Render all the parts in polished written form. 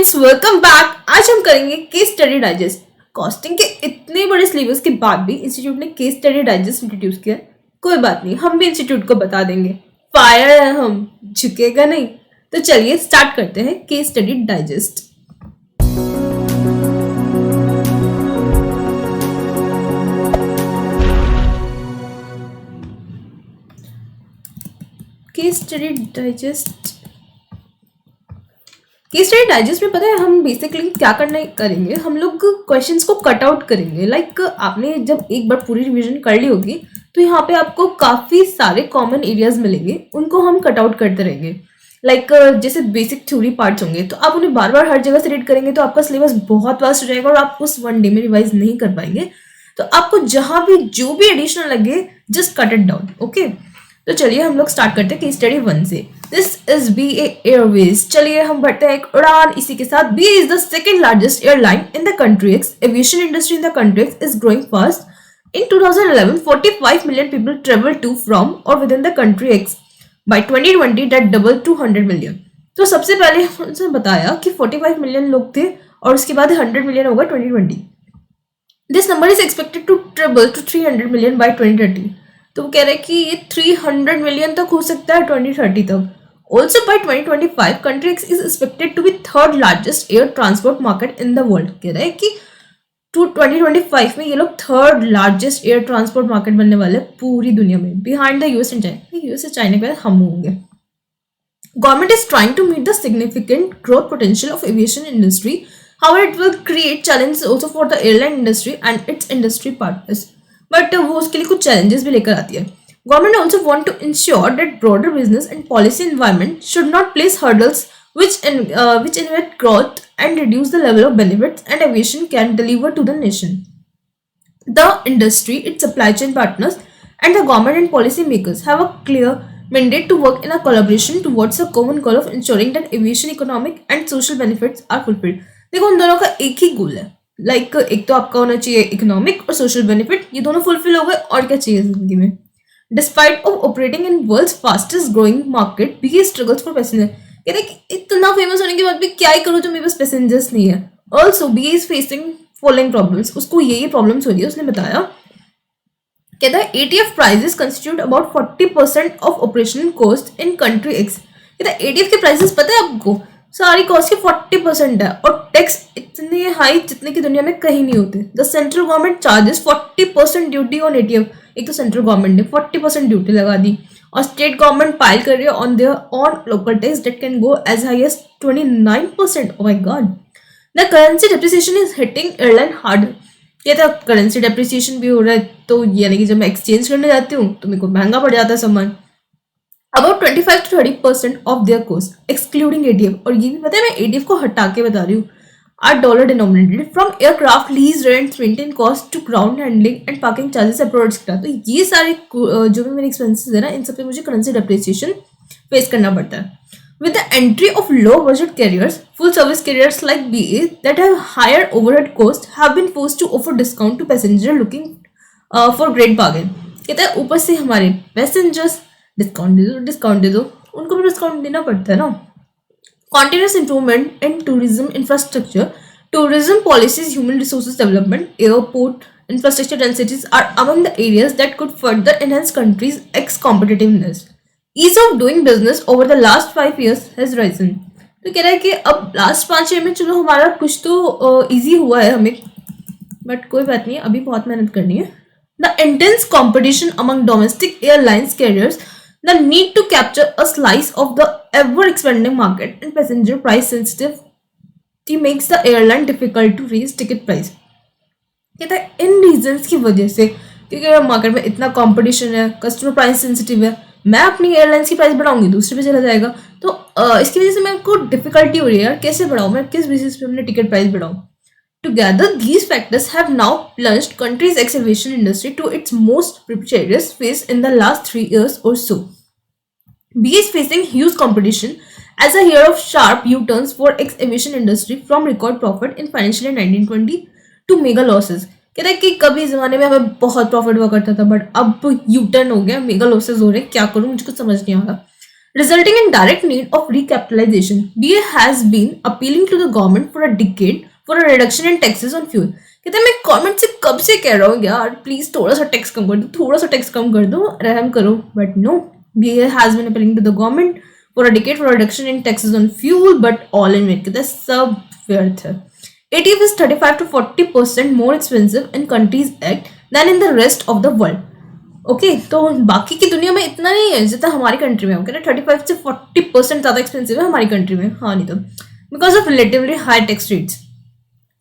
Friends, welcome back. आज हम करेंगे केस स्टडी डाइजेस्ट। कॉस्टिंग के इतने बड़े सिलेबस के बाद भी इंस्टीट्यूट ने केस स्टडी डाइजेस्ट इंट्रोड्यूस किया। कोई बात नहीं, हम भी इंस्टीट्यूट को बता देंगे। फायर है, हम झुकेगा नहीं। तो चलिए स्टार्ट करते हैं case study digest. Case study digest में पता है हम बेसिकली क्या करेंगे। हम लोग क्वेश्चंस को कट आउट करेंगे। लाइक आपने जब एक बार पूरी रिवीजन कर ली होगी तो यहाँ पे आपको काफी सारे कॉमन एरियाज मिलेंगे, उनको हम कट आउट करते रहेंगे। लाइक जैसे बेसिक थ्योरी पार्ट्स होंगे तो आप उन्हें बार बार हर जगह से रीड करेंगे तो आपका सिलेबस बहुत वास्ट हो जाएगा और आप उस वन डे में रिवाइज नहीं कर पाएंगे। तो आपको जहां भी जो भी एडिशनल लगे just cut it down. Okay, तो चलिए हम लोग स्टार्ट करते हैं केस स्टडी 1 से। This is BA Airways. चलिए हम बढ़ते हैं एक उड़ान इसी के साथ। BA is the second largest airline in the country x. Aviation industry in the country x is growing fast. In 2011, 45 million people traveled to, from or within the country X. By 2020, that doubled to 100 million. तो सबसे पहले हमने बताया कि 45 million लोग थे और उसके बाद 100 मिलियन होगा 2020. This number is expected to triple to 300 million by 2030. तो वो कह रहे हैं कि ये 300 मिलियन तक हो सकता है 2030 तक. Also by 2025, country X is expected to be third largest air transport market in the world. कह रहे हैं कि 2025 में ये लोग third largest air transport market बनने वाले पूरी दुनिया में, behind the US and China. US से चाइना के बाद हम होंगे। Government is trying to meet the significant growth potential of aviation industry, however it will create challenges also for the airline industry and its industry partners. But वो उसके लिए कुछ challenges भी लेकर आती है। Government also want to ensure that broader business and policy environment should not place hurdles which inhibit growth and reduce the level of benefits and aviation can deliver to the nation. The industry, its supply chain partners, and the government and policy makers have a clear mandate to work in a collaboration towards a common goal of ensuring that aviation economic and social benefits are fulfilled. देखो उन दोनों का एक ही गोल है। Like एक तो आपका होना चाहिए इकोनॉमिक और सोशल बेनिफिट, ये दोनों फुलफिल हो गए और क्या चाहिए जिंदगी में। Despite of operating in world's fastest growing market, BA struggles for passenger. कहते कि इतना फेमस होने के बाद भी क्या ही करूँ जो मेरे पास पैसेंजर्स नहीं है। Also BA is facing following problems. उसको यही प्रॉब्लम्स हो रही है। उसने बताया, कहता है ATF prices constitute about 40% of operational cost in country X. कहता है ATF के प्राइजेस पता है आपको, सारी कॉस्ट के 40% है और टैक्स इतने हाई जितने की दुनिया में कहीं नहीं होते। The central government charges 40% duty on ATF। एक तो सेंट्रल गवर्नमेंट ने 40% ड्यूटी लगा दी और स्टेट गवर्नमेंट पाइल कर रही है on their on local tax that can go as high as 29%। Oh my god. The currency depreciation is hitting airline hard. कहता है करेंसी डेप्रिसिएशन भी हो रहा है, तो यानी कि जब मैं एक्सचेंज करने जाती हूँ तो मेरे को महंगा पड़ जाता है सामान। About 25 to 30% of their cost excluding ATF। और ये भी पता है मैं ATF को हटा के बता रही हूँ। are dollar denominated from aircraft lease rents, maintenance cost to ground handling and parking charges abroad etc. तो ये सारे जो भी मेरे एक्सपेंसेस है ना, इन सब पे मुझे करेंसी डेप्रिसिएशन फेस करना पड़ता है। With the entry of low budget carriers, full service carriers like BA that have higher overhead cost have been forced to offer discount to passenger looking for great bargain. कहता है ऊपर से हमारे passengers discount दे दो, उनको भी discount देना पड़ता है ना। Continuous improvement in tourism infrastructure, tourism policies, human resources development, airport infrastructure densities are among the areas that could further enhance countries' competitiveness. Ease of doing business over the last 5 years has risen. तो कह रहा है कि अब last 5 year में चलो हमारा कुछ तो इजी हुआ है हमें, बट कोई बात नहीं, अभी बहुत मेहनत करनी है। The intense competition among domestic airlines carriers, the need to capture a slice of the ever-expanding market and passenger price sensitivity makes the airline difficult to raise ticket price. कहता है इन रीजंस की वजह से, क्योंकि मार्केट में इतना competition है, customer price sensitive है, मैं अपनी एयरलाइंस की प्राइस बढ़ाऊंगी दूसरे पे चला जाएगा, तो इसकी वजह से मेरे को डिफिकल्टी हो रही है यार, कैसे बढ़ाऊँ मैं, किस बेसिस पे अपने टिकट प्राइस बढ़ाऊँ। Together, these factors have now plunged country's aviation industry to its most precarious phase in the last 3 years or so. BA is facing huge competition as a year of sharp U-turns for ex-aviation industry from record profit in financial year 1920 to mega losses. कहता है कि कभी जमाने में हमें बहुत profit हुआ करता था, बट अब यू टर्न हो गया, मेगा लॉसेस हो रहे, क्या करूं मुझे कुछ समझ नहीं आ रहा। resulting in direct need of recapitalization. BA has been appealing to the government for a decade for a reduction in taxes on fuel. कहते हैं मैं गवर्नमेंट से कब से कह रहा हूँ यार प्लीज थोड़ा सा टैक्स कम कर दो, थोड़ा सा टैक्स कम कर दो, रहम करो, but no, BA has been appealing to the government for a decade for a reduction in taxes on fuel, but all in vain. कहते हैं सब व्यर्थ है. ATF is 35 to 40% more expensive in countries act than in the rest of the world. Okay तो बाकी की दुनिया में इतना नहीं है जितना हमारी कंट्री में. ओके ना 35 से 40% ज़्यादा एक्सपेंसिव है हमारी कंट्री में. हाँ नहीं तो because of relatively high tax rates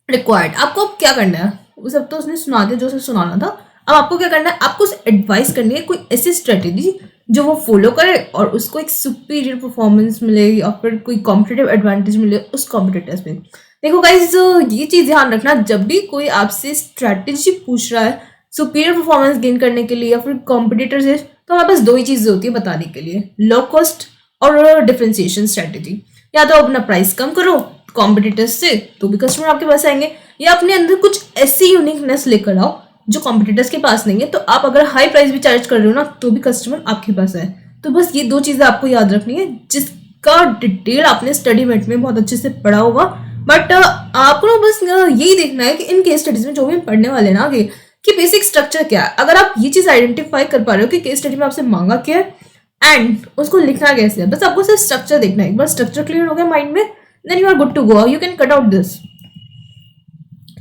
required. आपको अब क्या करना है, वो सब तो उसने सुना दिया जो उसे सुनाना था. अब आपको क्या करना है, आपको उसे एडवाइस करनी है कोई ऐसी स्ट्रेटेजी जो वो फॉलो करे और उसको एक सुपीरियर परफॉर्मेंस मिले या फिर कोई कॉम्पिटिटिव एडवांटेज मिले उस कॉम्पिटिटर्स में. देखो गाइज ये चीज़ ध्यान रखना, जब भी कोई आपसे स्ट्रेटेजी पूछ रहा है सुपीरियर परफॉर्मेंस गेन करने के लिए या फिर कॉम्पिटिटर से, तो हमारे पास दो ही चीज़ें होती है बताने के लिए, लो कॉस्ट और डिफरेंशिएशन स्ट्रेटेजी. या तो अपना प्राइस कम करो कॉम्पिटिटर्स से तो भी कस्टमर आपके पास आएंगे, या अपने अंदर कुछ ऐसी यूनिकनेस लेकर आओ जो कॉम्पिटिटर्स के पास नहीं है. तो आप अगर हाई प्राइस भी चार्ज कर रहे हो ना तो भी कस्टमर आपके पास आए. तो बस ये दो चीज़ें आपको याद रखनी है जिसका डिटेल आपने स्टडी मेट में बहुत अच्छे से पढ़ा होगा. बट आपको ना बस यही देखना है कि इन केस स्टडीज में जो भी हम पढ़ने वाले ना आगे कि बेसिक स्ट्रक्चर क्या है. अगर आप ये चीज आइडेंटिफाई कर पा रहे हो कि केस स्टडी में आपसे मांगा क्या है एंड उसको लिखना कैसे है, बस आपको सिर्फ स्ट्रक्चर देखना है. एक बार स्ट्रक्चर क्लियर हो गया माइंड में, then you are good to go, you can cut out this.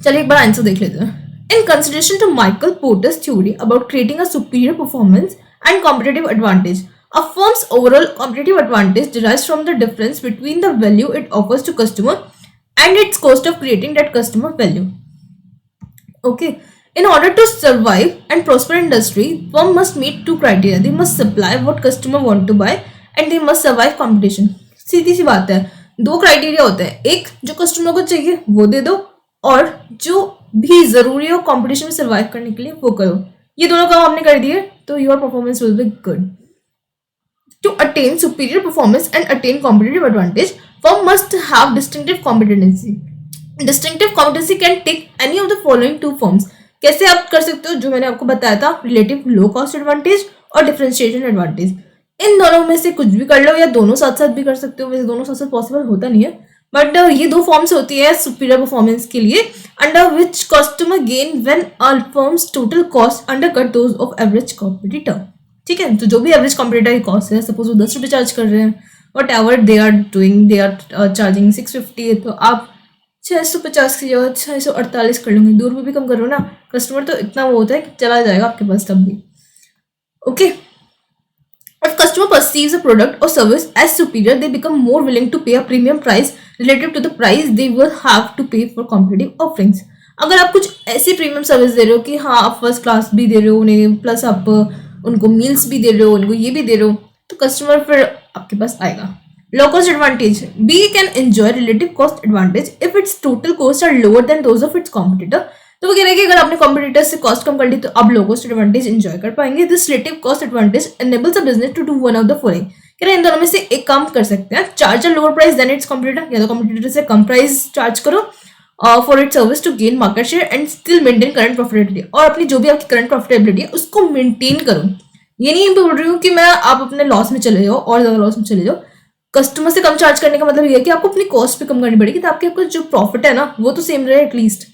चलिए एक बार आंसर देख लेते हैं. In consideration to Michael Porter's theory about creating a superior performance and competitive advantage, a firm's overall competitive advantage derives from the difference between the value it offers to customer and its cost of creating that customer value. Okay. In order to survive and prosper in industry, firm must meet two criteria. They must supply what customer want to buy and they must survive competition. सीधी सी बात है, दो criteria होते हैं, एक जो customer को चाहिए वो दे दो और जो भी जरूरी हो कंपटीशन में सर्वाइव करने के लिए वो करो. ये दोनों काम आपने कर दिए तो your performance will be good. To attain superior performance and attain competitive advantage, firm must have distinctive competency. Distinctive competency can take any of the following two forms. कैसे आप कर सकते हो, जो मैंने आपको बताया था, रिलेटिव लो कॉस्ट एडवांटेज और डिफरेंशिएशन एडवांटेज. इन दोनों में से कुछ भी कर लो या दोनों साथ साथ भी कर सकते हो. वैसे दोनों साथ साथ पॉसिबल होता नहीं है, बट ये दो फॉर्म्स होती है सुपीरियर परफॉर्मेंस के लिए, under which customer gain when all firms total cost undercut those of average competitor. ठीक है, तो जो भी एवरेज कॉम्पिटिटर की कॉस्ट है, सपोज वो 10 रुपये चार्ज कर रहे हैं, whatever they are doing, they are charging 650, तो आप 650 की जगह 648 कर लेंगे. 2 रुपये भी कम करो ना, कस्टमर तो इतना वो होता है कि चला जाएगा आपके पास तब भी. Okay, if customer perceives a product or service as superior, they become more willing to pay a premium price relative to the price they will have to pay for competitive offerings. अगर आप कुछ ऐसी premium service दे रहे हो कि हाँ आप first class भी दे रहे हो उन्हें, प्लस आप उनको मील्स भी दे रहे हो, उनको ये भी दे रहे हो, तो कस्टमर फिर आपके पास आएगा. Low cost advantage, B can enjoy relative cost advantage if its total cost are lower than those of its competitor. तो वो कह रहे हैं कि अगर आपने कॉम्पिटिटर से कॉस्ट कम कर ली तो आप लो कॉस्ट एडवांटेज एंजॉय कर पाएंगे. This relative cost advantage enables a business to do one of the following. कह रहे हैं इन दोनों में से एक काम कर सकते हैं, charge a lower price than its competitor, या तो कॉम्पिटिटर से कम प्राइस चार्ज करो for it service to gain market share and still maintain current profitability. और अपनी जो भी आपकी करंट प्रॉफिटेबिलिटी है उसको मेंटेन करो. ये नहीं बोल रही हूँ कि मैं आप अपने लॉस में चले जाओ और ज्यादा लॉस में चले जाओ. कस्टमर से कम चार्ज करने का मतलब ये है कि आपको अपनी कॉस्ट पे कम करनी पड़ेगी ताकि आपका जो प्रॉफिट है ना वो तो सेम रहे एटलीस्ट,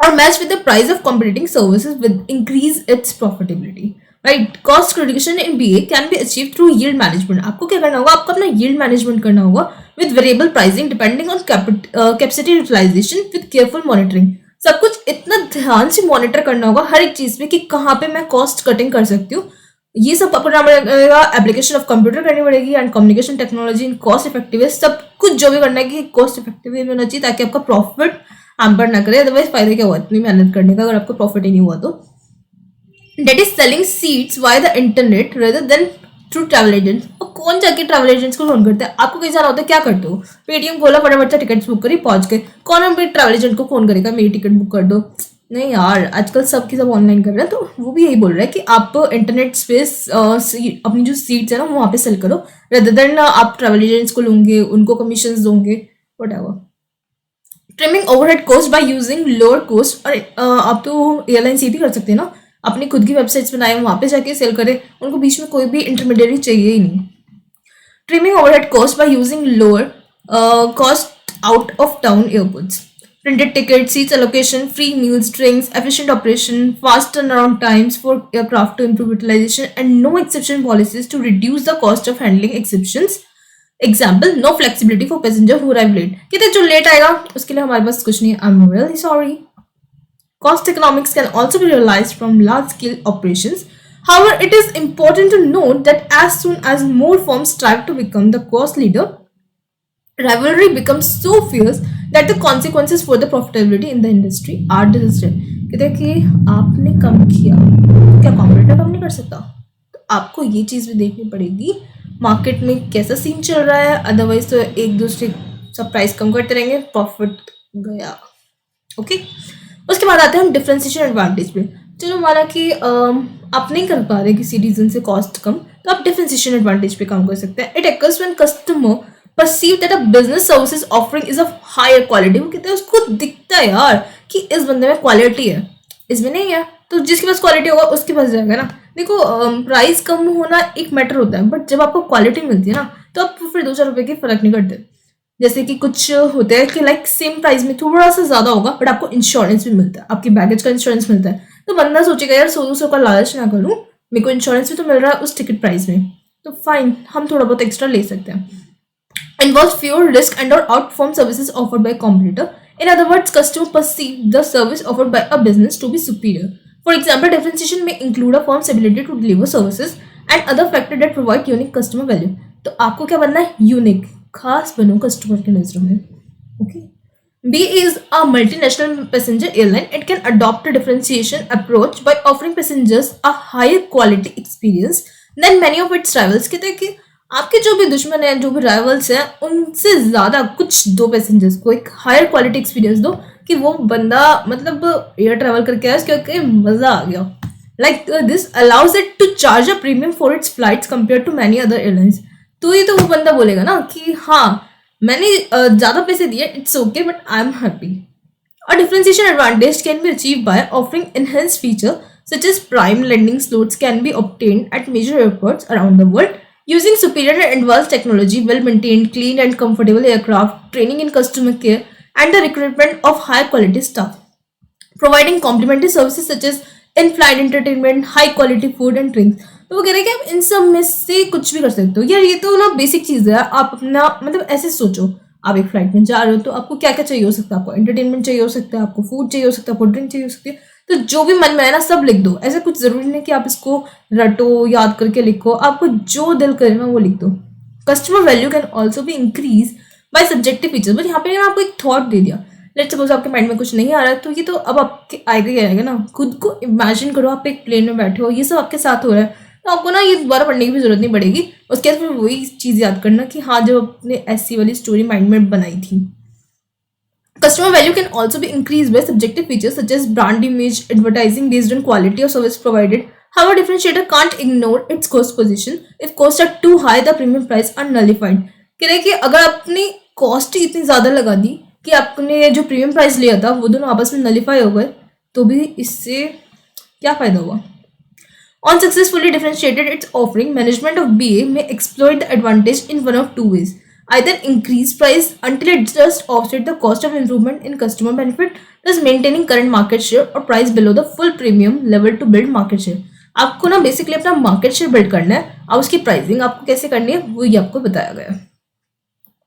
और match with the price of competing services with increase its profitability. Right, cost reduction in BA can be achieve through yield management. आपको क्या करना होगा, आपको अपना यील्ड मैनेजमेंट करना होगा with variable pricing depending on capacity utilisation with careful monitoring. सब कुछ इतना ध्यान से मॉनिटर करना होगा हर एक चीज पे कि कहाँ पे मैं कॉस्ट कटिंग कर सकती हूँ. ये सब अपना पड़ेगा, एप्लीकेशन ऑफ कंप्यूटर करनी पड़ेगी and communication technology in cost effective है. सब कुछ जो भी करना है कि कॉस्ट इफेक्टिव होना चाहिए ताकि आपका प्रॉफिट हैम्पर ना करे. अदरवाइज फायदा क्या हुआ इतनी मेहनत करने का अगर आपको प्रॉफिट ही नहीं हुआ तो. That is selling seats via the internet rather than through travel agents. और कौन जाके ट्रैवल एजेंट्स को फोन करते हैं, आपको कहीं जाना होता है क्या करते हो, पेटीएम खोला फटाफट से टिकट्स बुक करी पहुंच गए. कौन हम ट्रैवल एजेंट को फोन करेगा मेरी टिकट बुक कर दो, नहीं यार. आजकल सब की सब ऑनलाइन कर रहे हैं, तो वो भी यही बोल रहा है कि आप इंटरनेट स्पेस अपनी जो सीट्स है ना वहाँ पे सेल करो रेदर देन आप ट्रैवल एजेंट्स को लोगे, उनको कमीशन दोगे, whatever. Trimming overhead cost by using lower cost. और आप तो एयरलाइंस ये भी कर सकते हैं ना, अपनी खुद की वेबसाइट्स बनाए वहाँ पे जाके सेल करें, उनको बीच में कोई भी इंटरमीडिएट चाहिए ही नहीं. trimming overhead costs by using lower cost out of town airports, printed tickets, seats allocation, free meals, drinks, efficient operation, fast turnaround times for aircraft to improve utilization, and no exception policies to reduce the cost of handling exceptions. Example, no flexibility for passenger who arrive late. कहते जो late आएगा उसके लिए हमारे पास कुछ नहीं है। I am really sorry. Cost economics can also be realized from large-scale operations. However, it is important to note that as soon as more firms strive to become the cost leader, rivalry becomes so fierce that the consequences for the profitability in the industry are disastrous. कहते हैं कि आपने कम किया, क्या competitor कम नहीं कर सकता? तो आपको ये चीज़ भी देखनी पड़ेगी मार्केट में कैसा सीन चल रहा है, अदरवाइज तो एक दूसरे सब प्राइस कम करते रहेंगे, प्रॉफिट गया। ओके, उसके बाद आते हैं हम डिफरेंशिएशन एडवांटेज पे। चलो माना कि आप नहीं कर पा रहे किसी रीजन से कॉस्ट कम, तो आप डिफरेंशिएशन एडवांटेज पे काम कर सकते हैं। It ex when customer perceive that a business services offering is of higher quality. वो कहते हैं उसको दिखता है यार कि इस बंदे में क्वालिटी है, इसमें नहीं है, तो जिसके पास क्वालिटी होगा उसके पास जाएगा ना। देखो प्राइस कम होना एक मैटर होता है, बट जब आपको क्वालिटी मिलती है ना तो आप फिर 2-4 रुपए की फर्क नहीं करते। जैसे कि कुछ होते हैं कि लाइक सेम प्राइस में थोड़ा सा ज्यादा होगा बट आपको इंश्योरेंस भी मिलता है, आपकी बैगेज का इंश्योरेंस मिलता है, तो बंदा सोचेगा यार 100-200 का लालच ना करूं, मेरे को इंश्योरेंस भी तो मिल रहा है उस टिकट प्राइस में, तो फाइन हम थोड़ा बहुत एक्स्ट्रा ले सकते हैं। Involves fewer risk and or outperform services offered by competitor. In other words, customer perceive the service offered by a business to be superior. For example, differentiation may include a firm's ability to deliver services and other factors that provide unique customer value. तो आपको क्या बनना है? Unique, खास बनो customer के नजरों में। Okay, B is a multinational passenger airline. It can adopt a differentiation approach by offering passengers a higher quality experience than many of its rivals. कहते हैं कि आपके जो भी दुश्मन हैं, जो भी राइवल्स हैं, उनसे ज्यादा कुछ दो पैसेंजर्स को एक हायर क्वालिटी एक्सपीरियंस दो कि वो बंदा मतलब एयर ट्रैवल करके आया क्योंकि मजा आ गया। Like this allows it to charge a premium for its flights compare to many other airlines. तो ये तो वो बंदा बोलेगा ना कि हाँ मैंने ज्यादा पैसे दिए, it's okay but I am happy. A differentiation advantage can be achieved by offering enhanced feature such as prime landing slots can be obtained at major airports around the world using superior and advanced technology, well-maintained, clean and comfortable aircraft, training in customer care, and the recruitment of high-quality staff. Providing complimentary services such as in-flight entertainment, high-quality food and drinks. तो वो कह रहे हैं कि आप इन सब में से कुछ भी कर सकते हो यार। ये तो ना बेसिक चीज़ है। आप अपना मतलब ऐसे सोचो, आप एक फ्लाइट में जा रहे हो तो आपको क्या क्या चाहिए हो सकता है? आपको एंटरटेनमेंट चाहिए हो सकता है, आपको फूड चाहिए हो सकता है, आपको ड्रिंक चाहिए हो सकती है। तो जो भी मन में है ना सब लिख दो। ऐसा कुछ जरूरी नहीं कि आप इसको रटो, याद करके लिखो, आपको जो दिल करे ना वो लिख दो। कस्टमर वैल्यू कैन ऑल्सो भी increase by subjective features. But यहाँ पे ना आपको एक थॉट दे दिया। लेट्स सपोज आपके माइंड में कुछ नहीं आ रहा है तो ये तो अब आपके आएगा ही आएगा ना। खुद को इमेजिन करो आप एक प्लेन में बैठे हो, ये सब आपके साथ हो रहा है, तो आपको ना ये दोबारा पढ़ने की भी जरूरत नहीं पड़ेगी। उसके बाद फिर वही चीज़ याद करना कि हाँ जब अपने ऐसी वाली स्टोरी माइंड में बनाई थी। Customer value can also be increased by subjective features such as brand image, advertising based on quality of service provided. However, differentiator can't ignore its cost position. If costs are too high, the premium price are nullified. कह रहे हैं कि अगर आपने cost इतनी ज़्यादा लगा दी कि आपने जो प्रीमियम प्राइस लिया था वो दोनों आपस में नलीफाई हो गए, तो भी इससे क्या फ़ायदा हुआ? On successfully differentiated its offering, management of BA may exploit the advantage in one of two ways. Either increase price until it just offset the cost of improvement in customer benefit, thus maintaining current market share, or price below the full premium level to build market share. आपको ना basically अपना market share build करना है। अब उसकी pricing आपको कैसे करनी है वो ये आपको बताया गया है।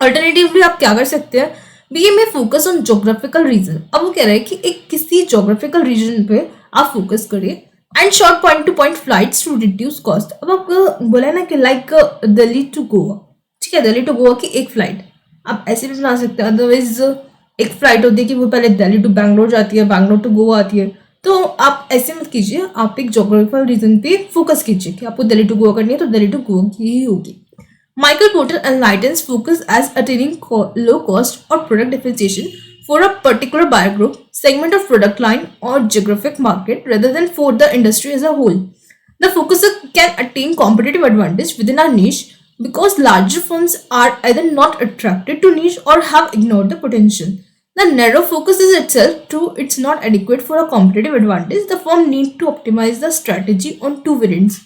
अल्टरनेटिवली आप क्या कर सकते हैं? बीए में फोकस ऑन जोग्राफिकल रीजन। अब वो कह रहे हैं कि एक किसी जोग्राफिकल रीजन पे आप फोकस करिए and short point to point flights to reduce cost. अब आपको बोला है ना कि लाइक दिल्ली टू गोवा, ठीक है, दिल्ली टू गोवा की एक फ्लाइट आप ऐसे भी बना सकते हैं। अदरवाइज एक फ्लाइट होती है कि वो पहले दिल्ली टू बैंगलोर जाती है, बैंगलोर टू गोवा आती है, तो आप ऐसे मत कीजिए। आप एक जोग्राफिकल रीजन पे फोकस कीजिए कि आपको दिल्ली टू गोवा करनी है तो दिल्ली टू गोवा की ही होगी। Michael Porter enlightens focus as attaining low cost or product differentiation for a particular buyer group, segment of product line or geographic market rather than for the industry as a whole. The focuser can attain competitive advantage within a niche because larger firms are either not attracted to niche or have ignored the potential. The narrow focus is itself true, it's not adequate for a competitive advantage. The firm needs to optimize the strategy on two variants.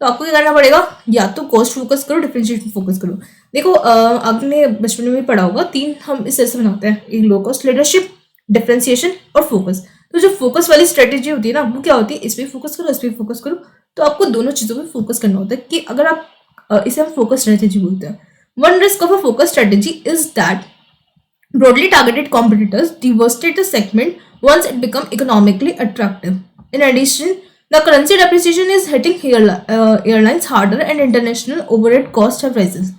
तो आपको क्या करना पड़ेगा, या तो cost focus करो, differentiation focus करो। देखो आपने बचपन में भी पढ़ा होगा, 3 हम इस तरह से बनाते हैं, एक लो कॉस्ट लीडरशिप, डिफरेंशिएशन और फोकस। तो जो फोकस वाली स्ट्रेटेजी होती है ना, वो क्या होती है, इस पे फोकस करो, इस पे फोकस करो। तो आपको दोनों चीजों पे फोकस करना होता है कि अगर आप इसे हम फोकस स्ट्रेटेजी बोलते हैं। One risk of a focus strategy is that broadly targeted competitors devastate the segment once it becomes economically attractive. In addition, the currency depreciation is hitting airlines harder and international overhead costs have rises.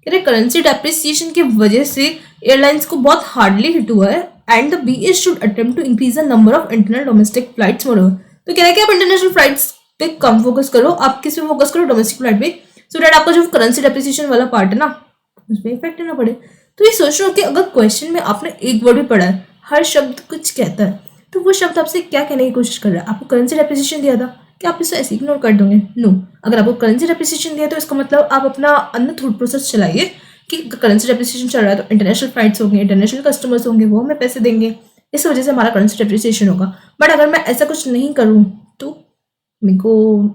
कह रहे currency depreciation की वजह से airlines को बहुत hardly hit हुआ है and the BA should attempt to increase the number of internal domestic flights more. तो कह रहे हैं कि आप इंटरनेशनल फ्लाइट्स पे कम फोकस करो, आप किस पे फोकस करो, डोमेस्टिक फ्लाइट पे, सो दैट आपका जो करेंसी डेप्रिसिएशन वाला पार्ट है ना, उसमें इफेक्ट ना पड़े। तो ये सोच लो कि अगर क्वेश्चन में आपने एक वर्ड भी पढ़ा है, हर शब्द कुछ कहता है, तो वो शब्द आपसे क्या कहने की कोशिश कर रहा है। आपको करेंसी डेप्रिसिएशन दिया था, क्या आप इसे ऐसे इग्नोर कर दोगे? नो। अगर आपको करेंसी डेप्रिसिएशन दिया तो इसका मतलब आप अपना अंदर थॉट प्रोसेस चलाइए कि करेंसी डेप्रिसिएशन चल रहा है तो इंटरनेशनल फ्लाइट्स होंगे, इंटरनेशनल कस्टमर्स होंगे, वो हमें पैसे देंगे, इस वजह से हमारा करेंसी डेप्रिसिएशन होगा। बट अगर मैं ऐसा कुछ नहीं करूँ तो मेरे को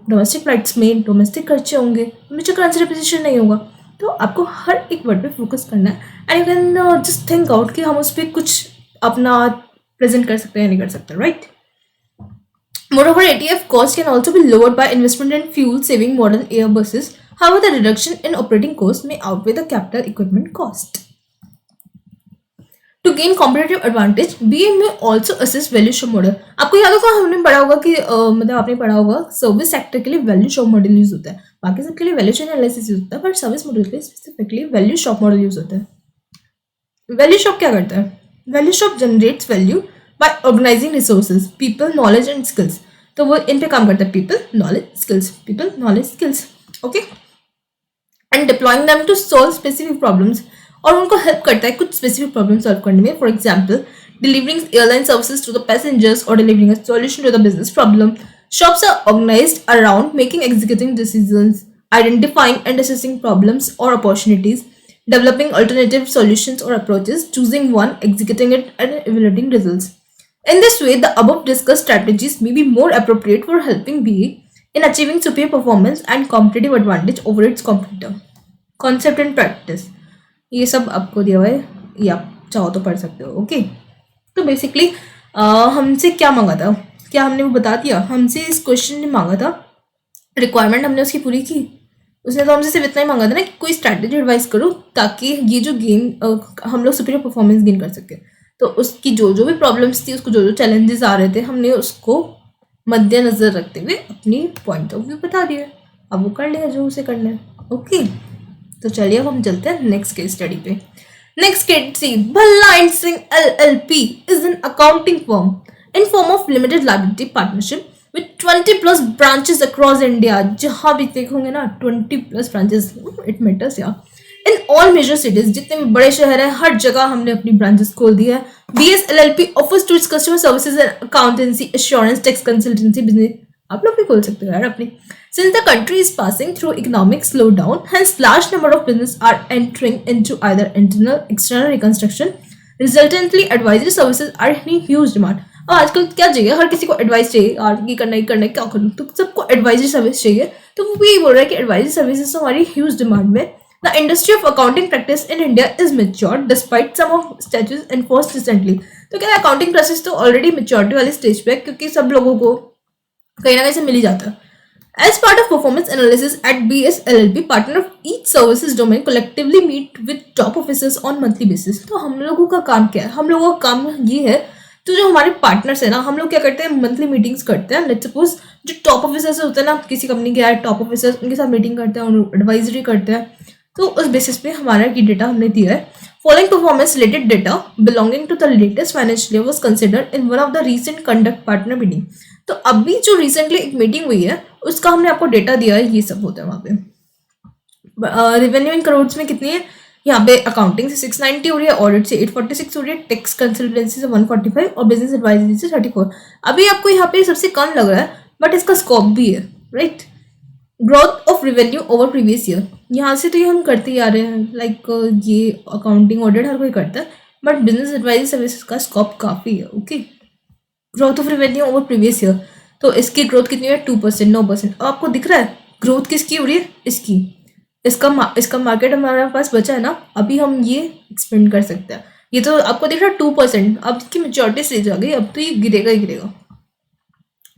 डोमेस्टिक फ्लाइट्स में डोमेस्टिक खर्चे होंगे, मुझे करेंसी डेप्रिसिएशन नहीं होगा। तो आपको हर एक वर्ड पे फोकस करना है and you can just think out कि हम उस पर कुछ अपना प्रेजेंट कर सकते हैं या नहीं कर सकते, right? Moreover, ATF cost can also be lowered by investment in fuel-saving modern Airbuses. However, the reduction in operating cost may outweigh the capital equipment cost. To gain competitive advantage, BA may also assess value shop model. आपको याद होगा, हमने पढ़ा होगा कि मतलब आपने पढ़ा होगा सर्विस सेक्टर के लिए वैल्यू शॉप मॉडल यूज होता है, बाकी सबके लिए वैल्यू चेन एनालिसिस यूज होता है, पर सर्विस मॉडल के लिए specifically value shop model use होता है। वैल्यू शॉप क्या करता है? Value shop generates value by organizing resources, people, knowledge and skills. तो वो इन पे काम करता है, people, knowledge, skills, people, knowledge, skills, okay, and deploying them to solve specific problems. और उनको हेल्प करता है कुछ स्पेसिफिक प्रॉब्लम सॉल्व करने में। For example, delivering airline services to the passengers or delivering a solution to the business problem. Shops are organized around making executing decisions, identifying and assessing problems or opportunities, developing alternative solutions or approaches, choosing one, executing it, and evaluating results. In this way, the above discussed strategies may be more appropriate for helping BA in achieving superior performance and competitive advantage over its competitor. Concept and practice. ये सब आपको दिया हुआ है, ये आप चाहो तो पढ़ सकते हो, ओके? तो बेसिकली हमसे क्या मांगा था, क्या हमने वो बता दिया? हमसे इस क्वेश्चन ने मांगा था, रिक्वायरमेंट हमने उसकी पूरी की। उसने तो हमसे सिर्फ इतना ही मांगा था ना कि कोई स्ट्रैटेजी एडवाइस करो ताकि ये जो गेम हम लोग सुपीरियर परफॉर्मेंस गेन कर सके। तो उसकी जो जो भी प्रॉब्लम्स थी, उसको जो जो चैलेंजेस आ रहे थे, हमने उसको मद्देनजर रखते हुए अपनी पॉइंट ऑफ व्यू बता दिए। अब वो कर लेगा जो उसे करना है, ओके? तो चलिए अब हम चलते हैं नेक्स्ट केस स्टडी पे। Next case C, Bhalla and Singh LLP is an accounting firm in form of limited liability partnership with 20+ branches across India. जहाँ भी देखोगे ना 20+ branches, it matters यार। In all major cities, जितने भी बड़े शहर हैं, हर जगह हमने अपनी ब्रांचेस खोल दी है। BS LLP offers to its customer services and accountancy, assurance, tax consultancy business. आप लोग भी खोल सकते हो यार अपनी। Since the country is passing through economic slowdown, hence large number of businesses are entering into either internal, external reconstruction. Resultantly, advisory services are in huge demand. अब आजकल क्या चाहिए, हर किसी को एडवाइस चाहिए यार, ये करना है क्या करूँ, तो सबको एडवाइजरी सर्विस चाहिए। तो वो यही बोल रहा है कि एडवाइजरी सर्विसेज हमारी ह्यूज डिमांड में। The industry of accounting practice in India is mature despite some of statutes enforced recently. तो क्या है, अकाउंटिंग प्रोसेस तो ऑलरेडी मेच्योरिटी वाली स्टेज पे है, क्योंकि सब लोगों को कहीं ना कहीं से मिल ही जाता है। As part of performance analysis at BS LLP, partner of each services domain collectively meet with top officers on monthly basis. तो हम लोगों का काम क्या है? हम लोगों का काम ये है, तो जो हमारे पार्टनर्स है ना, हम लोग क्या करते हैं, मंथली मीटिंग्स करते हैं। लेट्स सपोज जो टॉप ऑफिसर्स होते हैं ना, किसी कंपनी के यार टॉप ऑफिसर्स, उनके साथ मीटिंग करते हैं, उनको एडवाइजरी करते हैं। तो उस बेसिस पे हमारा की डेटा हमने दिया है। Following performance related data belonging to the latest financial year was considered in one of the recent conduct partner meeting. तो अभी जो रिसेंटली एक मीटिंग हुई है, उसका हमने आपको डेटा दिया है, ये सब होता है वहाँ पे। रेवेन्यू इन करोड़ में कितनी है? यहाँ पे अकाउंटिंग से 690 हो रही है, ऑडिट से 846 हो रही है, टैक्स कंसल्टेंसी से 145 और बिजनेस एडवाइजरी से 34। अभी आपको यहाँ पे सबसे कम लग रहा है, बट इसका स्कोप भी है, right? Growth of revenue over previous year, यहाँ से तो ये हम करते ही आ रहे हैं, लाइक ये अकाउंटिंग ऑडिट हर कोई करता है, बट बिजनेस एडवाइजरी सर्विसेज का स्कोप काफ़ी है, okay? Growth of revenue over previous year, तो इसकी ग्रोथ कितनी है? 2%, 9%। अब आपको दिख रहा है ग्रोथ किसकी हो रही है? इसकी। इसका मार्केट हमारे पास बचा है ना, अभी हम ये एक्सपेंड कर सकते हैं। ये तो आपको दिख रहा है 2%, अब इसकी मेच्योरिटी स्टेज आ गई, अब तो ये गिरेगा ही गिरेगा।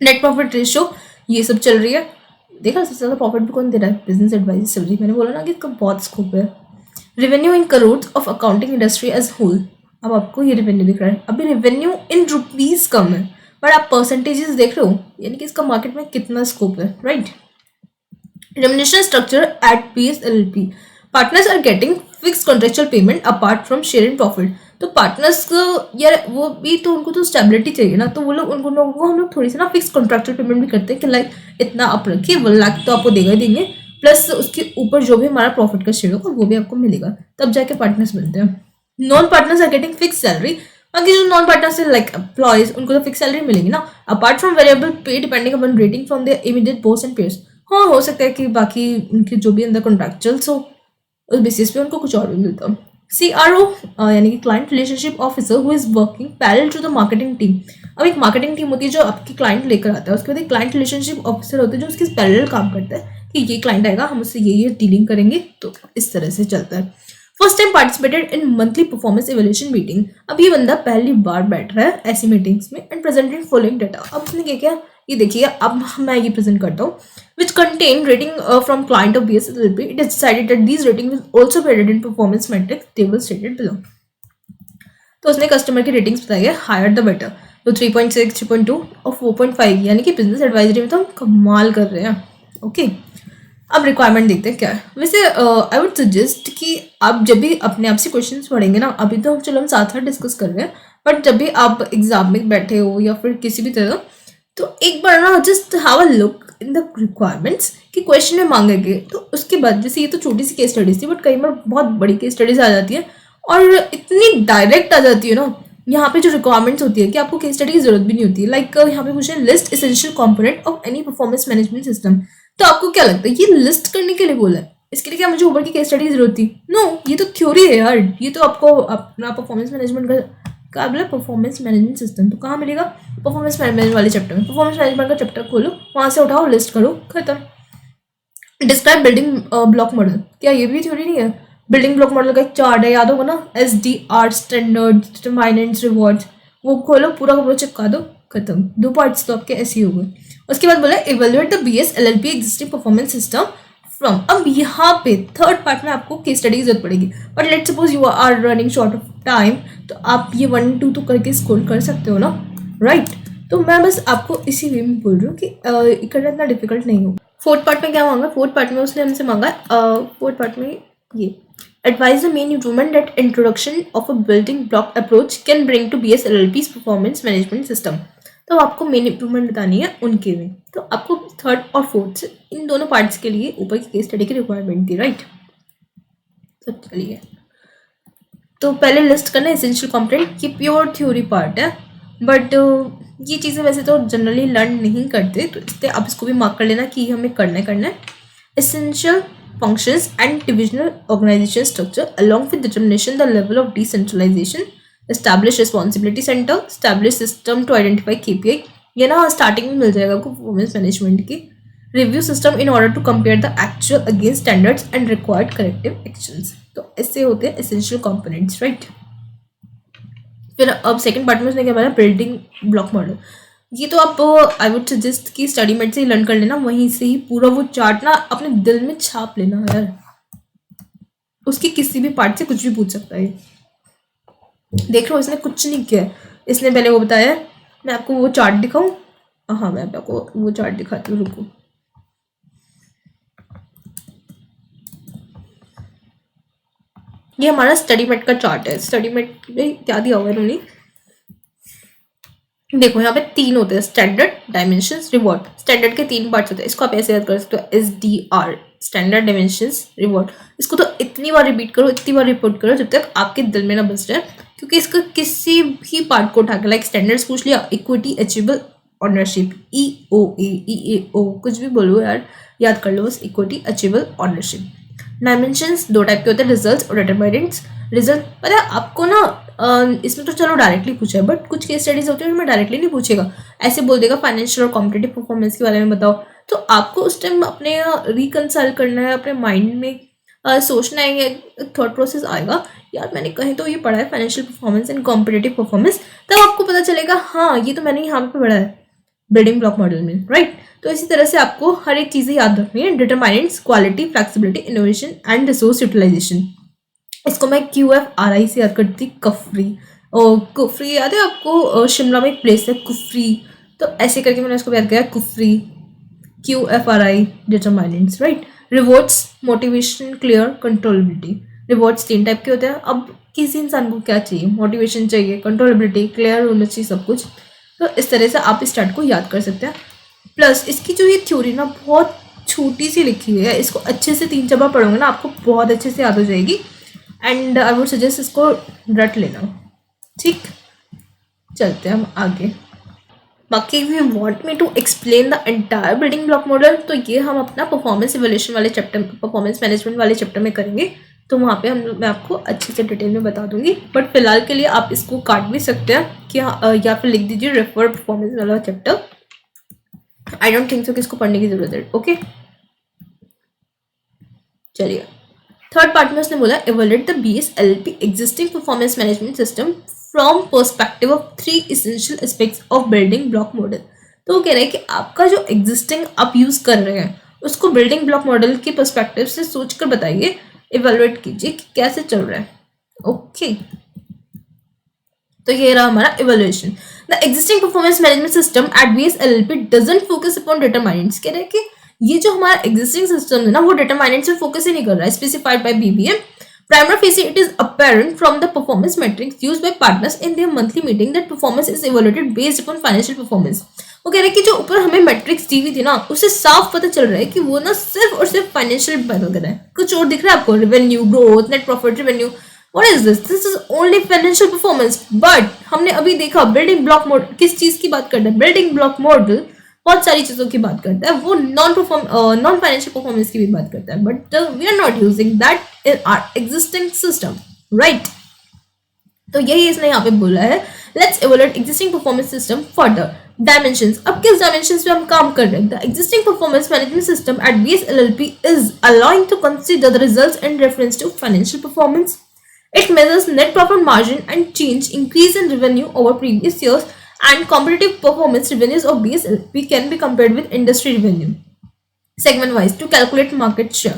नेट प्रॉफिट रेशियो ये सब चल रही है। देखा सबसे ज़्यादा प्रॉफिट भी कौन दे रहा है? बिजनेस एडवाइस सब्जी। मैंने बोला ना कि इसका बहुत स्कोप है। Revenue in crore of accounting industry as whole. अब आपको ये रेवेन्यू दिख रहा है। अभी रेवेन्यू इन रुपीज कम है, बट आप परसेंटेजेस देख रहे हो, यानी कि इसका मार्केट में कितना स्कोप है, right. Remuneration structure at PSLP. Partners are getting fixed contractual payment apart from sharing profit. तो पार्टनर्स को यार वो भी तो उनको तो स्टेबिलिटी चाहिए ना, तो वो लोग उनको लोगों को हम लोग थोड़ी सी ना फिक्स कॉन्ट्रेक्चुअल पेमेंट भी करते हैं कि लाइक इतना आप रखिए, 1 लाख तो आपको देगा ही देंगे, प्लस उसके ऊपर जो भी हमारा प्रॉफिट का शेयर होगा वो भी आपको मिलेगा, तब जाके पार्टनर्स बनते हैं। Non partners are getting fix salary. बाकी जो नॉन पार्टनर्स है लाइक एम्प्लॉयज, उनको तो फिक्स सैलरी मिलेगी ना, apart from variable pay depending upon rating from their immediate boss and peers. हाँ, हो सकता है कि बाकी उनके जो भी अंदर कॉन्ट्रैक्चुअल्स हो उस बेसिस पे उनको कुछ और भी मिलता। CRO यानी कि client relationship officer who is working parallel to the marketing team. अब एक मार्केटिंग टीम होती है जो आपकी क्लाइंट लेकर आता है, उसके बाद एक क्लाइंट रिलेशनशिप ऑफिसर होते हैं जो उसके पैरेलल काम करता है कि ये क्लाइंट आएगा, हम उससे ये डीलिंग करेंगे, तो इस तरह से चलता है। First time participated in monthly performance evaluation meeting. अब ये बंदा पहली बार बैठ रहा है ऐसी मीटिंग्स में एंड प्रेजेंटिंग फॉलोइंग डाटा। अब उसने क्या किया, ये देखिए, अब मैं ये प्रेजेंट करता हूँ, which contain rating from client of BSLP. It is decided that these ratings will also be added in performance metrics table stated below. तो उसने कस्टमर की रेटिंग्स बताई है, हायर द बेटर, तो 3.6, 3.2 और 4.5, यानी कि बिजनेस एडवाइजरी में तो हम कमाल कर रहे हैं। ओके, अब रिक्वायरमेंट देखते हैं क्या है। वैसे आई वुड सजेस्ट कि आप जब भी अपने आप से क्वेश्चंस पढ़ेंगे ना, अभी तो चलो हम साथ साथ डिस्कस कर रहे हैं, बट जब भी आप एग्जाम में बैठे हो या फिर किसी भी तरह, तो एक बार ना just have a look in the requirements कि क्वेश्चन में मांगेंगे, तो उसके बाद जैसे ये तो छोटी सी केस स्टडीज थी, बट कई बार बहुत बड़ी केस स्टडीज आ जाती है और इतनी डायरेक्ट आ जाती है ना, यहाँ पे जो रिक्वायरमेंट्स होती है कि आपको केस स्टडी की जरूरत भी नहीं होती है। लाइक यहाँ पे पूछे list essential component of any performance management system. तो आपको क्या लगता है ये लिस्ट करने के लिए बोला है? इसके लिए क्या मुझे ऊपर की केस स्टडी की जरूरत थी? नो, ये तो थ्योरी है यार, ये तो आपको अपना परफॉर्मेंस मैनेजमेंट का बोला परफॉर्मेंस मैनेजमेंट सिस्टम, तो कहाँ मिलेगा? परफॉर्मेंस मैनेजमेंट वाले चैप्टर में। परफॉर्मेंस मैनेजमेंट का चैप्टर खोलो, वहां से उठाओ, लिस्ट करो, खत्म। डिस्क्राइब बिल्डिंग ब्लॉक मॉडल, क्या ये भी थ्योरी नहीं है? बिल्डिंग ब्लॉक मॉडल का एक चार्ट है, याद होगा ना, SDR स्टैंडर्ड, डिटरमिनेंट्स, रिवॉर्ड्स, वो खोलो, पूरा का पूरा चिपका दो, खत्म। 2 पार्ट्स तो आपके ऐसे ही हो गए। उसके बाद बोला evaluate the BSLP existing performance system from. अब यहाँ पे थर्ड पार्ट में आपको केस स्टडी की जरूरत पड़ेगी, but let suppose you are running short of time, तो आप ये 1 2 तो करके स्कोर कर सकते हो ना, राइट। तो मैं बस आपको इसी वे में बोल रही हूँ कि करना इतना डिफिकल्ट नहीं हो। फोर्थ पार्ट में क्या मांगा? फोर्थ पार्ट में उसने हमसे मांगा, फोर्थ पार्ट में ये advise the main improvement that introduction of a building block approach can bring to BSLP's performance management system। तो आपको मेन इंप्रूवमेंट बतानी है उनके में, तो आपको थर्ड और फोर्थ इन दोनों पार्ट्स के लिए ऊपर की केस स्टडी की रिक्वायरमेंट थी, राइट। तो चलिए, तो पहले लिस्ट करना एसेंशियल कंपोनेंट, ये प्योर थ्योरी पार्ट है, बट ये चीज़ें वैसे तो जनरली लर्न नहीं करते, तो इसलिए आप इसको भी मार्क कर लेना कि हमें करना है। Essential functions and divisional organization structure along with determination the level of decentralization, establish responsibility center, establish system to identify KPI, ये ना स्टार्टिंग में मिल जाएगा आपको परफॉर्मेंस मैनेजमेंट की। Review system in order to compare the actual against standards and required corrective actions. तो ऐसे होते हैं एसेंशियल कंपोनेंट्स, राइट। फिर अब सेकंड पार्ट में उसने क्या बोला, बिल्डिंग ब्लॉक मॉडल। ये तो आप आई वुड सजेस्ट कि स्टडी मेट से ही लर्न कर लेना, वहीं से ही पूरा वो चार्ट ना अपने दिल में छाप लेना यार, उसकी किसी भी पार्ट से कुछ भी पूछ सकता है। देख लो, इसने कुछ नहीं किया, इसने पहले वो बताया, मैं आपको वो चार्ट दिखाऊं? हाँ, मैं आपको वो चार्ट दिखाती हूँ, रुको। ये हमारा स्टडी मेट का चार्ट है। स्टडी मेट में क्या दिया हुआ है इन्होंने, देखो यहाँ पे 3 होते हैं, स्टैंडर्ड, डायमेंशंस, रिवॉर्ड। स्टैंडर्ड के 3 पार्ट्स होते हैं, इसको आप ऐसे याद कर सकते हो, SDR, स्टैंडर्ड, डायमेंशंस, रिवॉर्ड। इसको तो इतनी बार रिपीट करो, इतनी बार रिपोर्ट करो जब तक आपके दिल में ना बस जाए, क्योंकि इसका किसी भी पार्ट को उठा के लाइक स्टैंडर्ड्स पूछ लिया, equity, achievable ownership, EOA, EAO, कुछ भी बोलो यार, याद कर लो बस, equity, achievable ownership. Dimensions 2 type के होते हैं, रिजल्ट्स और डिटरमिनेंट्स। रिजल्ट पता है आपको ना, इसमें तो चलो डायरेक्टली पूछा है, बट कुछ केस स्टडीज होती है उसमें डायरेक्टली नहीं पूछेगा, ऐसे बोल देगा फाइनेंशियल और कॉम्पिटिटिव परफॉर्मेंस के बारे में बताओ, तो आपको उस टाइम अपने रिकंसाइल करना है, अपने माइंड में सोचना है, एक थॉट प्रोसेस आएगा, यार मैंने कहीं तो ये पढ़ा है financial performance and competitive performance, तब आपको पता चलेगा हाँ ये तो मैंने यहाँ पे पढ़ा है बिल्डिंग ब्लॉक मॉडल में, राइट। तो इसी तरह से आपको हर एक चीज़ें याद रखनी है, determinants, quality, flexibility, innovation and resource utilisation. इसको मैं QFRI से याद करती, कफरी। और कुफरी याद है आपको, शिमला में एक प्लेस है कुफरी, तो ऐसे करके मैंने उसको याद किया, Kufri, QFRI, determinants, right. Rewards, motivation, clear, controllability. Rewards 3 type के होते हैं। अब किसी इंसान को क्या चाहिए, मोटिवेशन चाहिए, कंट्रोलेबिलिटी, क्लियर होना चाहिए सब कुछ। तो इस तरह से आप इस स्टार्ट को याद कर सकते हैं। प्लस इसकी जो ये थ्योरी ना बहुत छोटी सी लिखी हुई है, इसको अच्छे से 3-4 बार पढ़ोगे ना आपको बहुत अच्छे से याद हो जाएगी। एंड आई वुड सजेस्ट इसको रट लेना, ठीक। चलते हैं हम आगे। बाकी if you want me to explain the entire building block model, तो ये हम अपना परफॉर्मेंस इवैल्यूएशन वाले चैप्टर, परफॉर्मेंस मैनेजमेंट वाले चैप्टर में करेंगे। तो वहाँ पे मैं आपको अच्छे से डिटेल में बता दूंगी। बट फिलहाल के लिए आप इसको काट भी सकते हैं कि या फिर लिख दीजिए रेफर परफॉर्मेंस वाला chapter. I don't think so कि इसको पढ़ने की जरूरत है, ओके। चलिए, थर्ड पार्ट में उसने बोला evaluate the BSLP existing performance management system from perspective of 3 essential aspects of building block model. तो वो कह रहे हैं कि आपका जो एग्जिस्टिंग आप यूज कर रहे हैं उसको बिल्डिंग ब्लॉक मॉडल के पर्सपेक्टिव से सोचकर बताइए, इवैल्यूएट कीजिए कि कैसे चल रहा है, ओके। तो ये रहा हमारा evaluation. The existing performance management system at BSLP doesn't focus upon determinants. कह रहे हैं कि ये जो हमारा एग्जिस्टिंग सिस्टम है ना वो डिटरमाइनेंट्स पे फोकस ही नहीं कर रहा है, specified by BBM। Prima facie, it is apparent from the performance metrics used by partners in their monthly meeting that performance is evaluated based upon financial performance. वो कह रहे हैं कि जो ऊपर हमें मैट्रिक्स दी हुई थी ना उससे साफ पता चल रहा है कि वो ना सिर्फ और सिर्फ फाइनेंशियल पैदा कर रहा है, कुछ और दिख रहा है आपको, revenue growth, net profit, revenue, what is this, this is only financial performance. But हमने अभी देखा बिल्डिंग ब्लॉक मॉडल किस चीज की बात करता है, बिल्डिंग ब्लॉक मॉडल बहुत सारी चीजों की बात करता है, वो नॉन फाइनेंशियल परफॉर्मेंस की भी बात करता है, but we are not using that in our existing system, right. तो यही इसने यहाँ पे बोला है, let's evaluate existing performance system further. Dimensions, अब किस डायमेंशंस पे हम काम कर रहे हैं। The existing performance management system at BSLP is allowing to consider the results in reference to financial performance. It measures net profit margin and change increase in revenue over previous years, and competitive performance revenues of BSLP can be compared with industry revenue segment wise to calculate market share.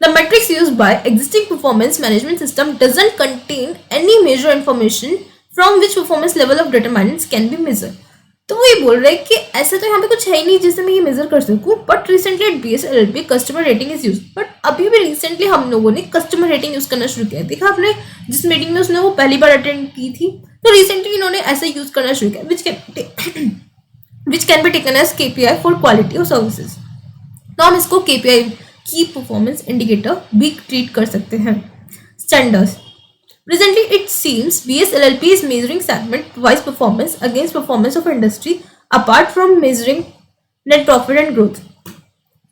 The metrics used by existing performance management system doesn't contain any measure information from which performance level of determinants can be measured. तो वो ये बोल रहे हैं कि ऐसा तो यहाँ पे कुछ है ही नहीं जिससे मैं ये मेजर कर सकूँ, but recently eight BSLP customer rating is use. But अभी भी रिसेंटली हम लोगों ने कस्टमर रेटिंग यूज करना शुरू किया। देखा आपने जिस मीटिंग में उसने वो पहली बार अटेंड की थी, तो रिसेंटली इन्होंने ऐसे यूज करना शुरू किया, which can be taken as KPI for quality of services. तो हम इसको KPI की परफॉर्मेंस इंडिकेटर भी ट्रीट कर सकते हैं। Standards, presently it seems BSLP is measuring segment wise performance against performance of industry apart from measuring net profit and growth.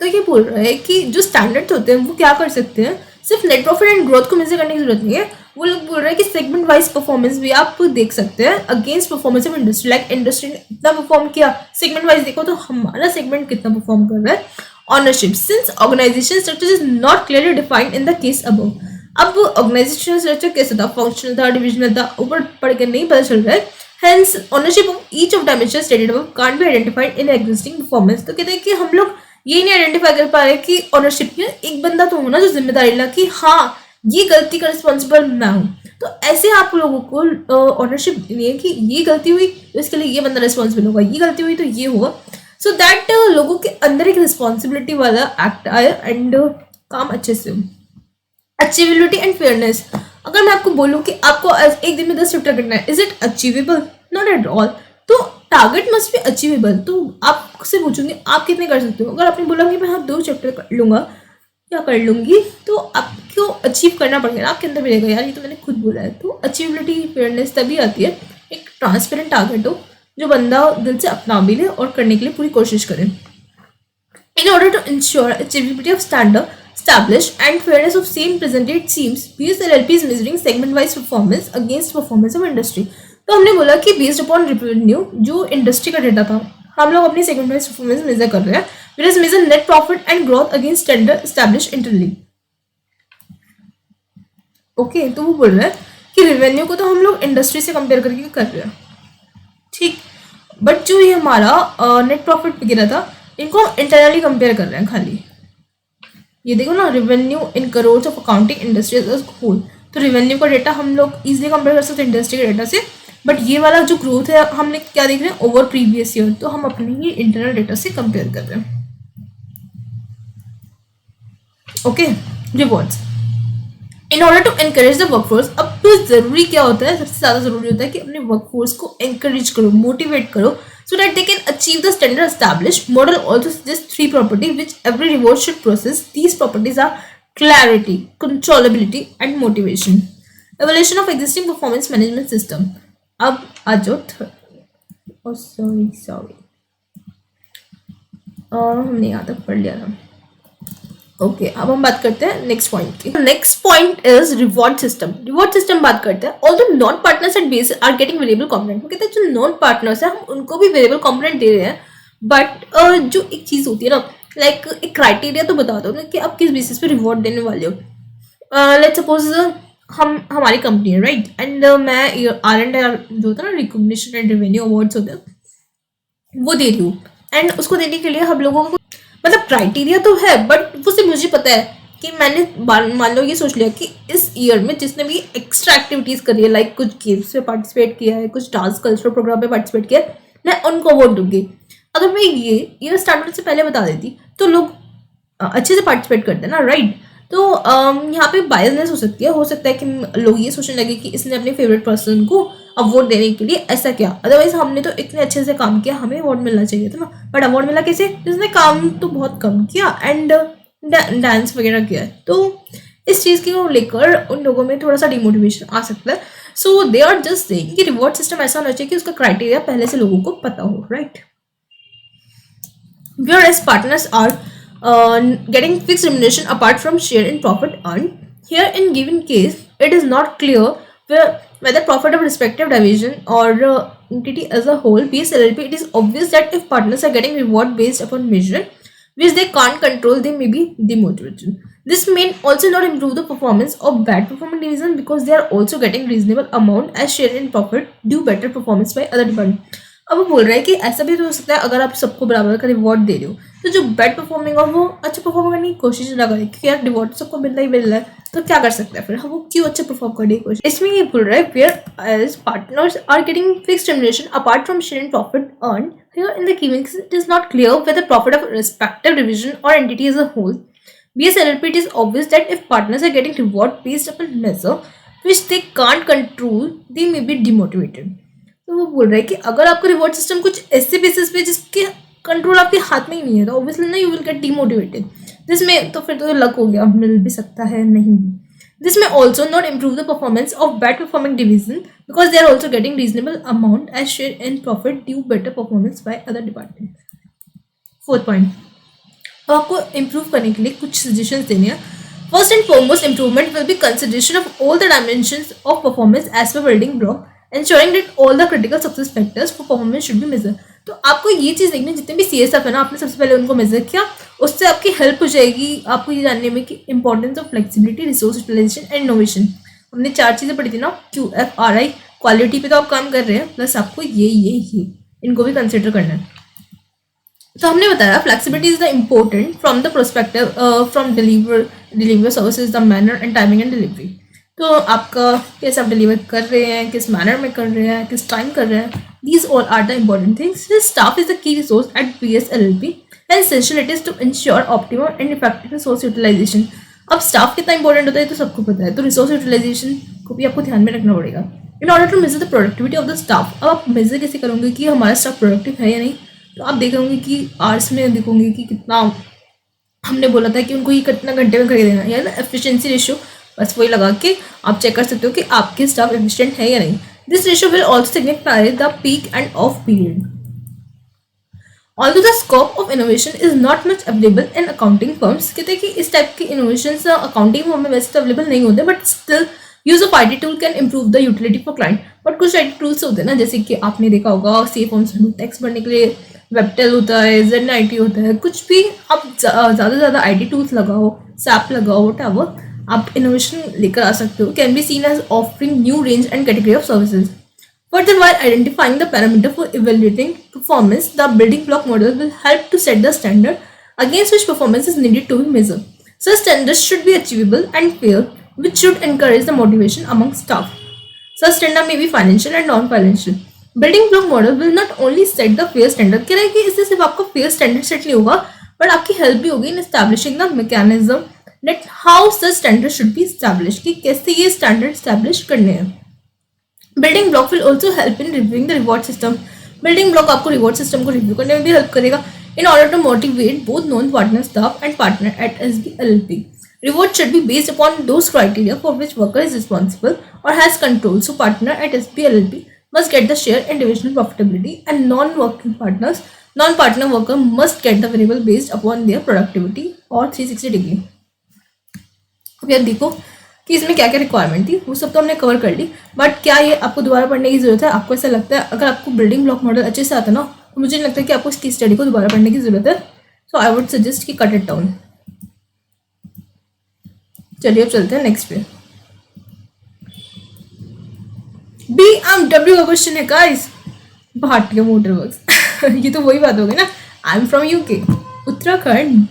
तो ये बोल रहा है कि जो स्टैंडर्ड्स होते हैं वो क्या कर सकते हैं, सिर्फ नेट प्रॉफिट एंड ग्रोथ को मेजर करने की जरूरत नहीं है। वो लोग बोल रहे हैं कि सेगमेंट वाइज परफॉर्मेंस भी आप देख सकते हैं against performance of industry. Like industry ने इतना परफॉर्म किया, सेगमेंट वाइज देखो तो हमारा सेगमेंट कितना परफॉर्म कर रहा है। Ownership, since organisation structure is not clearly defined in the case above. अब ऑर्गेनाइजेशनल स्ट्रक्चर कैसे था, फंक्शनल था, डिविजनल था, ऊपर पढ़ के नहीं पता चल रहा है। Hence ownership of each of dimension stated above can't be identified in existing performance. तो कहते हैं कि हम लोग ये नहीं आइडेंटिफाई कर पा रहे कि ओनरशिप में एक बंदा तो होना जो जिम्मेदारी ला कि हाँ ये गलती का रिस्पॉन्सिबल मैं हूँ। तो ऐसे आप लोगों को ओनरशिप नहीं है कि ये गलती हुई तो इसके लिए ये बंदा रिस्पॉन्सिबल होगा, ये गलती हुई तो ये होगा। सो दैट लोगों के अंदर एक रिस्पॉन्सिबिलिटी वाला एक्ट आए एंड काम अच्छे से हो। अचीवेबिलिटी एंड फेयरनेस, अगर मैं आपको बोलूं कि आपको एक दिन में 10 चैप्टर करना है, is it achievable? Not at all. तो टारगेट मस्ट बी अचीवेबल। तो आपसे पूछूंगी आप कितने कर सकते हो। अगर आपने बोला कि मैं हाँ 2 चैप्टर कर लूंगा या कर लूंगी, तो आपको अचीव करना पड़ेगा ना, आपके अंदर मिलेगा यार ये तो मैंने खुद बोला है। तो अचीवेबिलिटी फेयरनेस तभी आती है एक ट्रांसपेरेंट टारगेट हो जो बंदा दिल से अपना भी ले और करने के लिए पूरी कोशिश करे। In order to ensure achievability of standard established and fairness of same presented, it seems BSLP is measuring segment wise performance against performance of industry. तो हमने बोला कि बेस्ड अपॉन रेवेन्यू जो इंडस्ट्री का डेटा था हम लोग अपनी सेकंड वाइज परफॉर्मेंस मेजर कर रहे हैं, which is measure net profit and growth against standard establish internally. Okay, तो वो बोल रहा है कि रेवेन्यू को तो हम लोग इंडस्ट्री से कंपेयर करके कर रहे हैं, ठीक, बट जो ये हमारा नेट प्रॉफिट वगैरह था, इनको हम इंटरनली कंपेयर कर रहे हैं खाली। ये देखो ना, revenue in crore of accounting industry as whole, तो रेवेन्यू का डेटा हम लोग इजीली कंपेयर कर सकते हैं इंडस्ट्री के डेटा से, बट ये वाला जो ग्रोथ है हमने क्या देख रहे हैं, ओवर प्रीवियस ईयर, तो हम अपने ही इंटरनल डेटा से कंपेयर कर रहे हैं। Okay, rewards in order to encourage the workforce. अब तो जरूरी क्या होता है, सबसे ज्यादा जरूरी होता है कि अपने वर्कफोर्स को एनकरेज करो, मोटिवेट करो, so that they can achieve the standard established. Model also suggests 3 properties which every reward should possess. These properties are clarity, controllability, and motivation. Evaluation of existing performance management system. अब आ जाओ sorry हमने यहाँ तक पढ़ लिया था। Okay, अब हम बात करते हैं नेक्स्ट पॉइंट की। Next point is reward system. Reward system बात करते हैं। Although non partners at base are getting variable component, वो कहते हैं जो नॉन पार्टनर्स है हम उनको भी वेरिएबल कंपोनेंट दे रहे हैं, बट जो एक चीज होती है ना, लाइक एक क्राइटेरिया तो बता दो ना कि आप किस बेसिस पे रिवॉर्ड देने वाले हो। लेट्स सपोज हमारी कंपनी है, राइट, एंड मैं R&R जो होता है ना, रिकॉग्निशन एंड रेवेन्यू अवार्ड्स होते हैं, वो दे रही हूँ, एंड उसको देने के लिए हम लोगों को मतलब क्राइटेरिया तो है, बट वो सिर्फ मुझे पता है कि मैंने मान लो ये सोच लिया कि इस ईयर में जिसने भी एक्स्ट्रा एक्टिविटीज करी है, लाइक कुछ गेम्स में पार्टिसिपेट किया है, कुछ डांस कल्चरल प्रोग्राम में पार्टिसिपेट किया है, मैं उनको अवार्ड दूंगी। अगर मैं ये ईयर स्टार्ट से पहले बता देती तो लोग अच्छे से पार्टिसिपेट करते हैं ना, राइट। तो यहाँ पे बायसनेस हो सकता है कि लोग ये सोचने लगे कि इसने अपने फेवरेट पर्सन को अवार्ड देने के लिए ऐसा किया, अदरवाइज हमने तो इतने अच्छे से काम किया, हमें अवार्ड मिलना चाहिए था ना, बट अवार्ड मिला कैसे, जिसने काम तो बहुत कम किया एंड डांस वगैरह किया है। तो इस चीज़ को लेकर उन लोगों में थोड़ा सा डिमोटिवेशन आ सकता है। सो दे आर जस्ट सेइंग कि रिवॉर्ड सिस्टम ऐसा होना चाहिए कि उसका क्राइटेरिया पहले से लोगों को पता हो, right. Whereas partners are getting fixed remuneration apart from share in profit earned. Here, in given case, it is not clear whether profit of respective division or entity as a whole, be it LLP, it is obvious that if partners are getting reward based upon measure which they can't control, they may be demotivated. This may also not improve the performance of bad performing division because they are also getting reasonable amount as share in profit due better performance by other department. अब वो बोल रहा है कि ऐसा भी तो हो सकता है, अगर आप सबको बराबर का रिवॉर्ड दे रहे हो तो जो बैड परफॉर्मिंग हो वो अच्छा परफॉर्म करने की कोशिश ना करे, क्योंकि यार रिवॉर्ड सबको मिलना ही मिल रहा है, तो क्या कर सकता है फिर, हम वो क्यों अच्छा परफॉर्म करने की कोशिश। इसमें ये बोल रहा है whereas partners are getting fixed remuneration apart from share in profit earn, here in the given case it is not clear whether profit of respective division or entity as a whole, BS LLP, it is obvious that if partners are getting reward based upon measure which they can't control, they may be demotivated. तो वो बोल रहा है कि अगर आपका reward system कुछ ऐसे बेसिस पे जिसके कंट्रोल आपके हाथ में ही नहीं है, तो ऑब्वियसली ना यू विल गेट डिमोटिवेटेड। जिसमें तो फिर तो लक हो गया, मिल भी सकता है, नहीं भी। This may also not improve the performance of bad performing division because they are also getting reasonable amount as share in profit due better performance by other departments. Fourth point, अब आपको improve करने के लिए कुछ suggestions देने हैं। First and foremost improvement will be consideration of all the dimensions of performance as per building block, ensuring that all the critical success factors for performance should be measured. तो आपको ये चीज़ देखनी, जितने भी CSF है ना, आपने सबसे पहले उनको मेजर किया, उससे आपकी हेल्प हो जाएगी आपको ये जानने में कि importance of flexibility, resource utilisation and innovation. हमने 4 चीज़ें पढ़ी थी ना, QFRI, क्वालिटी पे तो आप काम कर रहे हैं, प्लस आपको ये इनको भी कंसिडर करना है। तो हमने बताया flexibility is the important from the prospective from deliver services, the manner and timing and delivery. तो आपका कैसे आप डिलीवर कर रहे हैं, किस मैनर में कर रहे हैं, किस टाइम कर रहे हैं, these all are the important things. Staff is the key resource at BS LLP and essential it is to ensure optimum and effective resource utilization. अब स्टाफ कितना इंपॉर्टेंट होता है तो सबको पता है, तो रिसोर्स यूटिलाइजेशन को भी आपको ध्यान में रखना पड़ेगा। In order to measure the productivity of the staff, अब आप मेजर कैसे करोगे कि हमारा स्टाफ प्रोडक्टिव है या नहीं, तो आप देखोगे कि आवर्स में देखोगे कि कितना हमने बोला था कि उनको ये कितना घंटे में खरीद देना, या ना एफिशिएंसी रेशियो, बस वही लगा के आप चेक कर सकते हो कि आपके स्टाफ एफिशिएंट है या नहीं। This ratio will also signify the peak and off period. Although the scope of innovation is not much available in accounting firms, कहते हैं कि इस टाइप के innovations accounting firm में वैसे तो available नहीं होते, but still use of IT tool can improve the utility for client. But कुछ IT tools होते हैं ना, जैसे कि आपने देखा होगा सी फॉर्म्स में टैक्स भरने के लिए वेबटेल होता है, ZNIT होता है, कुछ भी आप ज़्यादा से ज़्यादा IT टूल्स लगाओ, SAP लगाओ, व्हाटएवर आप इनोवेशन लेकर आ सकते हो, can be seen as offering new range and category of services. Further, while identifying the parameter for evaluating performance, the building block model will help to set the standard against which performance is needed to be measured. Such standards should be achievable and fair, which should encourage the motivation among staff. Such standard may be financial and non-financial. Building block model will not only set the fair standard, कह रहा है कि इससे सिर्फ आपका fair standard set नहीं होगा, but आपकी help भी होगी in establishing the mechanism that how such standard should be established, कि कैसे ये standard establish करने हैं. Building block will also help in reviewing the reward system. Building block आपको रिवॉर्ड सिस्टम को रिव्यू करने में भी हेल्प करेगा in order to motivate both non partner staff and partner at SBLLP. Reward should be based upon those criteria for which worker is responsible और has control. So partner at SBLLP must get the share in divisional profitability and non-partner worker must get the variable based upon their productivity or 360 degree. अब यार देखो कि इसमें क्या क्या requirement थी, वो सब तो हमने कवर कर ली, बट क्या ये आपको दोबारा पढ़ने की जरूरत है? आपको ऐसा लगता है अगर आपको बिल्डिंग ब्लॉक मॉडल अच्छे से आता ना, तो मुझे नहीं लगता कि आपको इसकी स्टडी को दोबारा पढ़ने की जरूरत है. सो आई वुड सजेस्ट कि कट इट डाउन. चलिए अब चलते हैं नेक्स्ट पे. BMW का क्वेश्चन है गाइस. भाटिया मोटर वर्क्स ये तो वही बात हो गई ना. I am from UK, Uttarakhand.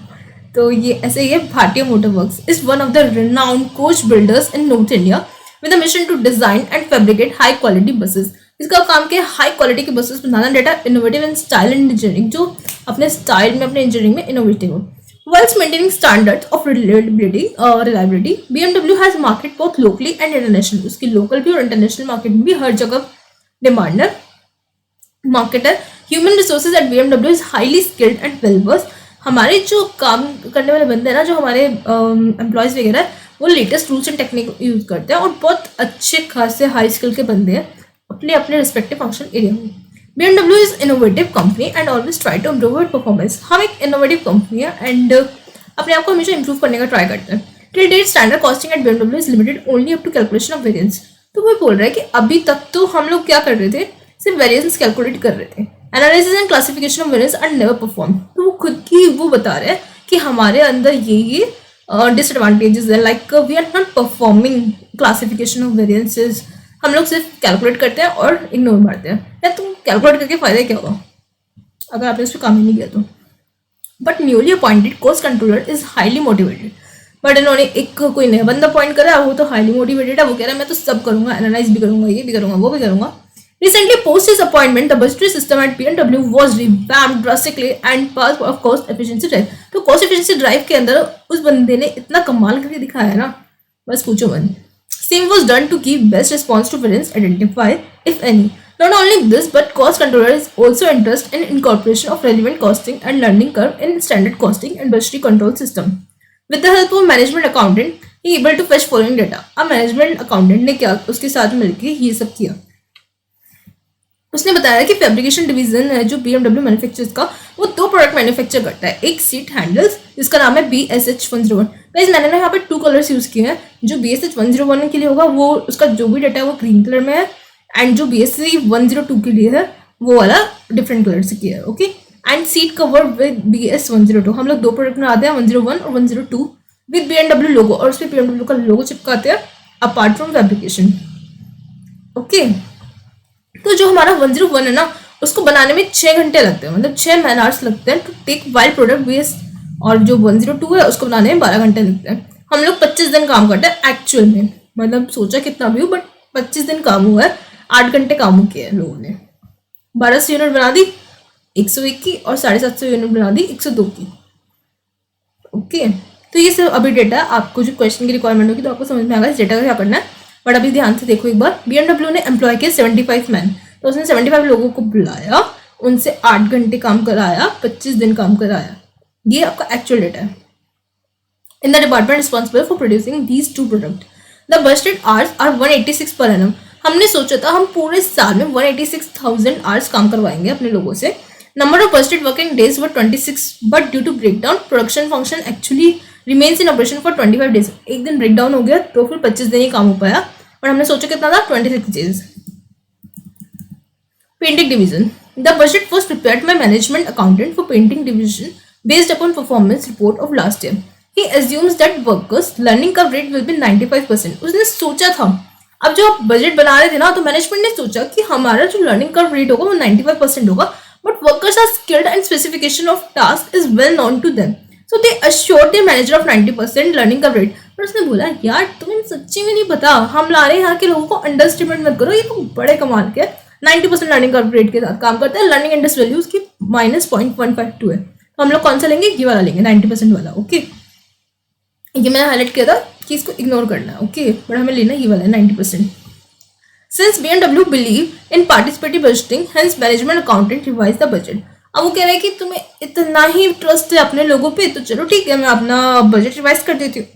तो ये ऐसे ही है. Bhatia motor works is one of the renowned coach builders in North India with a mission to design and fabricate high quality buses. इसका काम क्या है? हाई क्वालिटी के बसेस बनाना, data innovative and style and engineering, जो अपने style में अपने इंजीनियरिंग में इनोवेटिव हो. Whilst maintaining standards of reliability, BMW has market both locally and international. उसकी लोकल भी और इंटरनेशनल मार्केट में भी हर जगह डिमांड है, मार्केट है. Human resources eight BMW is highly skilled and well versed. हमारे जो काम करने वाले बंदे हैं ना, जो हमारे एम्प्लॉयज़ वगैरह है, वो latest tools and technique use करते हैं और बहुत अच्छे खासे हाई स्किल के बंदे हैं अपने अपने रिस्पेक्टिव फंक्शन एरिया में. BMW is innovative company and always try to improve it performance. हम एक इनोवेटिव कंपनी है एंड अपने आप को हमेशा इंप्रूव करने का ट्राई करते हैं. Till date standard costing at BMW is limited only up to calculation of variance. तो वो बोल रहा है कि अभी तक तो हम लोग क्या कर रहे थे, सिर्फ वेरियंस कैलकुलेट कर रहे थे. Analysis and classification of variance are never perform. तो वो खुद की वो बता रहे हैं कि हमारे अंदर ये डिसएडवांटेजेस है. Like we are not performing classification of variances. हम लोग सिर्फ कैलकुलेट करते हैं और इग्नोर मारते हैं. यार तुम कैलकुलेट करके फायदा क्या होगा अगर आपने उस पर काम ही नहीं किया तो. But newly appointed cost controller is highly motivated. But इन्होंने एक कोई नया बंदा अपॉइंट करा, वो तो हाईली मोटिवेटेड है. वो कह रहा है मैं तो सब करूंगा, एनालाइज भी करूंगा, ये भी करूंगा, वो भी करूंगा. Recently, post his appointment, the budgetary system at BMW was revamped drastically and passed of cost efficiency drive. तो cost efficiency drive के अंदर उस बंदे ने इतना कमाल करके दिखाया है ना, बस पूछो मत. Same was done to give best response to variance identify, if any. Not only this, but cost controller is also interested in incorporation of relevant costing and learning curve in standard costing and budgetary control system. With the help of management accountant, he able to fetch following data. अब management accountant ने क्या उसके साथ मिलकर ये सब किया. उसने बताया कि फैब्रिकेशन डिवीजन है जो BMW मैन्युफैक्चरर्स का, वो 2 प्रोडक्ट मैन्युफैक्चर करता है. एक सीट हैंडल्स जिसका नाम है BSH101. गाइस मैंने ना यहाँ पे 2 कलर्स यूज किए हैं. जो BSH101 के लिए होगा वो उसका जो भी डाटा है वो ग्रीन कलर में है, एंड जो BSC102 के लिए है वो वाला डिफरेंट कलर से किया है. Okay. And seat cover with BS102. हम लोग 2 प्रोडक्ट बनाते हैं, 101 और 102 विद BMW लोगो, और उस पर BMW का लोगो चिपकाते हैं अपार्ट फ्रॉम फैब्रिकेशन. ओके. तो जो हमारा 101 है ना, उसको बनाने में 6 घंटे लगते हैं, मतलब 6 मैन आवर्स लगते हैं to take while product base. और जो 102 है उसको बनाने में 12 घंटे लगते हैं. हम लोग 25 दिन काम करते हैं एक्चुअल में. मतलब सोचा कितना भी हो, बट 25 दिन काम हुआ है, 8 घंटे काम किया है लोगों ने. 1200 यूनिट बना दी 101 की, और 750 यूनिट बना दी 102 की. ओके. तो ये सब अभी डेटा है. आपको जो क्वेश्चन की रिक्वायरमेंट होगी तो आपको समझ में आएगा इस डेटा का क्या करना है. बट अभी ध्यान से देखो एक बार. BMW ने एम्प्लॉय किए 75 मैन. तो उसने 75 लोगों को बुलाया, उनसे 8 घंटे काम कराया, 25 दिन काम कराया. ये आपका एक्चुअल डेटा है. In the department responsible for producing these 2 product, the budgeted hours are 186 per annum. हमने सोचा था हम पूरे साल में 186,000 आवर्स काम करवाएंगे अपने लोगों से. Number of budgeted working days were 26, but due to breakdown production function actually remains in operation for 25 days. एक दिन ब्रेकडाउन हो गया तो फिर 25 दिन ही काम हो पाया, और हमने सोचा कितना था 26 days. Painting division. The budget was prepared by management accountant for painting division based upon performance report of last year. He assumes that workers learning curve rate will be 95%. उसने सोचा था, अब जो आप बजट बना रहे थे ना, तो मैनेजमेंट ने सोचा कि हमारा जो लर्निंग कर्व रेट होगा वो 95% होगा, but workers are skilled and specification of task is well known to them, so they assured the manager of 90% learning curve rate. पर उसने बोला यार तुम्हें सच्ची में नहीं पता, हम ला रहे हैं यहाँ के लोगों को, अंडर एस्टिमेट मत करो, ये तो बड़े कमाल के 90% लर्निंग कर्व रेट के साथ काम करते हैं. लर्निंग इंडेक्स वैल्यू उसकी -0.152 है, तो हम लोग कौन सा लेंगे, ये वाला लेंगे 90% वाला. ओके, ये मैंने हाईलाइट किया था कि इसको इग्नोर करना है. ओके, बट हमें लेना ये वाला है 90%. Since BMW believe in participative budgeting, hence management accountant revised the budget. अब वो कह रहा है कि तुम्हें इतना ही ट्रस्ट है अपने लोगों पे, तो चलो ठीक है मैं अपना बजट रिवाइज कर देती हूँ.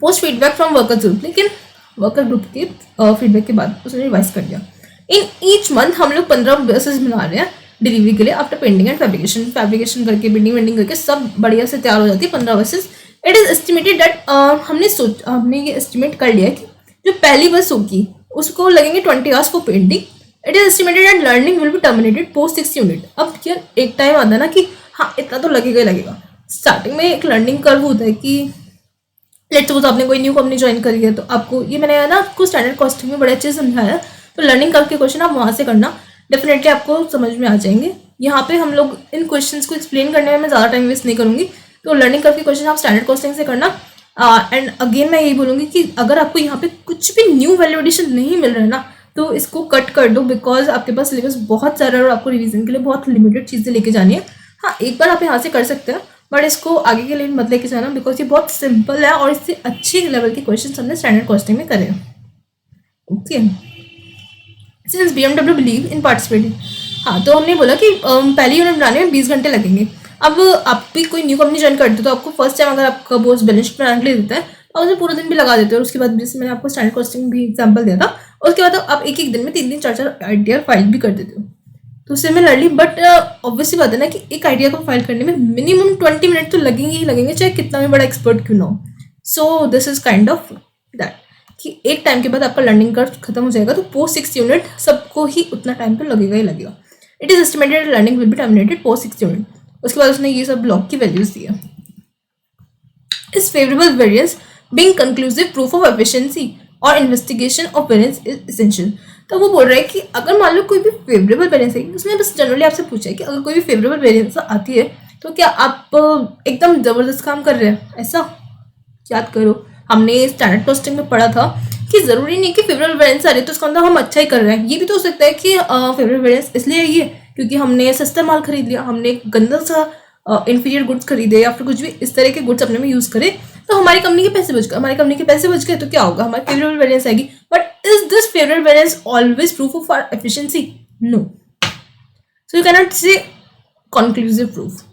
Post feedback from worker group, लेकिन वर्कर ग्रुप के फीडबैक के बाद उसने रिवाइज कर दिया. इन ईच मंथ हम लोग 15 बसेस बना रहे हैं डिलीवरी के लिए. आफ्टर पेंटिंग एंड फैब्रिकेशन करके बिल्डिंग वेंडिंग करके सब बढ़िया से तैयार हो जाती है 15 buses. It is estimated that हमने ये एस्टिमेट कर लिया कि जो पहली बस होगी उसको लगेंगे 20 hours for painting. It is estimated that learning will be terminated post 6 unit. अब यार एक टाइम आता है ना कि हाँ इतना तो लगेगा ही लगेगा. स्टार्टिंग में एक लर्निंग कर्व होता है कि लेट्स सपोज आपने कोई न्यू कंपनी ज्वाइन करी है, तो आपको ये मैंने ना आपको स्टैंडर्ड कॉस्टिंग में बड़े अच्छे से समझाया, तो लर्निंग कर्व के क्वेश्चन आप वहाँ से करना, डेफिनेटली आपको समझ में आ जाएंगे. यहाँ पे हम लोग इन क्वेश्चन को एक्सप्लेन करने में मैं ज़्यादा टाइम वेस्ट नहीं करूँगी, तो लर्निंग कर्व के क्वेश्चन आप स्टैंडर्ड कॉस्टिंग से करना. एंड अगेन मैं यही बोलूँगी कि अगर आपको यहाँ पे कुछ भी न्यू वैल्यू एडिशन नहीं मिल रहा है ना, तो इसको कट कर दो, बिकॉज आपके पास सिलेबस बहुत सारा है और आपको रिवीजन के लिए बहुत लिमिटेड चीज़ें लेके जानी है. हाँ, एक बार आप यहाँ से कर सकते हैं, बट इसको आगे के लिए मत लेके जाना, बिकॉज ये बहुत सिंपल है और इससे अच्छे लेवल के क्वेश्चन हमने स्टैंडर्ड कॉस्टिंग में करे. Okay, since BMW believe in participating, हाँ तो हमने बोला कि पहली यूनिट बनाने में 20 घंटे लगेंगे. अब आप भी कोई न्यू कंपनी ज्वाइन करते हो तो आपको फर्स्ट टाइम अगर आपका बॉस बैलेंस शीट बनाने के लिए देता है तो उसे पूरा दिन भी लगा देते हो. और उसके बाद जैसे मैंने आपको स्टैंडर्ड कॉस्टिंग भी एग्जांपल दिया था, उसके बाद आप एक एक दिन में 3-3 4-4 आइडिया फाइल भी कर देते हो. तो सिमिलरली, बट ऑब्वियसली बात है ना कि एक आइडिया को फाइल करने में मिनिमम 20 मिनट तो लगेंगे ही लगेंगे, चाहे कितना भी बड़ा एक्सपर्ट क्यों ना हो. So this is kind of that कि एक टाइम के बाद आपका लर्निंग कर्व खत्म हो जाएगा, तो पोस्ट 6 यूनिट सबको ही उतना टाइम तो लगेगा ही लगेगा. It is estimated learning will be terminated post 6 unit. उसके बाद उसने ये सब ब्लॉक की वैल्यूज दिया. इस favourable variance being conclusive proof of efficiency और investigation of variance is essential. तो वो बोल रहा है कि अगर मान लो कोई भी फेवरेबल वेरिएंस है, उसने बस जनरली आपसे पूछा है कि अगर कोई भी फेवरेबल वेरिएंस आती है तो क्या आप एकदम जबरदस्त काम कर रहे हैं. ऐसा याद करो, हमने स्टैंडर्ड कॉस्टिंग में पढ़ा था कि जरूरी नहीं कि फेवरेबल वेरिएंस आ रही है तो उसका मतलब हम अच्छा ही कर रहे हैं. ये भी तो हो सकता है कि फेवरेबल वेरिएंस इसलिए आई है क्योंकि हमने सस्ता माल खरीद लिया, हमने गंदा सा इंफीरियर गुड्स खरीदे या फिर कुछ भी इस तरह के गुड्स अपने में यूज करे, तो हमारी कंपनी के पैसे बच गए. हमारी कंपनी के पैसे बच गए तो क्या होगा, हमारी फेवरेबल वेरिएंस आएगी. But is this favourable variance always proof of our efficiency? No. So you can not say conclusive proof.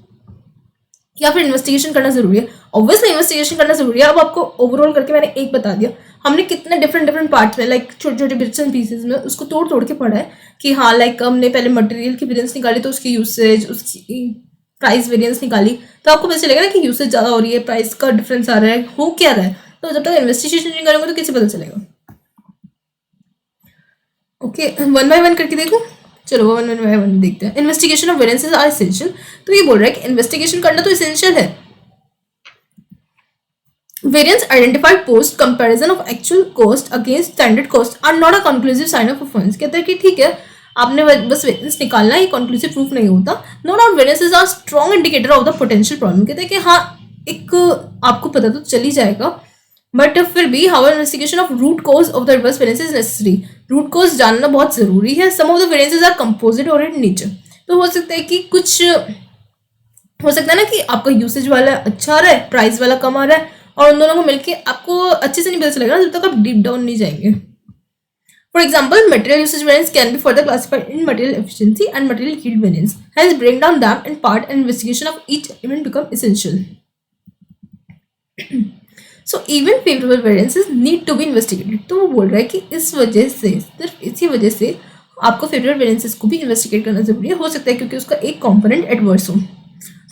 या फिर इन्वेस्टिगेशन करना जरूरी है. ऑब्वियसली इन्वेस्टिगेशन करना जरूरी है. अब आपको ओवरऑल करके मैंने एक बता दिया, हमने कितने डिफरेंट पार्ट्स में लाइक छोटे छोटे बिट्स एंड पीसेज में उसको तोड़ तोड़ के पढ़ा है कि हाँ लाइक हमने पहले मटेरियल की वेरिएंस निकाली तो उसकी यूसेज, उसकी प्राइस वेरिएंस निकाली, तो आपको पता चलेगा ना कि यूसेज ज़्यादा हो रही है, प्राइस का डिफरेंस आ रहा है, हो क्या रहा है. तो जब तक इन्वेस्टिगेशन नहीं करेंगे तो कैसे पता चलेगा. ओके, 1 बाय 1 करके देखो. चलो 1 बाय 1 देखते हैं. Investigation of variances are essential. तो ये बोल रहा है कि इन्वेस्टिगेशन करना तो एसेंशियल है. Variance identified post comparison of actual cost against standard cost are not a conclusive sign of performance. कहता है कि ठीक है आपने बस वेरिएंस निकालना, ये कंक्लूसिव प्रूफ नहीं होता. No doubt variances are strong indicator of the potential problem. कहते हैं कि हाँ एक आपको पता तो चल ही जाएगा, बट फिर भी how investigation of root cause of the reverse variance is necessary. Root cause जानना बहुत जरूरी है. Some of the variances are composite और इन नेचर. तो हो सकता है कि कुछ हो सकता है ना कि आपका यूसेज वाला अच्छा आ रहा है, प्राइस वाला कम आ रहा है, और उन दोनों को मिलके आपको अच्छे से नहीं पता चलेगा जब तक आप डीप डाउन नहीं जाएंगे. For example, material usage variance can be further classified in material efficiency and material yield variance. Hence break down them in part and investigation of each element become essential. So even favourable variances need to be investigated. तो वो बोल रहा है कि इस वजह से, सिर्फ इसी वजह से आपको फेवरेबल वेरिएंसेस को भी इन्वेस्टिगेट करना जरूरी है. हो सकता है क्योंकि उसका एक कॉम्पोनेंट एडवर्स हो.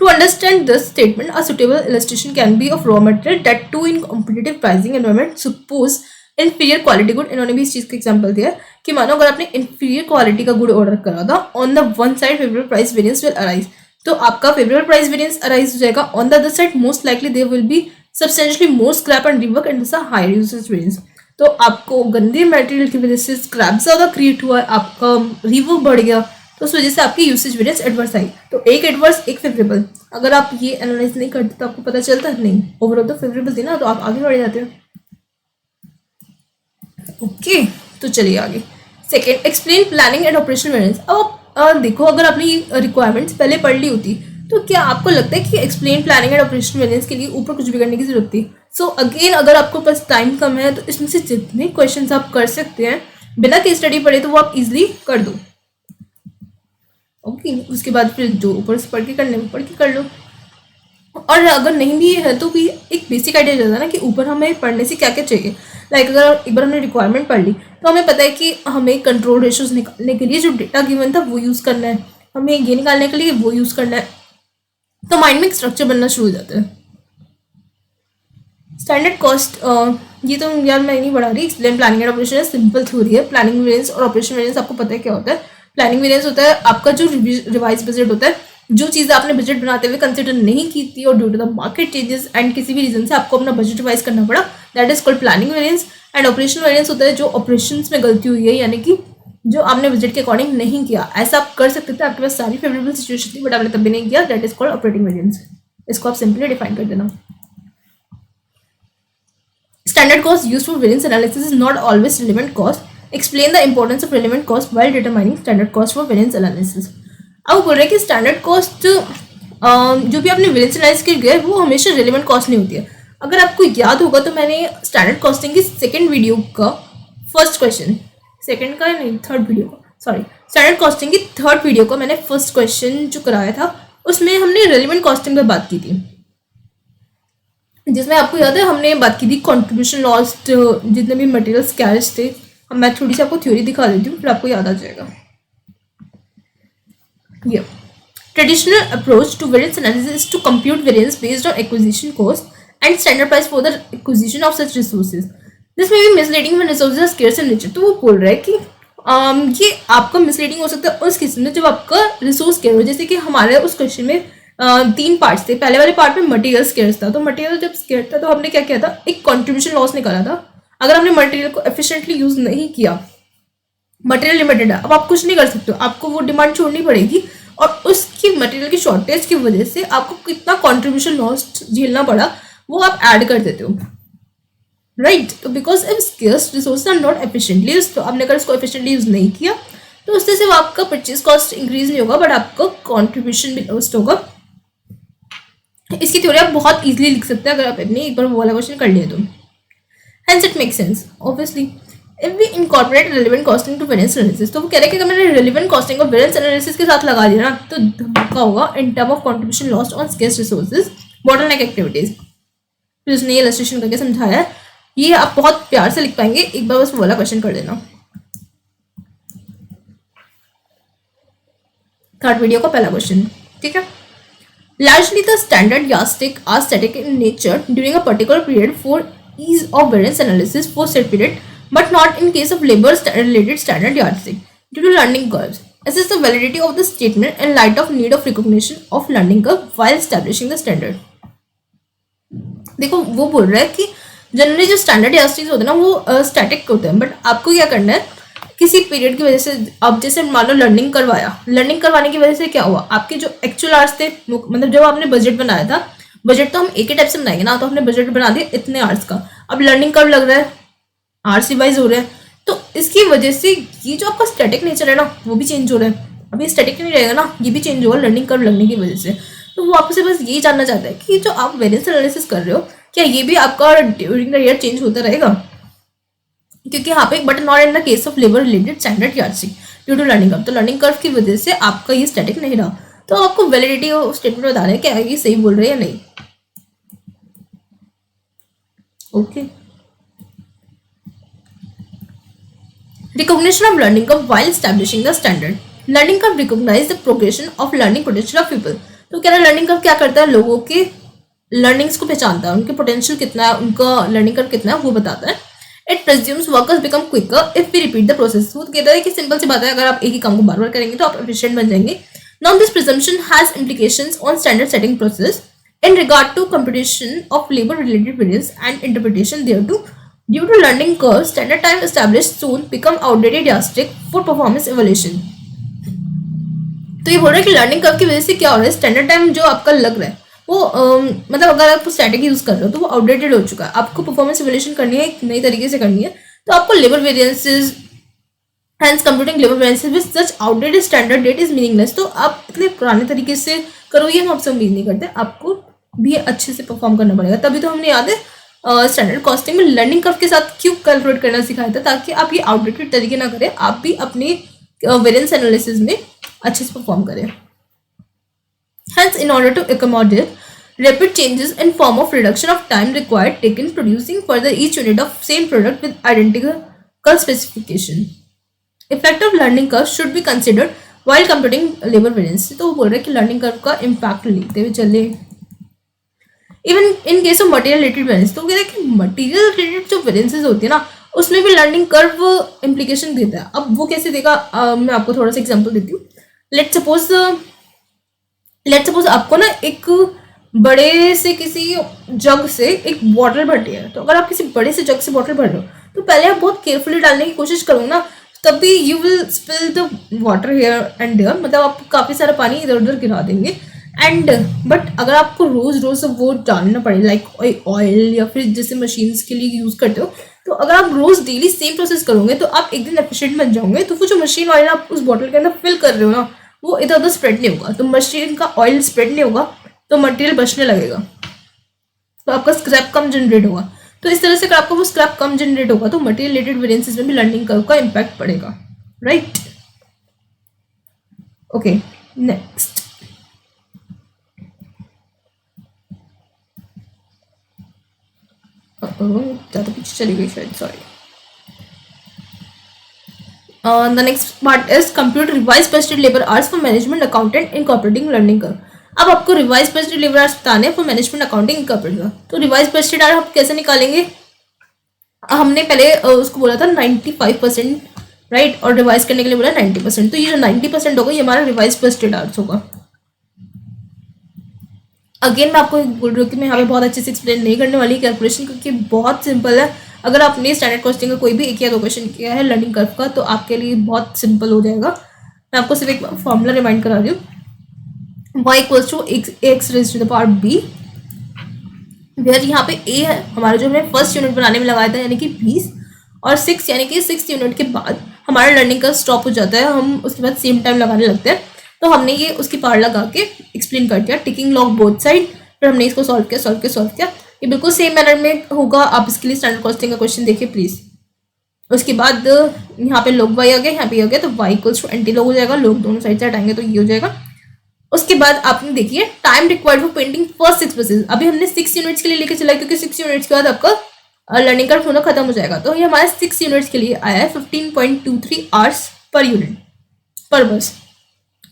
To understand this statement, a suitable illustration can be of raw material that too in competitive pricing environment suppose inferior quality good. इन्होंने भी इस चीज़ का एग्जाम्पल दिया कि मानो अगर आपने इंफीरियर क्वालिटी का गुड ऑर्डर करा था, on the one side favourable price variance will arise, तो आपका फेवरेबल प्राइस वेरिएंस अराइज हो जाएगा. On the other side most likely there will be substantially more scrap and rework and this higher usage variance. तो आपको गंदे material की वजह से स्क्रैप ज्यादा क्रिएट हुआ, आपका रिवर्क बढ़ गया, तो उस वजह से आपकी यूसेज वेरिएंस एडवर्स आई. तो एक एडवर्स एक फेवरेबल. अगर आप ये एनालाइज नहीं करते तो आपको पता चलता नहीं, ओवरऑल तो फेवरेबल थी ना, तो आप आगे बढ़ जाते हो. ओके, तो चलिए आगे. Second, explain planning and operation variance. अब देखो, अगर आपने ये रिक्वायरमेंट्स पहले पढ़ ली होती तो क्या आपको लगता है कि explain planning and operation variance के लिए ऊपर कुछ भी करने की जरूरत थी? सो अगेन, अगर आपको पास टाइम कम है तो इसमें से जितने क्वेश्चंस आप कर सकते हैं बिना केस स्टडी पढ़े तो वो आप इजीली कर दो. ओके, उसके बाद फिर जो ऊपर से पढ़ के करने वो पढ़ के कर लो. और अगर नहीं भी है तो भी एक बेसिक आइडिया जाता है ना कि ऊपर हमें पढ़ने से क्या क्या चाहिए. लाइक अगर एक बार हमने रिक्वायरमेंट पढ़ ली तो हमें पता है कि हमें कंट्रोल रेशियोज निकालने के लिए जो डेटा गिवन था वो यूज़ करना है, हमें ये निकालने के लिए वो यूज़ करना है, तो माइंड में एक स्ट्रक्चर बनना शुरू हो जाता है. स्टैंडर्ड कॉस्ट, ये तो यार मैं नहीं बढ़ा रही. Explain planning and operation simple theory है. प्लानिंग वेरिएंस और ऑपरेशन वेरिएंस आपको पता है क्या होता है. प्लानिंग वेरिएंस होता है आपका जो रिवाइज बजट होता है, जो चीज़ आपने बजट बनाते हुए कंसिडर नहीं की थी और due to the market changes एंड किसी भी रीजन से आपको अपना बजट रिवाइज करना पड़ा, that is called planning variance. And operation variance होता है जो ऑपरेशंस में गलती हुई है, यानी कि जो आपने बजट के अकॉर्डिंग नहीं किया. ऐसा आप कर सकते थे, आपके पास सारी फेवरेबल सिचुएशन थी बट आपने तब भी नहीं किया, that is called operating variance. इसको आप सिंपली डिफाइन कर देना. Standard cost used for variance analysis is not always relevant cost. Explain the importance of relevant cost while determining standard cost for variance analysis. अब बोल रहे हैं कि standard cost जो भी आपने वेरिएंस एनालिसिस के लिए वो हमेशा रिलेवेंट कॉस्ट नहीं होती है. अगर आपको याद होगा तो मैंने स्टैंडर्ड कॉस्टिंग की सेकंड वीडियो का फर्स्ट क्वेश्चन, सेकंड का नहीं थर्ड वीडियो का, सॉरी, स्टैंडर्ड कॉस्टिंग की थर्ड वीडियो का मैंने फर्स्ट क्वेश्चन जो कराया था उसमें हमने रिलेवेंट कॉस्टिंग पर बात की थी, जिसमें आपको याद है हमने बात की थी कंट्रीब्यूशन लॉस्ट, जितने भी मटेरियल स्कैर्स थे. मैं थोड़ी सी आपको थ्योरी दिखा देती हूँ फिर आपको याद आ जाएगा. ये traditional approach to variance analysis is to compute variance based on acquisition cost and standard price for the acquisition of such resources. This may be misleading when resources are scarce in nature. तो वो बोल रहा है कि ये आपका misleading हो सकता है उस केस में जब आपका रिसोर्स स्केयर हो. जैसे कि हमारे उस क्वेश्चन में 3 पार्ट्स थे. पहले वाले पार्ट में मटेरियल स्केर्स था, तो मटेरियल जब स्केयर था तो हमने क्या किया था, एक कंट्रीब्यूशन लॉस निकाला था. अगर हमने मटेरियल को एफिशिएंटली यूज नहीं किया, मटेरियल लिमिटेड है, अब आप कुछ नहीं कर सकते हो, आपको वो डिमांड छोड़नी पड़ेगी और उसकी मटेरियल की शॉर्टेज की वजह से आपको कितना कंट्रीब्यूशन लॉस झेलना पड़ा वो आप ऐड कर देते हो, राइट. तो because if scarce resources are not efficiently use, तो आपने अगर इसको एफिशिएंटली यूज नहीं किया तो उससे सिर्फ आपका परचेज कॉस्ट इंक्रीज नहीं होगा बट आपका कॉन्ट्रीब्यूशन भी लॉस्ट होगा. इसकी थ्योरी आप बहुत इजीली लिख सकते हैं अगर आप अपने एक बार वो वाला क्वेश्चन कर लिए तो. Hence it makes sense. Obviously, if we incorporate relevant costing to variance analysis, तो वो कह रहे हैं कि अगर मैंने relevant costing को variance analysis के साथ लगा दिया ना तो धक्का होगा in term of contribution lost on scarce resources, bottleneck activities. फिर उसने ये illustration करके समझाया. ये आप बहुत प्यार से लिख पाएंगे, एक बार बस वो वाला क्वेश्चन कर देना. थर्ड वीडियो का पहला क्वेश्चन, ठीक है. Largely the standard yardstick are static in nature during a particular period for ease of variance analysis for said period, but not in case of labor related standard yardstick due to learning curves. Assess the validity of the statement in light of need of recognition of learning curve while establishing the standard. देखो वो बोल रहा है कि generally जो standard यार्डस्टिक्स होते हैं ना वो स्टैटिक होते हैं, बट आपको क्या करना है किसी पीरियड की वजह से. अब जैसे मान लो लर्निंग करवाया, लर्निंग करवाने की वजह से क्या हुआ, आपके जो एक्चुअल आवर्स थे, मतलब जब आपने बजट बनाया था, बजट तो हम एक ही टाइप से बनाएंगे ना, तो आपने बजट बना दिया इतने आवर्स का, अब लर्निंग कर्व लग रहा है, आवर्स रिवाइज हो रहे हैं, तो इसकी वजह से ये जो आपका स्टैटिक नेचर है ना वो भी चेंज हो रहा है. अब ये स्टैटिक नहीं रहेगा ना, ये भी चेंज होगा लर्निंग कर्व लगने की वजह से. तो वो आपसे बस यही जानना चाहता है कि जो आप वेरिएंस एनालिसिस कर रहे हो क्या ये भी आपका ड्यूरिंग द ईयर चेंज होता रहेगा, क्योंकि यहाँ पे but not in the case of labour related standard yardstick due to learning curve. तो लर्निंग कर्व की वजह से आपका ये स्टैटिक नहीं रहा. तो आपको वैलिडिटी ऑफ स्टेटमेंट बता रहे हैं क्या ये सही बोल रहे हैं या नहीं. Okay. Recognition of learning curve while establishing the standard. Learning curve recognise the progression of learning potential of people. तो क्या लर्निंग कर्व क्या करता है, लोगों के लर्निंग्स को पहचानता है, उनके पोटेंशियल कितना है, उनका लर्निंग कर्व कितना है वो बताता है. It presumes workers become quicker if we repeat the process. वो कहता है कि सिंपल सी बात है, अगर आप एक ही काम को बार बार करेंगे तो आप एफिशिएंट बन जाएंगे। Now this presumption has implications on standard setting process in regard to computation of labor related variance and interpretation thereto. Due to learning curve, standard time established soon become outdated yardstick for performance evaluation. तो ये बोल रहा है कि learning curve की वजह से क्या हो रहा है, स्टैंडर्ड टाइम जो आपका लग रहा है वो मतलब अगर आप स्ट्रैटेजी यूज कर रहे हो तो वो आउटडेटेड हो चुका है। आपको परफॉर्मेंस इवैल्यूएशन करनी है एक नई तरीके से करनी है, तो आपको labour variances hence computing labor variances with such outdated standard date is meaningless। तो आप इतने पुराने तरीके से करो ये हम आपसे उम्मीद नहीं करते, आपको भी अच्छे से परफॉर्म करना पड़ेगा। तभी तो हमने याद है स्टैंडर्ड कॉस्टिंग में लर्निंग कर्व के साथ क्यों कैलकुलेट करना सिखाया था, ताकि आप ये आउटडेटेड तरीके ना करें, आप भी अपने वेरिएंस एनालिसिस में अच्छे से परफॉर्म करें। Hence, in order to accommodate rapid changes in form of reduction of time required taken producing further each unit of same product with identical specification, effective learning curve should be considered while computing labor variance। तो वो बोल रहे हैं कि learning curve का impact लेते हुए चले even in case of material related variance. तो कह रहे हैं कि मटेरियल रिलेटेड जो वेरिएंसेस होती है ना उसमें भी लर्निंग कर्व इम्प्लीकेशन देता है। अब वो कैसे देगा, मैं आपको थोड़ा सा एग्जांपल देती हूँ। लेट्स सपोज आपको ना एक बड़े से किसी जग से एक बॉटल भरनी है। तो अगर आप किसी बड़े से जग से बॉटल भर रहे हो तो पहले आप बहुत केयरफुली डालने की कोशिश करोगे ना, तभी you will spill the water here and there, मतलब आप काफ़ी सारा पानी इधर उधर गिरा देंगे। एंड बट अगर आपको रोज़ रोज़ वो डालना पड़े लाइक ऑयल या फिर जैसे मशीन्स के लिए यूज़ करते हो, तो अगर आप रोज़ डेली सेम प्रोसेस करोगे तो आप एक दिन एफिशिएंट बन जाओगे। तो वो जो मशीन ऑयल आप उस बॉटल के अंदर फिल कर रहे हो ना वो इधर उधर स्प्रेड नहीं होगा, तो मशीन का ऑयल स्प्रेड नहीं होगा, तो मटेरियल बचने लगेगा, तो आपका स्क्रैप कम जनरेट होगा। तो इस तरह से अगर आपका वो स्क्रैप कम जनरेट होगा तो मटेरियल रिलेटेड वेरिएंसेस में भी लर्निंग कर्व का इम्पैक्ट पड़ेगा, राइट। ओके, नेक्स्ट ज़्यादा पीछे चली गई शायद, sorry. The next part is compute revised budgeted labor hours for management accountant incorporating learning curve। अब आपको रिवाइज बजटेड लेबर आवर्स बताने हैं फॉर मैनेजमेंट अकाउंटिंग इनकॉर्पोरेटेड। तो रिवाइज बजटेड आवर आप कैसे निकालेंगे, हमने पहले उसको बोला था 95%, राइट, और रिवाइज करने के लिए बोला 90%। तो ये जो 90% होगा ये हमारा रिवाइज बजटेड आवर्स होगा। अगेन मैं आपको बोल रही हूँ कि मैं यहाँ पे बहुत अच्छे से एक्सप्लेन नहीं करने वाली कैलकुलेशन, क्योंकि बहुत सिंपल है। अगर आपने स्टैंडर्ड कॉस्टिंग का कोई भी एक या दो क्वेश्चन किया है लर्निंग कर्व का तो आपके लिए बहुत सिंपल हो जाएगा। मैं आपको सिर्फ एक फॉर्मूला रिमाइंड करा रही हूँ, y equals to x raise to the power b, where यहाँ पे a है हमारा जो हमने फर्स्ट यूनिट बनाने में लगाया था यानी कि 20, और 6 यानी कि 6 यूनिट के बाद हमारा लर्निंग कर्व स्टॉप हो जाता है, हम उसके बाद सेम टाइम लगाने लगते हैं। तो हमने ये उसकी पावर लगा के एक्सप्लेन कर दिया, टिकिंग लॉग बोथ साइड, फिर हमने इसको सॉल्व किया। ये बिल्कुल सेम मैनर में होगा, आप इसके लिए स्टैंडर्ड कॉस्टिंग का क्वेश्चन देखिए प्लीज। उसके बाद यहाँ पे log y आ गया, यहाँ पे आ गया, तो y equals to anti log हो जाएगा, लोग दोनों साइड से हटाएंगे तो ये हो जाएगा। उसके बाद आपने देखिए time required for painting first 6 buses, अभी हमने 6 यूनिट्स के लिए लेके चला क्योंकि 6 यूनिट्स के बाद आपका लर्निंग कर्व होना खत्म हो जाएगा। तो ये हमारा 6 यूनिट्स के लिए आया है 15.23 आवर्स पर यूनिट पर बस।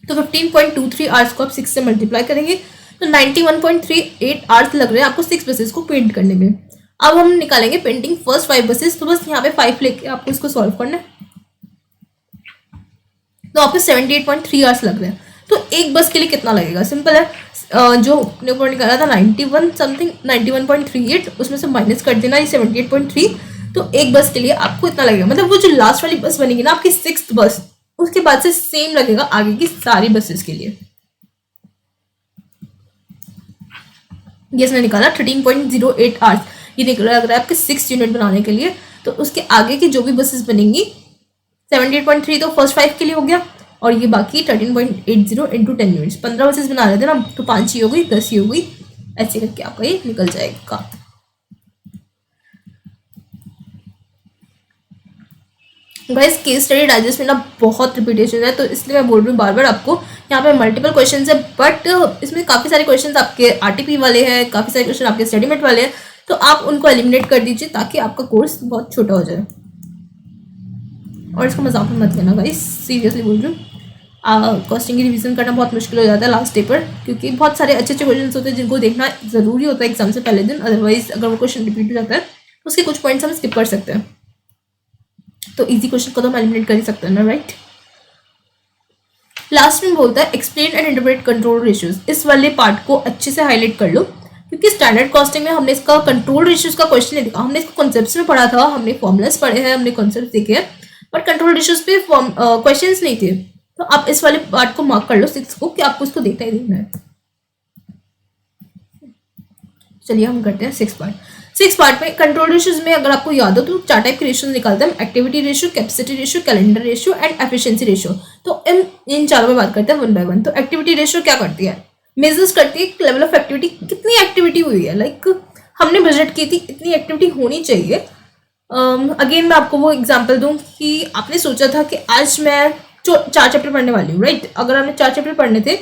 तो 15.23 आवर्स को आप 6 से मल्टीप्लाई करेंगे तो 91.38 आवर्स लग रहे हैं आपको 6 बसेस को पेंट करने में। अब हम निकालेंगे पेंटिंग फर्स्ट 5 बसेस, तो बस यहाँ पे 5 लेके आपको इसको सॉल्व करना है, तो आपको 78.3 आवर्स लग रहे हैं। तो एक बस के लिए कितना लगेगा, सिंपल है, जो अपने ऊपर निकाला था 91 समथिंग 91.38, उसमें से माइनस कर देना ये 78.3, तो एक बस के लिए आपको इतना लगेगा। मतलब वो जो लास्ट वाली बस बनेगी ना आपकी 6th बस, उसके बाद से सेम लगेगा आगे की सारी बसेस के लिए। ये इसने निकाला 13.08 आवर्स, ये निकला लग रहा है आपके 6 यूनिट बनाने के लिए। तो उसके आगे की जो भी बसेस बनेंगी 78.3 तो फर्स्ट 5 के लिए हो गया, और ये बाकी 13.80 इंटू 10 यूनिट्स, 15 बसेस बना रहे थे ना, तो 5 ही हो गई, 10 ही हो गई, ऐसे करके आपका ये निकल जाएगा। गाइस केस स्टडी डाइजेस्ट में ना बहुत रिपीटेशन है, तो इसलिए मैं बोल रही हूँ बार बार आपको, यहाँ पे मल्टीपल क्वेश्चंस है बट इसमें काफ़ी सारे क्वेश्चंस आपके आरटीपी वाले हैं, काफ़ी सारे क्वेश्चन आपके स्टडीमेट वाले हैं, तो आप उनको एलिमिनेट कर दीजिए ताकि आपका कोर्स बहुत छोटा हो जाए। और इसको मजाक में मत लेना गाइस, सीरियसली बोल रही हूँ, कॉस्टिंग की रिवीजन करना बहुत मुश्किल हो जाता है लास्ट डे पर, क्योंकि बहुत सारे अच्छे अच्छे क्वेश्चन होते हैं जिनको देखना ज़रूरी होता है एग्जाम से पहले दिन, अदरवाइज अगर वो क्वेश्चन रिपीट हो जाता है तो उसके कुछ पॉइंट्स हम स्किप कर सकते हैं। तो इजी क्वेश्चन को तो हम एलिमिनेट कर ही सकते हैं ना, राइट। लास्ट में बोलता है explain and interpret control ratios. इस वाले पार्ट को अच्छे से हाईलाइट कर लो, क्योंकि स्टैंडर्ड कॉस्टिंग में हमने इसका कंट्रोल रेशियोज का क्वेश्चन नहीं देखा। हमने इसको कॉन्सेप्ट्स में पढ़ा था, हमने फॉर्मुलास पढ़े हैं, हमने कॉन्सेप्ट देखे हैं, बट कंट्रोल रेशियोज पे क्वेश्चंस नहीं थे। तो आप इस वाले पार्ट को मार्क कर लो 6 को, कि आपको इसको देखना ही देखना है। चलिए हम करते हैं 6 पार्ट में। कंट्रोल रेशियोज में अगर आपको याद हो तो 4 टाइप के रेशियोज निकालते हैं, activity ratio, capacity ratio, calendar ratio and efficiency ratio. तो इन चारों में बात करते हैं 1 बाय 1। तो एक्टिविटी रेशियो क्या करती है, मेजर्स करती है लेवल ऑफ एक्टिविटी, कितनी एक्टिविटी हुई है। लाइक हमने बजट की थी इतनी एक्टिविटी होनी चाहिए। अगेन मैं आपको वो एग्जांपल दूं कि आपने सोचा था कि आज मैं 4 चैप्टर पढ़ने वाली हूँ, राइट। अगर आपने 4 चैप्टर पढ़ने थे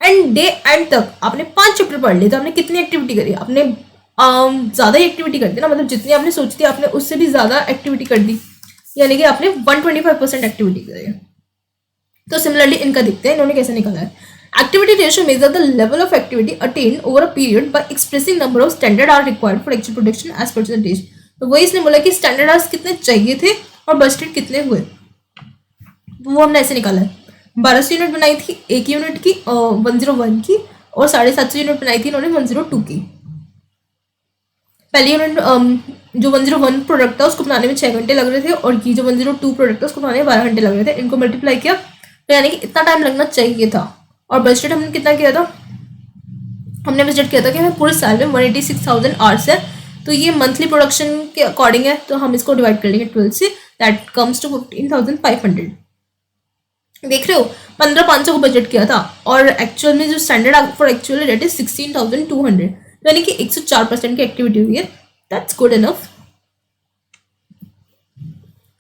एंड डे एंड तक आपने 5 चैप्टर पढ़ लिए, तो आपने कितनी एक्टिविटी करी, आपने ज़्यादा ही एक्टिविटी कर दी ना। मतलब जितनी आपने सोची थी आपने उससे भी ज़्यादा एक्टिविटी कर दी, यानी कि आपने 125% एक्टिविटी करी। तो सिमिलरली इनका देखते हैं इन्होंने कैसे निकाला है। Activity ratio measure the level of activity attain over a period by expressing number of standard hour required for actual production as percentage. तो वही इसने बोला कि स्टैंडर्ड आवर्स कितने चाहिए थे और बजटेड कितने हुए, वो हमने ऐसे निकाला है। 1200 यूनिट बनाई थी, 1 यूनिट की 101 की, और 750 यूनिट बनाई थी इन्होंने 102 की। पहली यूनिट जो 101 प्रोडक्ट था उसको बनाने में 6 घंटे लग रहे थे, और ये जो 102 प्रोडक्ट था उसको बनाने में 12 घंटे लग रहे थे। इनको मल्टीप्लाई किया तो यानी कि इतना टाइम लगना चाहिए था। और बजट हमने कितना किया था, हमने बजट किया था कि हमें पूरे साल में 186,000 आवर्स है। तो ये मंथली प्रोडक्शन के अकॉर्डिंग है, तो हम इसको डिवाइड कर लेंगे 12 से, दैट कम्स टू 15,500। देख रहे हो 15,500 को बजट किया था, और एक्चुअल में जो स्टैंडर्ड फॉर एक्चुअल रेट है 16,200, यानी कि 104% की एक्टिविटी हुई है। That's good enough.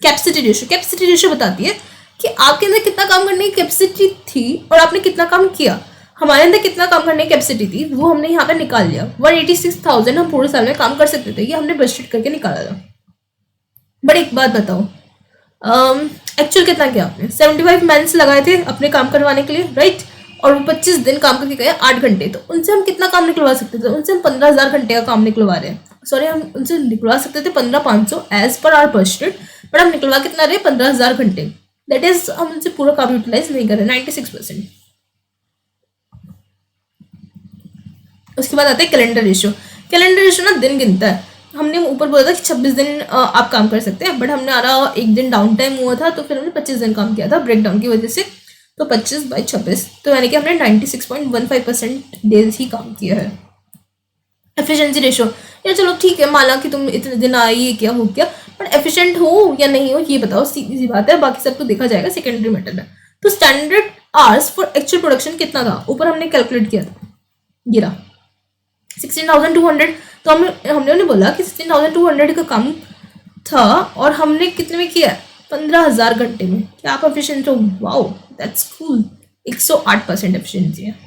Capacity ratio बताती है कि आपके अंदर कितना काम करने की कैपेसिटी थी और आपने कितना काम किया। हमारे अंदर कितना काम करने की कैपेसिटी थी वो हमने यहाँ पे निकाल लिया। 186,000 हम पूरे साल में काम कर सकते थे, ये हमने बजट करके निकाला था। बट एक बात बताओ, एक्चुअल कितना किया आपने, 75 मंथ्स लगाए थे अपने काम करवाने के लिए, राइट। और वो 25 दिन काम करके गए 8 घंटे, तो उनसे हम कितना काम निकलवा सकते थे, उनसे हम 15,000 घंटे का काम निकलवा रहे हैं। सॉरी, हम उनसे निकलवा सकते थे 15,500 as per hour budget, but हम निकलवा कितना रहे 15,000 घंटे। दैट इज हम उनसे पूरा काम यूटिलाइज नहीं कर रहे, 96%। उसके बाद आता है कैलेंडर रेशियो। कैलेंडर रेशियो ना दिन गिनता है। हमने ऊपर बोला था कि 26 दिन आप काम कर सकते हैं, बट हमने आरा एक दिन डाउन टाइम हुआ था, तो फिर हमने 25 दिन काम किया था ब्रेकडाउन की वजह से। तो 25/26, तो यानी कि हमने 96.15% डेज ही काम किया है। एफिशिएंसी रेशियो, या चलो ठीक है, माना कि तुम इतने दिन आए, ये क्या हो गया, बट एफिशिएंट हो या नहीं हो ये बताओ, सीधी सी बात है। बाकी सब तो देखा जाएगा सेकेंडरी मैटर में। तो standard hours for actual production कितना था, ऊपर हमने कैलकुलेट किया था, ये रहा 16,200। तो हमने बोला कि 16,200 का काम था और हमने कितने में किया, 15,000 घंटे में। क्या आप एफिशिएंट हो? Wow, that's cool. 108% एफिशिएंसी है।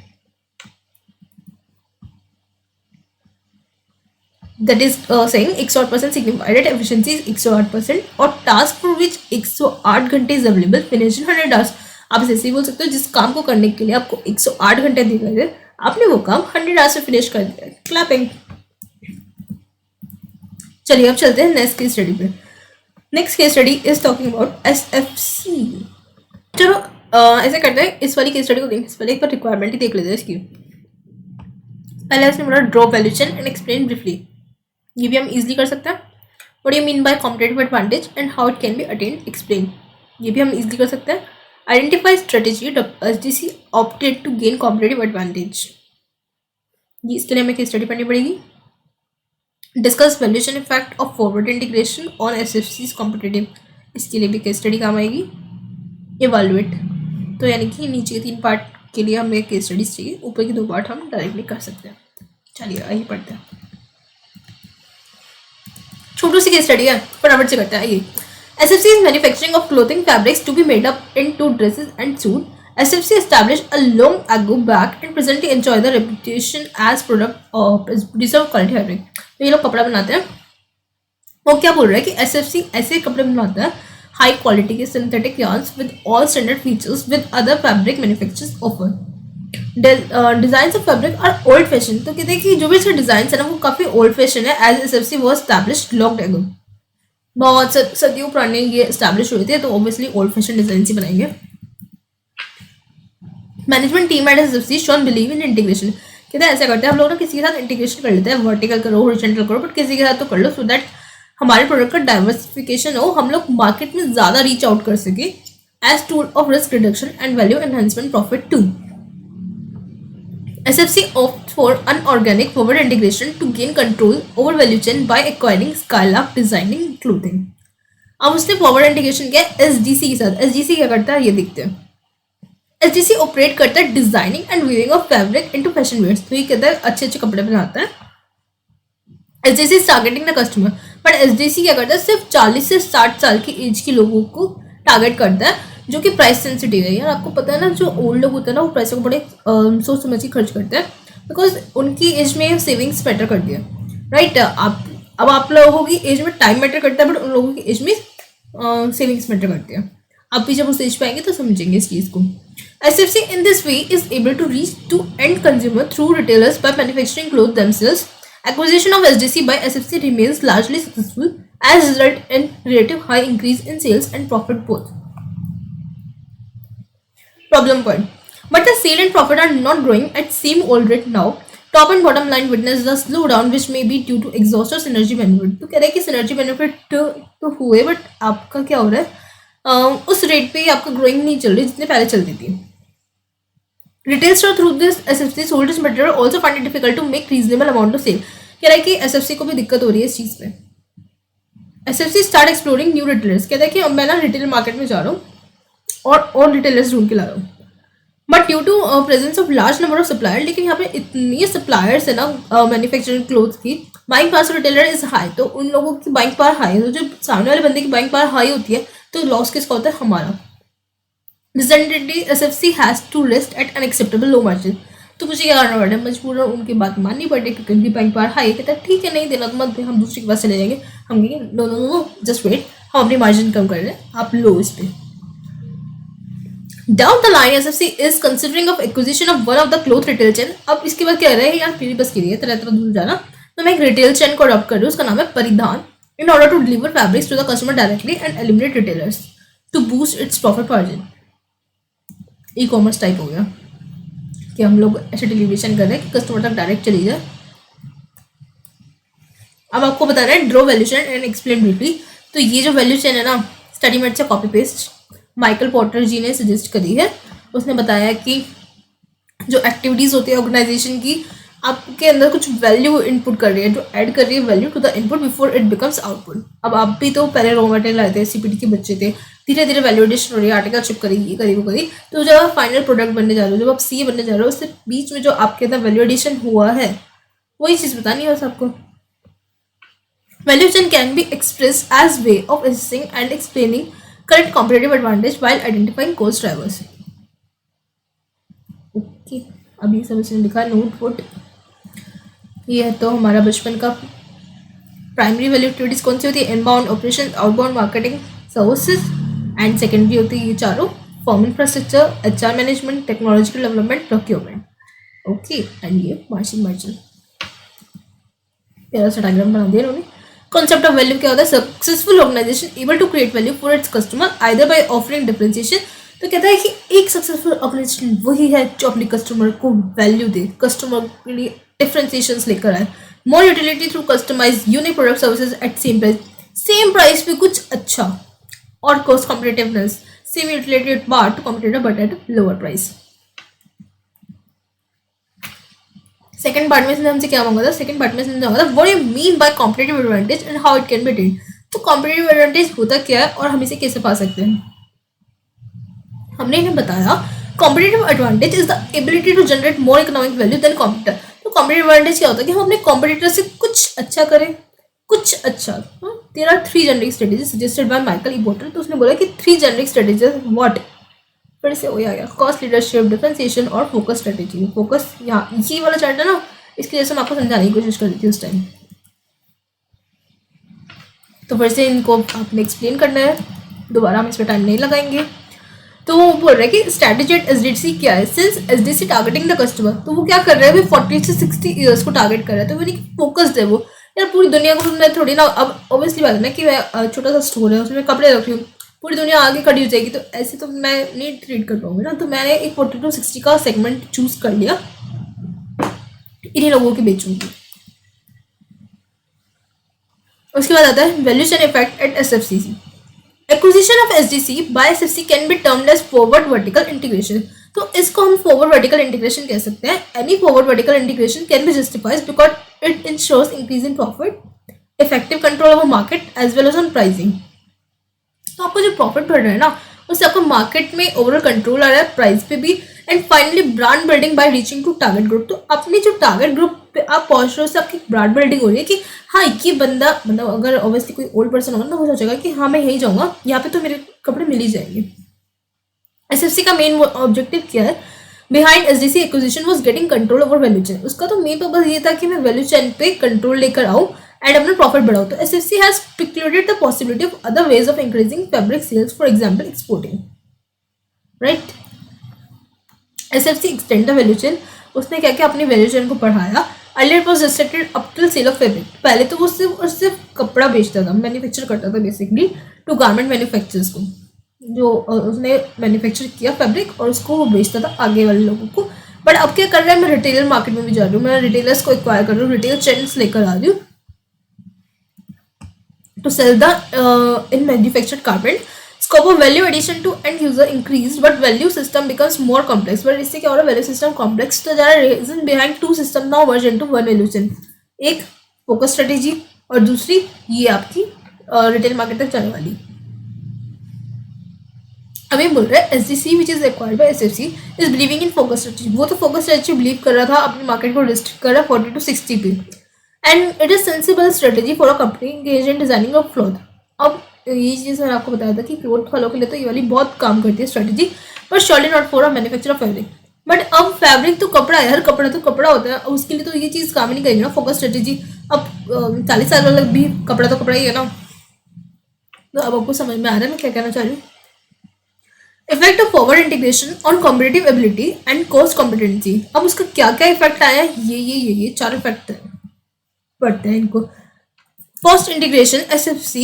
That is saying 108% signified that efficiency is 108%, और टास्क फॉर विच 108 घंटे is available finish in 100 hours. आप ऐसे ही बोल सकते हो, जिस काम को करने के लिए आपको 108 घंटे दिए गए थे, आपने वो काम 100 आवर्स में फिनिश कर दिया। क्लैपिंग। चलिए अब चलते हैं नेक्स्ट केस स्टडी पे। Next case study is talking about SFC. चलो ऐसे करते हैं, इस वाली केस स्टडी को देखने से पहले एक बार रिक्वायरमेंट ही देख लेते हैं इसकी। पहले इसने बोला draw valuation and explain briefly. ये भी हम इजीली कर सकते हैं। What do you mean by competitive advantage and how it can be attained, explain. ये भी हम इजीली कर सकते हैं। Identify strategy SDC opted to gain competitive advantage. ये इसके लिए हमें केस स्टडी पढ़नी पड़ेगी। Discuss valuation effect of forward integration on SFC's competitive. इसके लिए भी केस स्टडी काम आएगी। इवैल्यूएट, तो यानी कि नीचे के 3 पार्ट के लिए हमें केस स्टडीज चाहिए, ऊपर के 2 पार्ट हम डायरेक्टली कर सकते हैं। चलिए आइए पढ़ते हैं। छोटी सी केस स्टडी है, फटाफट से करते हैं। आइए। SFC is manufacturing of clothing fabrics to be made up into dresses and suit. SFC established a long ago back and presently enjoy the reputation as producer of quality fabric। तो ये लोग कपड़ा बनाते हैं। वो क्या बोल रहा है कि SFC ऐसे कपड़े बनाता है हाई क्वालिटी के synthetic yarns with all standard features with other fabric manufacturers offer। Design of fabric are old fashion. तो कहते हैं कि जो भी इसके डिजाइन है ना वो काफी ओल्ड फैशन है। As SFC was established long ago। बहुत सदियों पुराने ये एस्टैब्लिश हुए थे, तो ऑब्वियसली ओल्ड फैशन डिजाइन से बनाएंगे। Management team at SFC shown believe in integration, कहते हैं ऐसा करते हैं हम लोग ना किसी के साथ इंटीग्रेशन कर लेते हैं, वर्टिकल करो हॉरिजॉन्टल करो, बट किसी के साथ तो कर लो, सो दैट हमारे प्रोडक्ट का डाइवर्सिफिकेशन हो, हम लोग मार्केट में ज्यादा रीच आउट कर सके as tool of risk reduction and value enhancement profit too. SFC opts for unorganic forward integration to gain control over value chain by acquiring Skylark Designing Clothing। अब उसने forward integration किया SDC के साथ। SDC क्या करता है ये देखते हैं। SDC ऑपरेट करता है designing and weaving of fabric into fashion wears, तो ये कहता है अच्छे अच्छे कपड़े बनाता है। SDC is targeting the customer, but SDC क्या करता है सिर्फ 40 से 60 साल की एज के लोगों को टारगेट करता है, जो कि प्राइस सेंसिटिव है। यार आपको पता है ना, जो ओल्ड लोग होते हैं ना वो पैसे को बड़े सोच समझ के खर्च करते हैं, बिकॉज उनकी एज में सेविंग्स मैटर करती है, राइट। आप लोगों की एज में टाइम मैटर करता है, बट उन लोगों की एज में सेविंग्स मैटर करती है। आप भी जब उस एज पे आएंगे तो समझेंगे इस चीज़ को। SFC in this way is able to reach to end consumer through retailers by manufacturing clothes themselves. Acquisition of SDC by SFC remains largely successful as result in relative high increase in sales and profit both. Problem point. But the sale and profit are not growing at same old rate now. Top and bottom line witness the slowdown which may be due to exhaust or synergy benefit. तो कह रहे हैं कि synergy benefit तो हुए, but आपका क्या हो रहा है, उस रेट पे आपका ग्रोइंग नहीं चल रही जितने पहले चलती थी। Retail store through this SFC sold its material also find it difficult to make reasonable amount of sale। कह रहा है कि SFC को भी दिक्कत हो रही है इस चीज़ पे। SFC start exploring new retailers, कहता है कि अब मैं ना रिटेल मार्केट में जा रहा हूँ और रिटेलर्स ढूंढ के ला रहा हूँ, but due to presence of large number of supplier, लेकिन यहाँ पे इतनी सप्लायर्स है ना मैन्युफैक्चरिंग क्लोथ्स की, buying power retailer is high, तो उन लोगों की बाइंग पावर हाई है, तो जब सामने वाले बंदे की बाइंग पावर हाई होती है तो लॉस किसका होता है, हमारा। Resultantly, SFC has to list at unacceptable low margin। तो मुझे क्या करना पड़ा, मजबूरन उनकी बात माननी पड़े, क्योंकि उनकी बैंक पावर हाई। कहता है ठीक है नहीं देना तो मत दे, हम दूसरे के पास चले जाएंगे। हम कहेंगे no no no just wait, हम अपनी मार्जिन कम कर रहे हैं, आप लो इस पे। Down the line, SFC is considering of acquisition of one of the cloth retail chain। अब इसके बाद क्या रहा है यार, मेरी बस की रही है तरह तरह दूर जाना, तो मैं एक रिटेल चेन को अडॉप्ट कर रही हूँ, उसका नाम है परिधान, in order to deliver fabrics to the customer directly and eliminate retailers to boost its profit margin। E commerce type हो गया कि हम लोग ऐसे डिलीवरेशन कर रहे हैं कि कस्टमर तक डायरेक्ट चली जाए। अब आपको बता रहे हैं draw valuation and explain briefly. तो ये जो वैल्यू चेन है ना, स्टडी मेट से कॉपी पेस्ट माइकल पॉटर जी ने सजेस्ट करी है। उसने बताया कि जो एक्टिविटीज़ होती है ऑर्गेनाइजेशन की, आपके अंदर कुछ वैल्यू इनपुट कर रही है, जो ऐड कर रही है value to the input before it becomes output. अब आप भी तो पहले रॉ मटेरियल आए थे, सीपीटी के बच्चे थे, धीरे धीरे वैल्यू एडिशन हो रही है, आर्टिकल शिप करी ये करी वो करी, तो जब आप फाइनल प्रोडक्ट बनने जा रहे हो, जब आप सी बनने जा रहे हो, उससे बीच में जो आपके अंदर वैल्यू एडिशन हुआ है वही चीज़ बतानी है बस आपको। Value chain can be express as way of assessing and explaining correct competitive advantage while identifying cost drivers. Okay, अभी सब इसने लिखा नोट फुट। ये है तो हमारा बचपन का प्राइमरी वैल्यू एक्टिविटीज़ कौन सी होती है, inbound operation, outbound marketing, services, and secondary होती है ये चारों, form infrastructure, HR management, technological development, procurement. Okay, and ये मार्जिन प्यारा सा डायग्राम बना दिया इन्होंने। कॉन्सेप्ट ऑफ वैल्यू क्या होता है, successful organisation able to create value for its customer either by offering differentiation. तो कहता है कि एक सक्सेसफुल ऑर्गेनाइजेशन वही है जो अपने कस्टमर को वैल्यू दे, कस्टमर के लिए डिफरेंशिएशंस लेकर आए, more utility through customize unique product services at same price पे कुछ अच्छा, और cost competitiveness, same utility at part to competitor but at lower price. Second part में हमसे क्या मांगा था, सेकंड पार्ट में हमसे मांगा था what you mean by competitive advantage and how it can be attend. तो कॉम्पिटिटिव एडवांटेज होता क्या है और हम इसे कैसे पा सकते हैं। हमने इन्हें बताया competitive advantage is the ability to generate more economic value than competitor. तो कॉम्पिटिटिव एडवांटेज क्या होता है कि हम अपने कॉम्पिटिटर से कुछ अच्छा करें, कुछ अच्छा। There are 3 generic strategies suggested by Michael E Porter. तो उसने बोला कि 3 जेनरिक स्ट्रेटेजीज व्हाट, फिर से वही आ गया, कॉस्ट लीडरशिप, डिफरेंशिएशन और फोकस स्ट्रेटेजी। फोकस यहाँ ये वाला चार्ट है ना, इसकी वजह से मैं आपको समझाने की कोशिश कर रही थी उस टाइम। तो फिर से इनको आपने एक्सप्लेन करना है, दोबारा हम इस पर टाइम नहीं लगाएंगे। तो वो बोल रहे हैं कि स्ट्रैटेजी एट एसडीसी क्या है, since SDC targeting the customer, तो वो क्या कर रहे हैं, 40 से 60 ईयर्स को टारगेट कर रहे हैं, तो यानी फोकस्ड है वो। यार पूरी दुनिया को मैं थोड़ी ना, अब ऑब्वियसली बात है ना कि मैं छोटा सा स्टोर है उसमें कपड़े रख रही हूँ, पूरी दुनिया आगे खड़ी हो जाएगी, तो ऐसे तो मैं नहीं ट्रीट कर पाऊंगी ना। तो मैंने एक 40-60 का सेगमेंट चूज कर लिया, इन्हीं लोगों की बेचूंगी। उसके बाद आता है valuation effect at SFCC. Acquisition of SDC by SFC can be termed as forward vertical integration. तो इसको हम फॉरवर्ड वर्टिकल इंटीग्रेशन कह सकते हैं। Any forward vertical integration can be justified because it ensures increase in profit, effective control over market as well as on pricing. तो आपको जो profit बढ़ रहा है ना, उससे आपको मार्केट में ओवरऑल कंट्रोल आ रहा है, प्राइस पे भी, and finally brand building by reaching to target group. तो अपने जो टारगेट ग्रुप पे आप पहुंच रहे हो, उससे आपकी ब्रांड बिल्डिंग हो रही है कि हाँ ये बंदा, मतलब अगर ऑब्वियसली कोई ओल्ड पर्सन होगा ना, वो सोचेगा कि हाँ मैं यहीं जाऊंगा, यहाँ पे तो मेरे कपड़े मिल ही जाएंगे। एसएफसी का मेन ऑब्जेक्टिव क्या है behind SDC acquisition was getting control over value chain. उसका तो मेन पर्पस ये था कि मैं वैल्यू चेन पे कंट्रोल लेकर आऊँ एंड अपना प्रॉफिट बढ़ाओ। तो SFC has precluded the possibility of other ways of increasing fabric sales, for example exporting, right. SFC extend the value chain. उसने क्या किया, अपनी वैल्यू चेन को बढ़ाया। Earlier was restricted up till sale of fabric. पहले तो वो सिर्फ कपड़ा बेचता था, मैन्युफैक्चर करता था बेसिकली टू गारमेंट मैन्युफैक्चरर्स को, जो उसने मैन्युफैक्चर किया फैब्रिक और उसको वो बेचता था आगे वाले लोगों को। बट अब क्या कर रहा है, मैं रिटेलर मार्केट में भी जा रही हूँ, मैं रिटेलर्स को एक्वायर कर रही हूँ, रिटेल चेन्स लेकर आ रही हूँ to sell the in manufactured garment. Scope of value addition to end user increased, but value system becomes more complex. But इससे क्या हो रहा है, value system complex तो जा रहा है। Reason behind two system now merge into one value chain. एक focus strategy और दूसरी ये आपकी रिटेल मार्केट तक जाने वाली। अभी बोल रहा है SDC which is acquired by SFC is believing in focus strategy. वो तो focus strategy बिलीव कर रहा था, अपनी मार्केट को रिस्ट्रिक्ट कर रहा है 40 to 60 पे, and it is sensible strategy for a company engage in designing of cloth. अब ये चीज़ मैंने आपको बताया था कि क्लॉथ वालों के लिए तो ये वाली बहुत काम करती है strategy, but surely not for a manufacture of fabric. But अब फैब्रिक तो कपड़ा है, हर कपड़ा तो कपड़ा होता है, उसके लिए तो ये चीज़ काम नहीं करेगी ना फोकस स्ट्रेटेजी। अब 40 साल वाला भी कपड़ा तो कपड़ा ही है ना। तो अब आपको समझ में आ रहा है मैं क्या कहना चाह रही हूँ। Effect of forward integration on competitive ability and cost competency. अब उसका क्या क्या इफेक्ट आया है, ये 4 इफेक्ट पढ़ते हैं इनको। फर्स्ट इंटीग्रेशन एसएफसी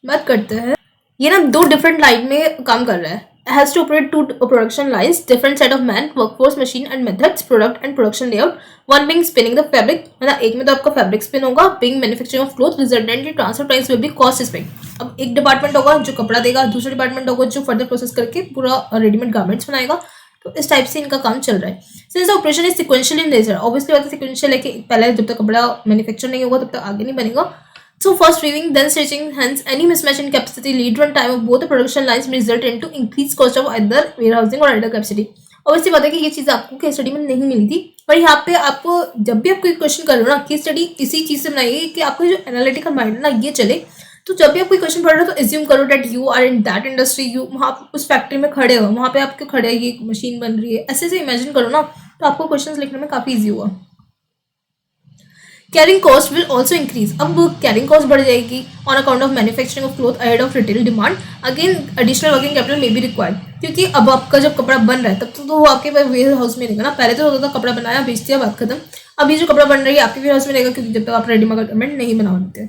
बात करते हैं, ये ना 2 डिफरेंट लाइन में काम कर रहा है। Has to operate 2 production lines, different set of man, workforce, machine and methods, product and production layout. One being spinning the fabric, मतलब एक में तो आपका फैब्रिक स्पिन होगा, being manufacturing of cloth, resultantly transfer price will be cost aspect. अब एक department होगा जो कपड़ा देगा, दूसरा डिपार्टमेंट होगा जो फर्दर प्रोसेस करके पूरा रेडीमेड गारमेंट्स बनाएगा। तो इस टाइप से इनका काम चल रहा है। Since the operation is sequential in nature, obviously बात है सिक्वेंशियल है कि पहले जब तक कपड़ा मैन्युफैक्चर नहीं होगा तब तक आगे नहीं बनेगा। So first weaving, then stitching, hence any mismatch in capacity lead run time of both the production lines may result into increased cost of either warehousing or idle capacity. Obviously बात है कि ये चीज़ आपको केस स्टडी में नहीं मिली थी, पर यहाँ पे आपको जब भी आप कोई क्वेश्चन कर रहे हो ना, केस स्टडी इसी चीज़ से बनाइए कि आपको जो एनालिटिकल माइंड है ना ये चले। तो जब भी आप कोई क्वेश्चन पढ़ रहे हो तो एज्यूम करो that you are in that industry, you वहाँ उस फैक्ट्री में खड़े हो, वहाँ पे आपके खड़े ये मशीन बन रही है, ऐसे इमेजिन करो ना, तो आपको क्वेश्चन लिखने में काफ़ी ईजी हुआ। Carrying cost will also increase. अब कैरिंग कॉस्ट बढ़ जाएगी on account of manufacturing of cloth ahead of retail demand. Again additional working capital may be required, क्योंकि अब आपका जब कपड़ा बन रहा है तब तो वो आपके वेयर हाउस में रहेगा ना। पहले तो होता था कपड़ा बनाया बेच दिया बात खत्म। अभी जो कपड़ा बन रही है आपके वेयर हाउस में रहेगा, क्योंकि जब तक आप रेडीमेड गारमेंट नहीं बना देते।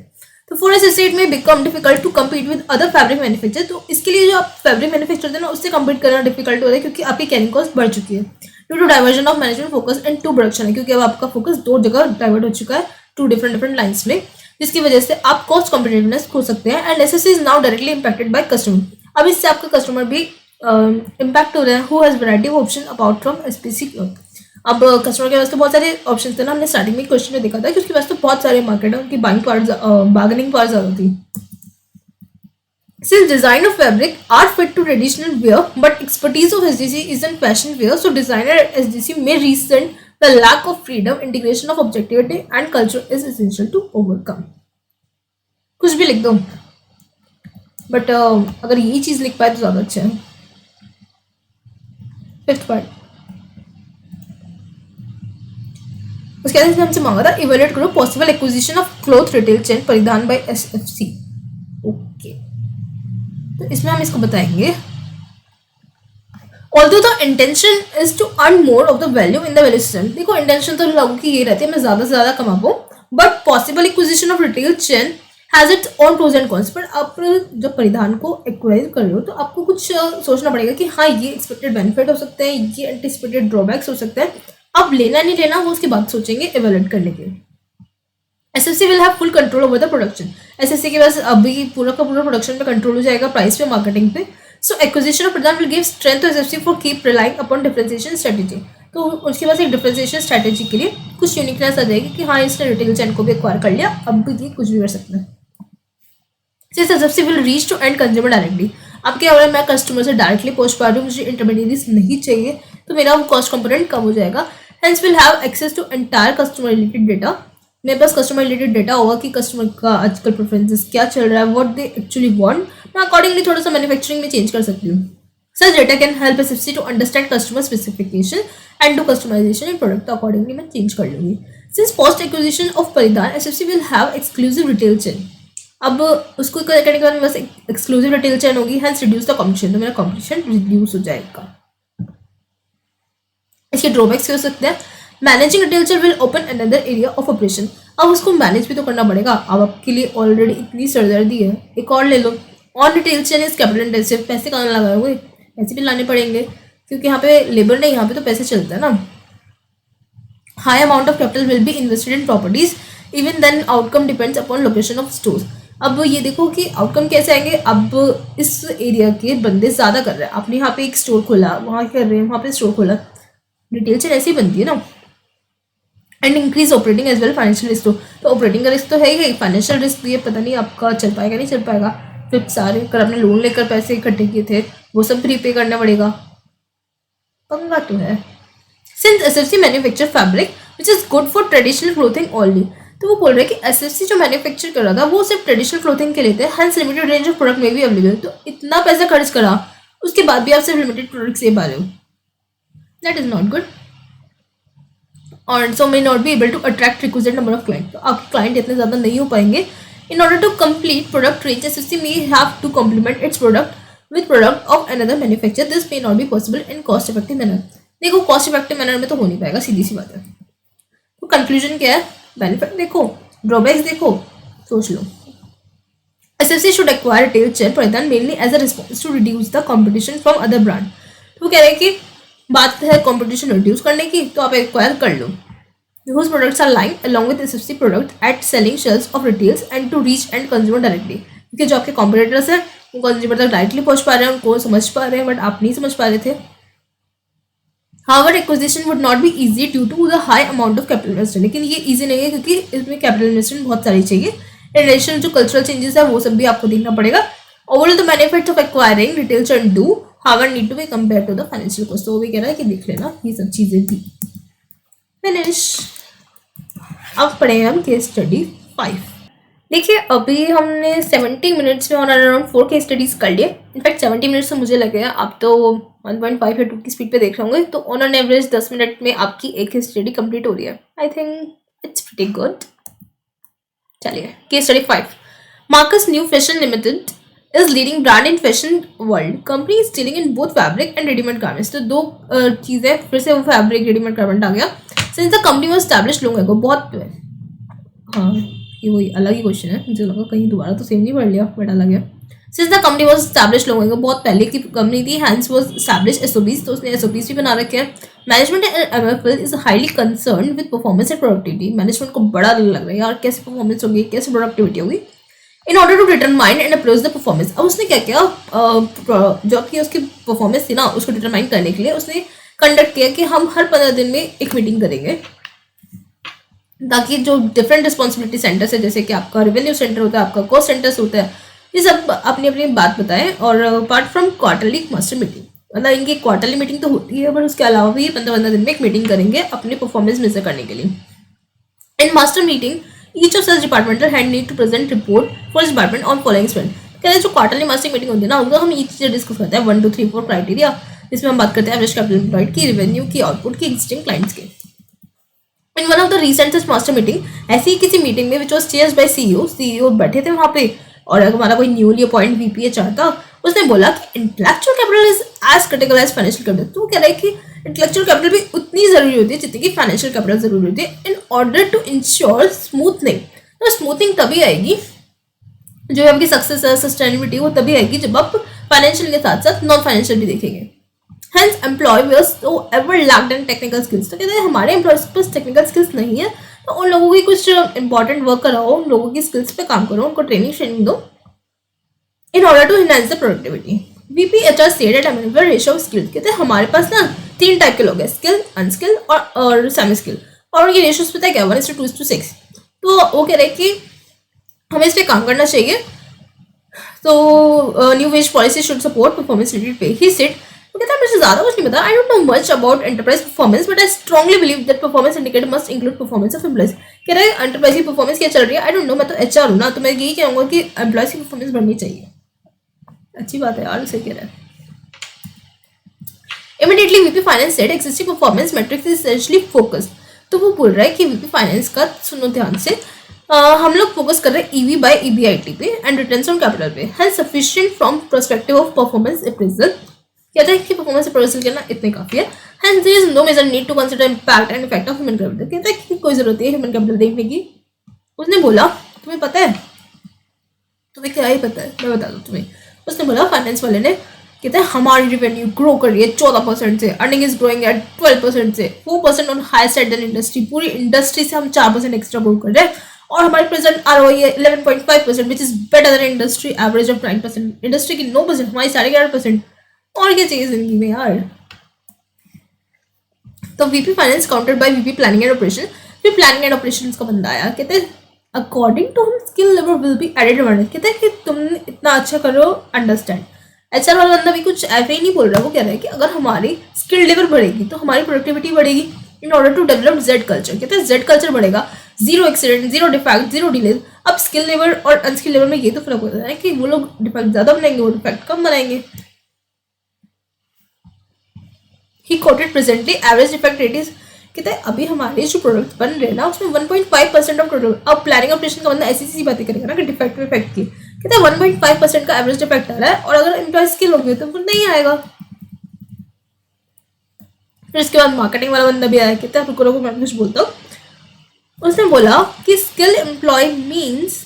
तो for as it may become difficult to compete with other fabric manufacture. तो इसके लिए जो आप फैब्रिक मैन्युफैक्चर है ना उससे कम्पीट करना डिफिकल्ट हो रहा है, क्योंकि आपकी कैरिंग कॉस्ट बढ़ चुकी है due to diversion of management focus and to production है, क्योंकि अब आपका फोकस 2 जगह डाइवर्ट हो चुका है, 2 डिफरेंट लाइंस में, जिसकी वजह से आप कॉस्ट कॉम्पिटिटिवनेस खो सकते हैं। And SSC is now directly impacted by customer. अब इससे आपका कस्टमर भी इम्पैक्ट हो रहा है, who has variety of option apart from SPC cloth. अब कस्टमर के पास तो बहुत सारे ऑप्शन थे ना, हमने स्टार्टिंग में क्वेश्चन में देखा था कि उसके पास तो बहुत सारे मार्केट है, उनकी बाइंग पावर बार्गेनिंग पावर ज्यादा थी। Since design of fabric are fit to traditional wear, but expertise of SDC is in fashion wear, so designer at SDC may resent the lack of freedom, integration of objectivity and culture is essential to overcome. कुछ भी लिख दो, but अगर यही चीज लिख पाए तो ज्यादा अच्छा है। 5th पार्ट उसके बाद हमसे मांगा था इवेल्युएट करो possible acquisition of cloth retail chain परिधान बाय एसएफसी। ओके, तो इसमें हम इसको बताएंगे। Although the intention is to earn more of the value in the value system, देखो इंटेंशन तो लोगों की ये रहती है मैं ज्यादा से ज्यादा कमा पाऊँ, but possible acquisition of retail chain has its own pros and cons. पर आप जब परिधान को एक्वायर कर रहे हो तो आपको कुछ सोचना पड़ेगा कि हाँ ये एक्सपेक्टेड बेनिफिट हो सकते हैं, ये एंटिसिपेटेड ड्रॉबैक्स हो सकते हैं। अब लेना नहीं लेना वो उसके बाद सोचेंगे एवेल्यूएट करने के। SFC will have full control over the production. SFC के पास अभी पूरा का पूरा प्रोडक्शन पे कंट्रोल हो जाएगा, प्राइस पे, मार्केटिंग पे। So acquisition of Paridhan will give strength to SFC for keep relying upon differentiation strategy. तो उसके पास एक डिफरेंशिएशन स्ट्रेटेजी के लिए कुछ यूनिकनेस आ जाएगी कि हाँ इसने रिटेल चैन को भी एक्वायर कर लिया, अब ये कुछ भी कर सकता है। Since SFC will reach to end consumer directly. अब क्या हो रहा है, मैं कस्टमर से डायरेक्टली पहुंच पा रही हूँ, मुझे इंटरमीडिएरीज नहीं चाहिए, तो मेरा वो कॉस्ट कंपोनेंट कम हो जाएगा। Hence will have access to entire customer related data. मेरे पास कस्टमर रिलेटेड डेटा होगा कि कस्टमर का आजकल प्रेफरेंसेस क्या चल रहा है, व्हाट दे एक्चुअली वांट। मैं अकॉर्डिंगली थोड़ा सा मैन्युफैक्चरिंग में चेंज कर सकती हूँ। Such data can help SFC to understand customer specification and to customization in product. तो अकॉर्डिंगली मैं चेंज कर लूंगी। Since post acquisition of Paridhan SFC will have exclusive retail chain. अब उसको करने के बाद बस एक्सक्लूसिव रिटेल चेन होगी, हेंस रिड्यूस द कॉम्पिटिशन। तो मेरा कॉम्पिटिशन रिड्यूस हो जाएगा। इसके ड्रॉबैक्स हो सकते हैं। Managing retail chain will open another area of operation. अब उसको मैनेज भी तो करना पड़ेगा। अब आपके लिए ऑलरेडी इतनी सरदर्दी है, एक और ले लो। On retail chain is capital intensive. पैसे कहाँ लगाओगे, पैसे भी लाने पड़ेंगे क्योंकि यहाँ पे लेबर नहीं, यहाँ पे तो पैसे चलते हैं ना। High amount of capital will be invested in properties, even then outcome depends upon location of stores. अब ये देखो कि आउटकम कैसे आएंगे। अब इस एरिया के बंदे ज़्यादा कर रहे हैं, आपने यहाँ पे एक स्टोर खोला, वहाँ कर रहे हैं, वहाँ पे स्टोर खोला। रिटेल चेन ऐसी बनती है ना। And increase operating as well financial risk. तो ऑपरेटिंग का रिस्क तो है ही, फाइनेंशियल रिस्क ये पता नहीं आपका चल पाएगा नहीं चल पाएगा। फिर सारे अगर आपने लोन लेकर पैसे इकट्ठे किए थे वो सब प्रीपे करना पड़ेगा, पंगा तो है। Since SFC manufacture fabric which is good for traditional clothing only. तो वो बोल रहे हैं कि एसएफसी जो मैन्युफैक्चर कर रहा था वो सिर्फ ट्रेडिशनल क्लोथिंग के लिए थे, hence limited range of product में भी अवेलेबल। तो इतना पैसा खर्च करा उसके बाद भी आप सिर्फ लिमिटेड प्रोडक्ट्स ले पा रहे हो, दैट इज नॉट गुड। और so may not be able to attract requisite number of client. तो आपके क्लाइंट इतने ज़्यादा नहीं हो पाएंगे। In order to complete product range SFC may have to complement its product with product of another manufacture. This may not be possible in cost effective manner. देखो cost effective manner में तो हो नहीं पाएगा, सीधी सी बात है। तो कंक्लूजन क्या है, बेनिफिट देखो, ड्रॉबैक्स देखो, सोच लो। SFC should acquire retail chain Paridhan mainly as a response to reduce the competition from other brand. तो वो कह रहे हैं कि बात है कंपटीशन रिड्यूस करने की, तो आप एक्वायर कर लो। Whose products are lying along with SFC product at selling shelves of retails and to reach end consumer directly। क्योंकि जो आपके कॉम्पिटिटर्स हैं वो कंज्यूमर तक डायरेक्टली पहुंच पा रहे हैं, उनको समझ पा रहे हैं, बट आप नहीं समझ पा रहे थे। However, acquisition would not be easy due to the high amount of capital investment। लेकिन ये easy नहीं है क्योंकि इसमें कैपिटल इन्वेस्टमेंट बहुत सारी चाहिए। एडिशनल जो कल्चरल चेंजेस है वो सब भी आपको देखना पड़ेगा। Overall, the benefits of acquiring retail chain do however need to be compared to the financial cost। तो वो भी कह रहा है कि देख लेना ये सब चीजें भी। Finish। अब पढ़े हम केस स्टडी 5। देखिए अभी हमने 70 मिनट्स में ऑन अराउंड 4 केस स्टडीज कर लिए। इनफैक्ट 70 मिनट्स तो मुझे लगे, आप तो 1.5 या 2 की स्पीड पे देख रहे होंगे, तो ऑन एन एवरेज 10 मिनट में आपकी एक केस स्टडी कंप्लीट हो रही है। I think it's pretty good. चलिए case study 5। Marcus new fashion limited is leading brand in fashion world. Company is dealing in both fabric and readymade garments. तो दो चीज़ें, फिर से वो फैब्रिक रेडीमेड गारमेंट आ गया। Since the company was established long ago, बहुत, हाँ ये वही अलग ही क्वेश्चन है, मुझे लगा कहीं दोबारा तो सेम नहीं पढ़ लिया, बट अलग है। Since the company was established long ago, बहुत पहले की कंपनी थी। हैंस वाज एस्टैब्लिश्ड एसओपीज, तो उसने एसओपीज भी बना रखे हैं। Management MFL is highly concern with performance and productivity. Management को बड़ा लग रहा है यार कैसे परफॉर्मेंस होगी, कैसे प्रोडक्टिविटी होगी। In order to determine and approach the performance. अब उसने क्या किया, जो आपकी उसकी परफॉर्मेंस थी ना, उसको डिटरमाइन करने के लिए उसने कंडक्ट किया कि हम हर 15 दिन में एक मीटिंग करेंगे, ताकि जो डिफरेंट रिस्पॉन्सिबिलिटी सेंटर्स है, जैसे कि आपका रेवेन्यू सेंटर होता है, आपका कॉस्ट सेंटर्स होता है, ये सब अपनी अपनी बात बताएं। और apart from quarterly master meeting, मतलब इनकी क्वार्टरली मीटिंग तो होती है, बट उसके अलावा भी 15 दिन में एक मीटिंग करेंगे अपने परफॉर्मेंस मेजर करने के लिए। In master meeting each of such departmental head need to present report for his department on following spend. कहते हैं जो क्वार्टरली मास्टर मीटिंग होती है ना, उसको हम ईच चीज़ डिस्कस करते हैं 1 2 3 4 क्राइटेरिया, जिसमें हम बात करते हैं एवरेज कैपिटल एम्प्लॉयड की, रेवेन्यू की, आउटपुट की, एग्जिस्टिंग क्लाइंट्स के। इन one of the recent master meeting, ऐसी ही किसी मीटिंग में which was chaired by CEO बैठे थे वहाँ पे, और हमारा कोई न्यूली अपॉइंट वीपी एचआर था, उसने बोला कि intellectual capital is as critical as financial capital. तो वो कह रहा है कि इंटेलेक्चुअल कैपिटल भी उतनी जरूरी होती है जितनी कि फाइनेंशियल कैपिटल जरूरी होती है in order to ensure smoothening. तो स्मूथनिंग तभी आएगी, जो आपकी सक्सेस है, सस्टेनेबिलिटी, वो तभी आएगी जब आप फाइनेंशियल के साथ साथ नॉन फाइनेंशियल भी देखेंगे। Hence, employers who ever lacked in technical skills, तो कहते हैं हमारे एम्प्लॉयज के पास टेक्निकल स्किल्स नहीं है, तो उन लोगों की कुछ इंपॉर्टेंट वर्क कराओ, उन लोगों की स्किल्स पे काम करो, उनको ट्रेनिंग दो in order to enhance the productivity. VP HR said at amenable ratio of skills, कहते हैं हमारे पास ना 3 टाइप के लोग हैं, स्किल, अनस्किल और सेमी स्किल, और उनकी रेशियोज पता है क्या, 1:2:6। तो वो कह रहे हैं कि हमें इस पर काम करना चाहिए। तो new wage policy should support performance related pay. He said, कहता है मुझे ज्यादा कुछ नहीं पता, I don't know much about enterprise performance but I strongly believe that performance indicator must include performance of employees. कह रहे हैं एंटरप्राइज की परफॉर्मेंस क्या चल रही है, आई डोंट नो, मैं तो एचआर हूँ ना, तो मैं यही कहूँगा कि एम्प्लॉयज की परफॉर्मेंस बढ़नी चाहिए। अच्छी बात है यार, सही कह रहा है। Immediately VP finance said existing performance matrix is essentially focused. तो वो बोल रहा है कि वीपी फाइनेंस का, सुनो ध्यान से, हम लोग फोकस कर रहे हैं ईवी बाय ईबीआईटी पे एंड रिटर्न्स ऑन कैपिटल पे, has sufficient from perspective of performance appraisal. कहता है कि परफॉर्मेंस अप्रेजल करना इतने काफी है, hence there is no major need to consider impact and effect of human capital. कहता है कि कोई जरूरत है ह्यूमन कैपिटल देखने की। उसने बोला तुम्हें पता है, तुम्हें क्या ही पता है, मैं बता दूं तुम्हें। उसने बोला फाइनेंस वाले ने, कहते हैं हमारी रेवेन्यू ग्रो कर रही है 14% से, अर्निंग इज ग्रोइंग एट 12% से, 4% on high side than industry. पूरी इंडस्ट्री से हम 4% एक्स्ट्रा ग्रो कर रहे हैं, और हमारी प्रेजेंट आरओआई है 11.5%, which is better than industry average of 9%। Industry की 9%, हमारी 11.5%। और क्या चाहिए जिंदगी में यार। तो VP finance countered by VP planning and operation. फिर प्लानिंग एंड ऑपरेशन का बंदा आया, कहते हैं अकॉर्डिंग टू हम skill level will be added advantage. कहते हैं कि तुम इतना अच्छा करो, अंडरस्टैंड। एचआर वाला बंदा भी कुछ ऐसे ही नहीं बोल रहा, वो कह रहा है कि अगर हमारी स्किल लेवल बढ़ेगी तो हमारी प्रोडक्टिविटी बढ़ेगी in order to develop Z culture. कहते हैं जेड कल्चर बढ़ेगा, 0 एक्सीडेंट, 0 डिफेक्ट, 0 डिलेज। अब स्किल लेवल और अनस्किल लेवल में ये तो फर्क होता है कि वो लोग डिफेक्ट ज्यादा बनाएंगे, वो डिफेक्ट कम बनाएंगे। ही coated presently average defect rate is, कहते हैं अभी हमारे जो प्रोडक्ट बन रहे हैं ना उसमें 1.5% ऑफ प्रोडक्ट। अब प्लानिंग ऑपरेशन का बंदा ऐसी बातें करेगा ना कि डिफेक्ट इफेक्ट की, कहते हैं 1.5% का एवरेज डिफेक्ट आ रहा है, और अगर एम्प्लॉय स्किल होगी तो फिर नहीं आएगा। फिर इसके बाद मार्केटिंग वाला बंदा भी आया, कहता है रुको मैं कुछ बोलता हूँ। उसने बोला कि स्किल एम्प्लॉय मीन्स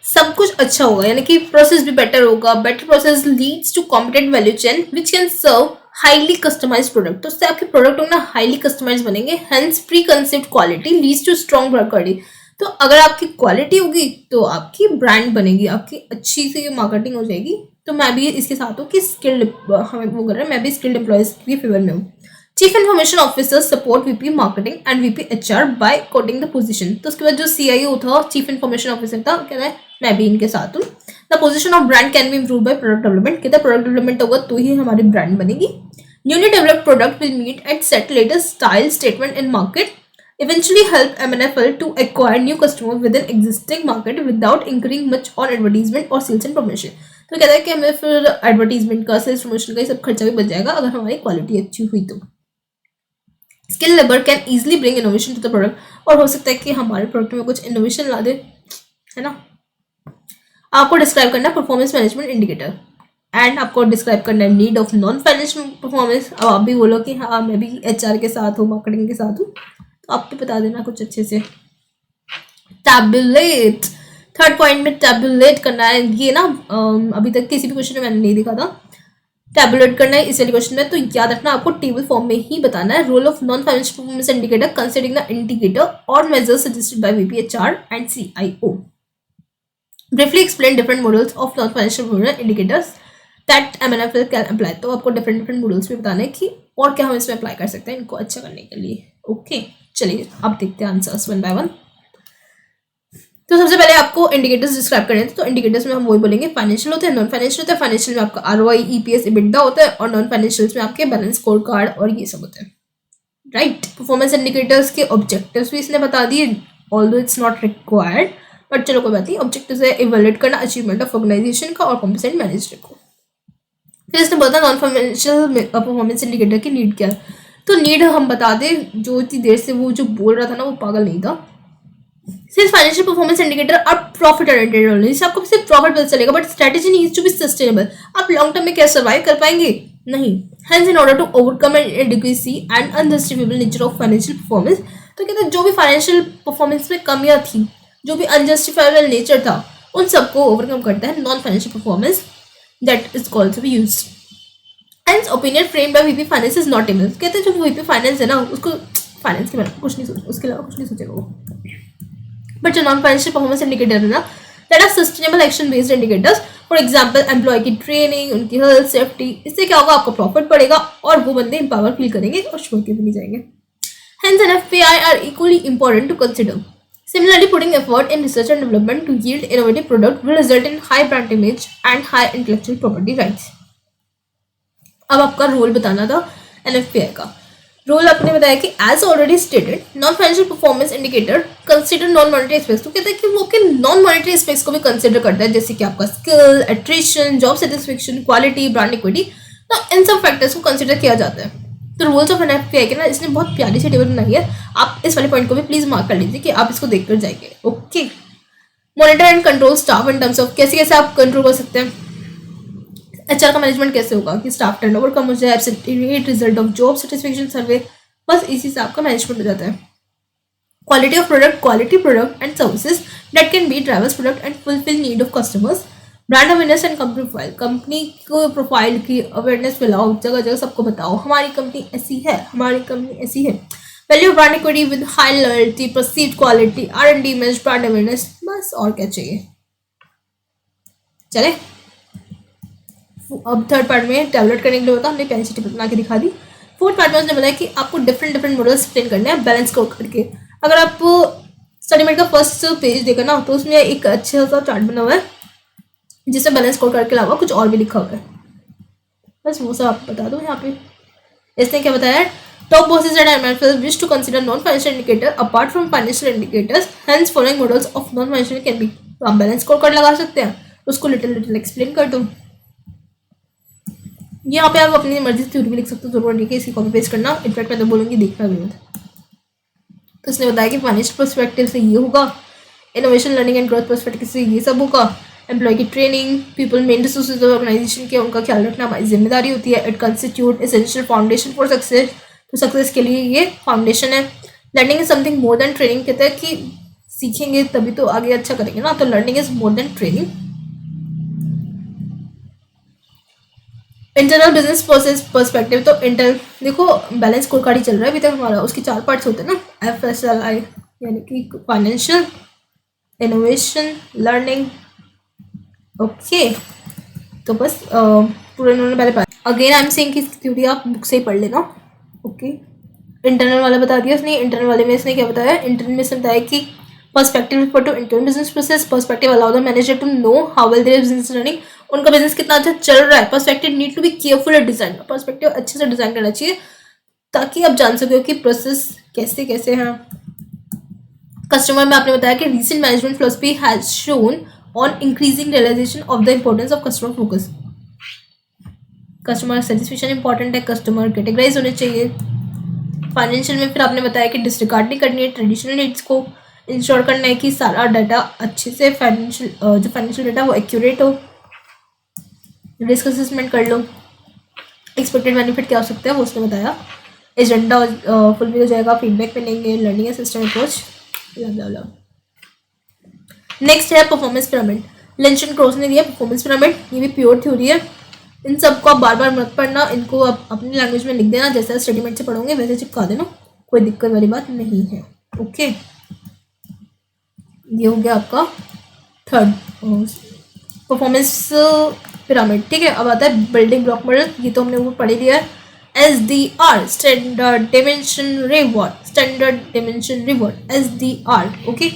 सब कुछ अच्छा होगा, यानी कि प्रोसेस भी बेटर होगा, better process leads to competent value chain which can serve highly customise product. तो उससे आपके प्रोडक्ट होंगे ना हाईली कस्टमाइज बनेंगे, hence pre concept quality leads to strong brand quality. तो अगर आपकी क्वालिटी होगी तो आपकी ब्रांड बनेगी, आपकी अच्छी सी मार्केटिंग हो जाएगी। तो मैं भी इसके साथ हूँ कि स्किल्ड, हमें वो कर रहा है, मैं भी स्किल्ड एम्प्लॉयज के फेवर में हूँ। Chief information officer support VP marketing and VP HR by coding the position. तो उसके बाद जो सीआईओ था, चीफ इन्फॉर्मेशन ऑफिसर था, कह रहा है मैं भी इनके साथ हूँ। The position of brand can be improve by product development. कहता है प्रोडक्ट डेवलपमेंट होगा तो ही हमारी ब्रांड बनेगी। Newly developed product will meet at set latest style statement in market, eventually help MNFL to acquire new customers within existing market without incurring much on advertisement और sales and promotion। तो कहता है कि हमें फिर advertisement का, sales promotion का ये सब खर्चा भी बच जाएगा अगर हमारी क्वालिटी अच्छी हुई तो। Skill labour can easily bring innovation to the product, और हो सकता है कि हमारे प्रोडक्ट में कुछ इनोवेशन ला दे, है ना। आपको डिस्क्राइब करना है परफॉर्मेंस मैनेजमेंट इंडिकेटर, एंड आपको डिस्क्राइब करना है need of non financial performance. अब आप भी बोलो कि हाँ मैं भी एचआर के साथ हूँ, मार्केटिंग के साथ हूँ, तो आप भी बता देना कुछ अच्छे से। टैबुलेट, थर्ड पॉइंट में टैबुलेट करना है। ये ना अभी तक किसी भी क्वेश्चन में मैंने नहीं देखा था टैबुलेट करना है इस वाले क्वेश्चन में, तो याद रखना आपको टेबल फॉर्म में ही बताना है। Role of non financial performance indicator considering the indicator और measures suggested by VP HR and CIO. Briefly explain different models of non financial performance indicators that MNFL can apply. तो आपको different models भी बताना है कि और क्या हम इसमें अप्लाई कर सकते हैं इनको अच्छा करने के लिए। ओके चलिए अब देखते हैं आंसर्स वन बाय वन। तो सबसे पहले आपको इंडिकेटर्स डिस्क्राइब करने थे, तो इंडिकेटर्स में हम वही बोलेंगे फाइनेंशियल होते हैं, नॉन फाइनेंशियल होते हैं। फाइनेंशियल में आपका आरओआई, ईपीएस, EBITDA होता है, और नॉन फाइनेंशियल्स में आपके बैलेंस स्कोर कार्ड और ये सब होते हैं, राइट। परफॉर्मेंस इंडिकेटर्स के ऑब्जेक्टिव्स भी इसने बता दिए, although it's not required, but चलो कोई बात नहीं। ऑब्जेक्टिव्स है इवैल्यूएट करना अचीवमेंट ऑफ ऑर्गेनाइजेशन का और कॉम्पेटेंट मैनेजर को। फिर इसने बोला नॉन फाइनेंशियल परफॉर्मेंस इंडिकेटर की नीड क्या है, तो नीड हम बता दें, जो इतनी देर से वो जो बोल रहा था ना वो पागल नहीं था, सिर्फ फाइनेंशियल परफॉर्मेंस इंडिकेटर और प्रॉफिट ओरिएंटेड होने, जिससे आपको सिर्फ प्रॉफिट पता चलेगा, but strategy needs to be sustainable. आप लॉन्ग टर्म में क्या सर्वाइव कर पाएंगे? नहीं। Hence in order to overcome inadequacy and unjustifiable nature of financial performance, तो कहते हैं जो भी फाइनेंशियल परफॉर्मेंस में कमियां थी, जो भी अनजस्टिफाइबल नेचर था, उन सबको ओवरकम करता है non financial performance, that is called to be used. Hence opinion frame by VP finance is not able, कहते हैं जो वीपी फाइनेंस है ना, उसको फाइनेंस के बारे में कुछ नहीं सोच, उसके अलावा कुछ नहीं सोचेगा वो। बट जो नॉन फाइनेंशियल परफॉर्मेंस इंडिकेटर है ना, that are sustainable action based indicators. For example employ की ट्रेनिंग, उनकी हेल्थ सेफ्टी, इससे क्या होगा, आपको प्रॉफिट बढ़ेगा और वो बंदे एम्पावर फील करेंगे और छोड़ के भी नहीं जाएंगे। Hence, NFPI are equally important to consider. Similarly, putting effort in research and development to yield innovative product will result in high brand image and high intellectual property rights. अब आपका role बताना था NFPI का। Role आपने बताया कि as already stated non financial performance indicator consider non monetary aspects, तो कहते हैं कि वो के नॉन मॉनेटरी एस्पेक्ट्स को भी कंसिडर करता है, जैसे कि आपका skill, attrition, job satisfaction, quality, brand equity. तो इन सब फैक्टर्स को कंसिडर किया जाता है। तो रूल्स ऑफ एनएफपीआई के ना, इसने बहुत प्यारी सी टेबल बनाई है, आप इस वाले पॉइंट को भी प्लीज मार्क कर लीजिए कि आप इसको देखकर जाएंगे। Okay, monitor and control staff in terms of कैसे कैसे आप कंट्रोल कर सकते हैं। एचआर का मैनेजमेंट कैसे होगा कि स्टाफ टर्नओवर कम हो जाए, absent rate, result of job satisfaction survey, बस इसी से आपका मैनेजमेंट हो जाता है। Quality of product, quality product and services that can be drivers product and fulfil need of customers. Brand awareness and company profile, company को profile की awareness फैलाओ, जगह जगह सबको बताओ हमारी कंपनी ऐसी है, हमारी कंपनी ऐसी है। Value brand equity with high loyalty, perceived quality, R&D image, brand awareness, बस और क्या चाहिए। चले अब थर्ड पार्ट में टैबलेट करने के लिए होता है, हमने पहले से टेबल बना के दिखा दी। फोर्थ पार्ट में उसने बताया कि आपको डिफरेंट मॉडल्स एक्सप्लेन करने हैं बैलेंस को करके। अगर आप स्टडी मेट का फर्स्ट पेज देखा ना, तो उसमें एक अच्छा सा चार्ट बना हुआ है जिसमें बैलेंस स्कोर करके अलावा कुछ और भी लिखा हुआ है, बस वो सब आपको बता दो यहाँ पे। इसने क्या बताया, top bosses at MFL wish to consider non financial indicator apart from financial indicators, hence following models of non financial can be. तो आप बैलेंस स्कोर कार्ड लगा सकते हैं, उसको लिटिल एक्सप्लेन कर दो। यहाँ पे आप अपनी मर्जी से थ्योरी भी लिख सकते हो, जरूर नहीं कि इसकी कॉपी पेस्ट करना, इनफैक्ट मैं तो बोलूँगी देखना भी मत। तो इसने बताया कि फाइनेंशियल पर्सपेक्टिव से ये होगा, innovation learning and growth perspective से ये सब होगा, एम्प्लॉय की training, people men resources organisation के उनका ख्याल रखना हमारी जिम्मेदारी होती है। It constitute essential foundation for success, तो सक्सेस के लिए ये फाउंडेशन है। Learning is something more than training, कहते हैं कि सीखेंगे तभी तो आगे अच्छा करेंगे ना, तो learning is more than training. Internal business process perspective, तो इंटर देखो बैलेंस स्कोर कार्ड ही चल रहा है अभी तक हमारा, उसके 4 पार्ट्स होते हैं ना, FSLI यानी कि फाइनेंशियल, इनोवेशन, लर्निंग। ओके, तो बस पूरे इन्होंने पहले पढ़ा। अगेन आई एम सेइंग कि थ्योरी आप बुक से ही पढ़ लेना। ओके, इंटरनल वाला बता दिया उसने। इंटरनल वाले में इसने क्या बताया, इंटरनल में इसने बताया कि perspective refer to internal business process, perspective allow the manager to know how well their business running, उनका बिजनेस कितना अच्छा चल रहा है। Perspective need to be careful design, perspective अच्छे से डिजाइन करना चाहिए ताकि आप जान सको कि प्रोसेस कैसे कैसे हैं। कस्टमर में आपने बताया कि recent management philosophy has shown on increasing realisation of the importance of customer focus. Customer satisfaction important है, कस्टमर कैटेगराइज होने चाहिए। फाइनेंशियल में फिर आपने बताया कि डिसरिगार्ड नहीं करनी है, ट्रेडिशनल नीड्स को इंश्योर करना है कि सारा डाटा अच्छे से जो फाइनेंशियल डाटा वो एक्यूरेट हो। रिस्क असेसमेंट कर लो, एक्सपेक्टेड बेनिफिट क्या हो सकता है वो उसने बताया। एजेंडा फुलफिल हो जाएगा, फीडबैक मिलेंगे, लर्निंग सिस्टम अप्रोच। नेक्स्ट है performance pyramid, lynch and cross ने दिया परफॉर्मेंस पिरामिड, ये भी प्योर थ्योरी है। इन सबको आप बार बार मत पढ़ना, इनको आप अपनी लैंग्वेज में लिख देना, जैसा स्टडीमेट से पढ़ोगे वैसे चिपका देना, कोई दिक्कत वाली बात नहीं है। ओके, ये हो गया आपका थर्ड परफॉर्मेंस पिरामिड। ठीक है, अब आता है बिल्डिंग ब्लॉक मॉडल, ये तो हमने वो पढ़ लिया है। SDR standard dimension reward, standard dimension reward SDR। Okay,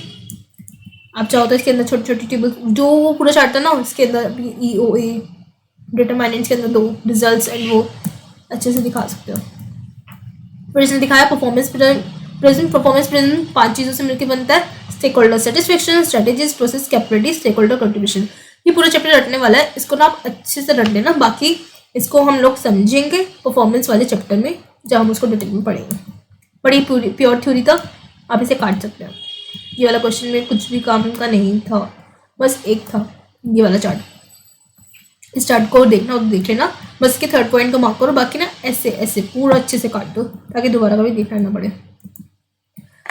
आप चाहो तो इसके अंदर छोटी छोटी टेबल जो वो पूरा चार्ट था ना, उसके अंदर EOA डिटरमिनेंट्स के अंदर 2 रिजल्ट्स एंड वो अच्छे से दिखा सकते हो। फिर इसने दिखाया परफॉर्मेंस प्रेजेंट। परफॉर्मेंस प्रेजेंट 5 चीज़ों से मिलकर बनता है, stakeholder satisfaction, strategies, process, capability, stakeholder contribution. ये पूरा चैप्टर रटने वाला है, इसको ना आप अच्छे से रट लेना, बाकी इसको हम लोग समझेंगे परफॉर्मेंस वाले चैप्टर में जब हम उसको डिटेल में पढ़ेंगे। बड़ी प्योर थ्योरी तक आप इसे काट सकते हैं। ये वाला क्वेश्चन में कुछ भी काम का नहीं था, बस एक था ये वाला चार्ट। इस चार्ट को देखना हो तो देख लेना, बस इसके थर्ड पॉइंट को मार्क करो, बाकी ना ऐसे ऐसे पूरा अच्छे से काट दो ताकि दोबारा कभी देखना ना पड़े।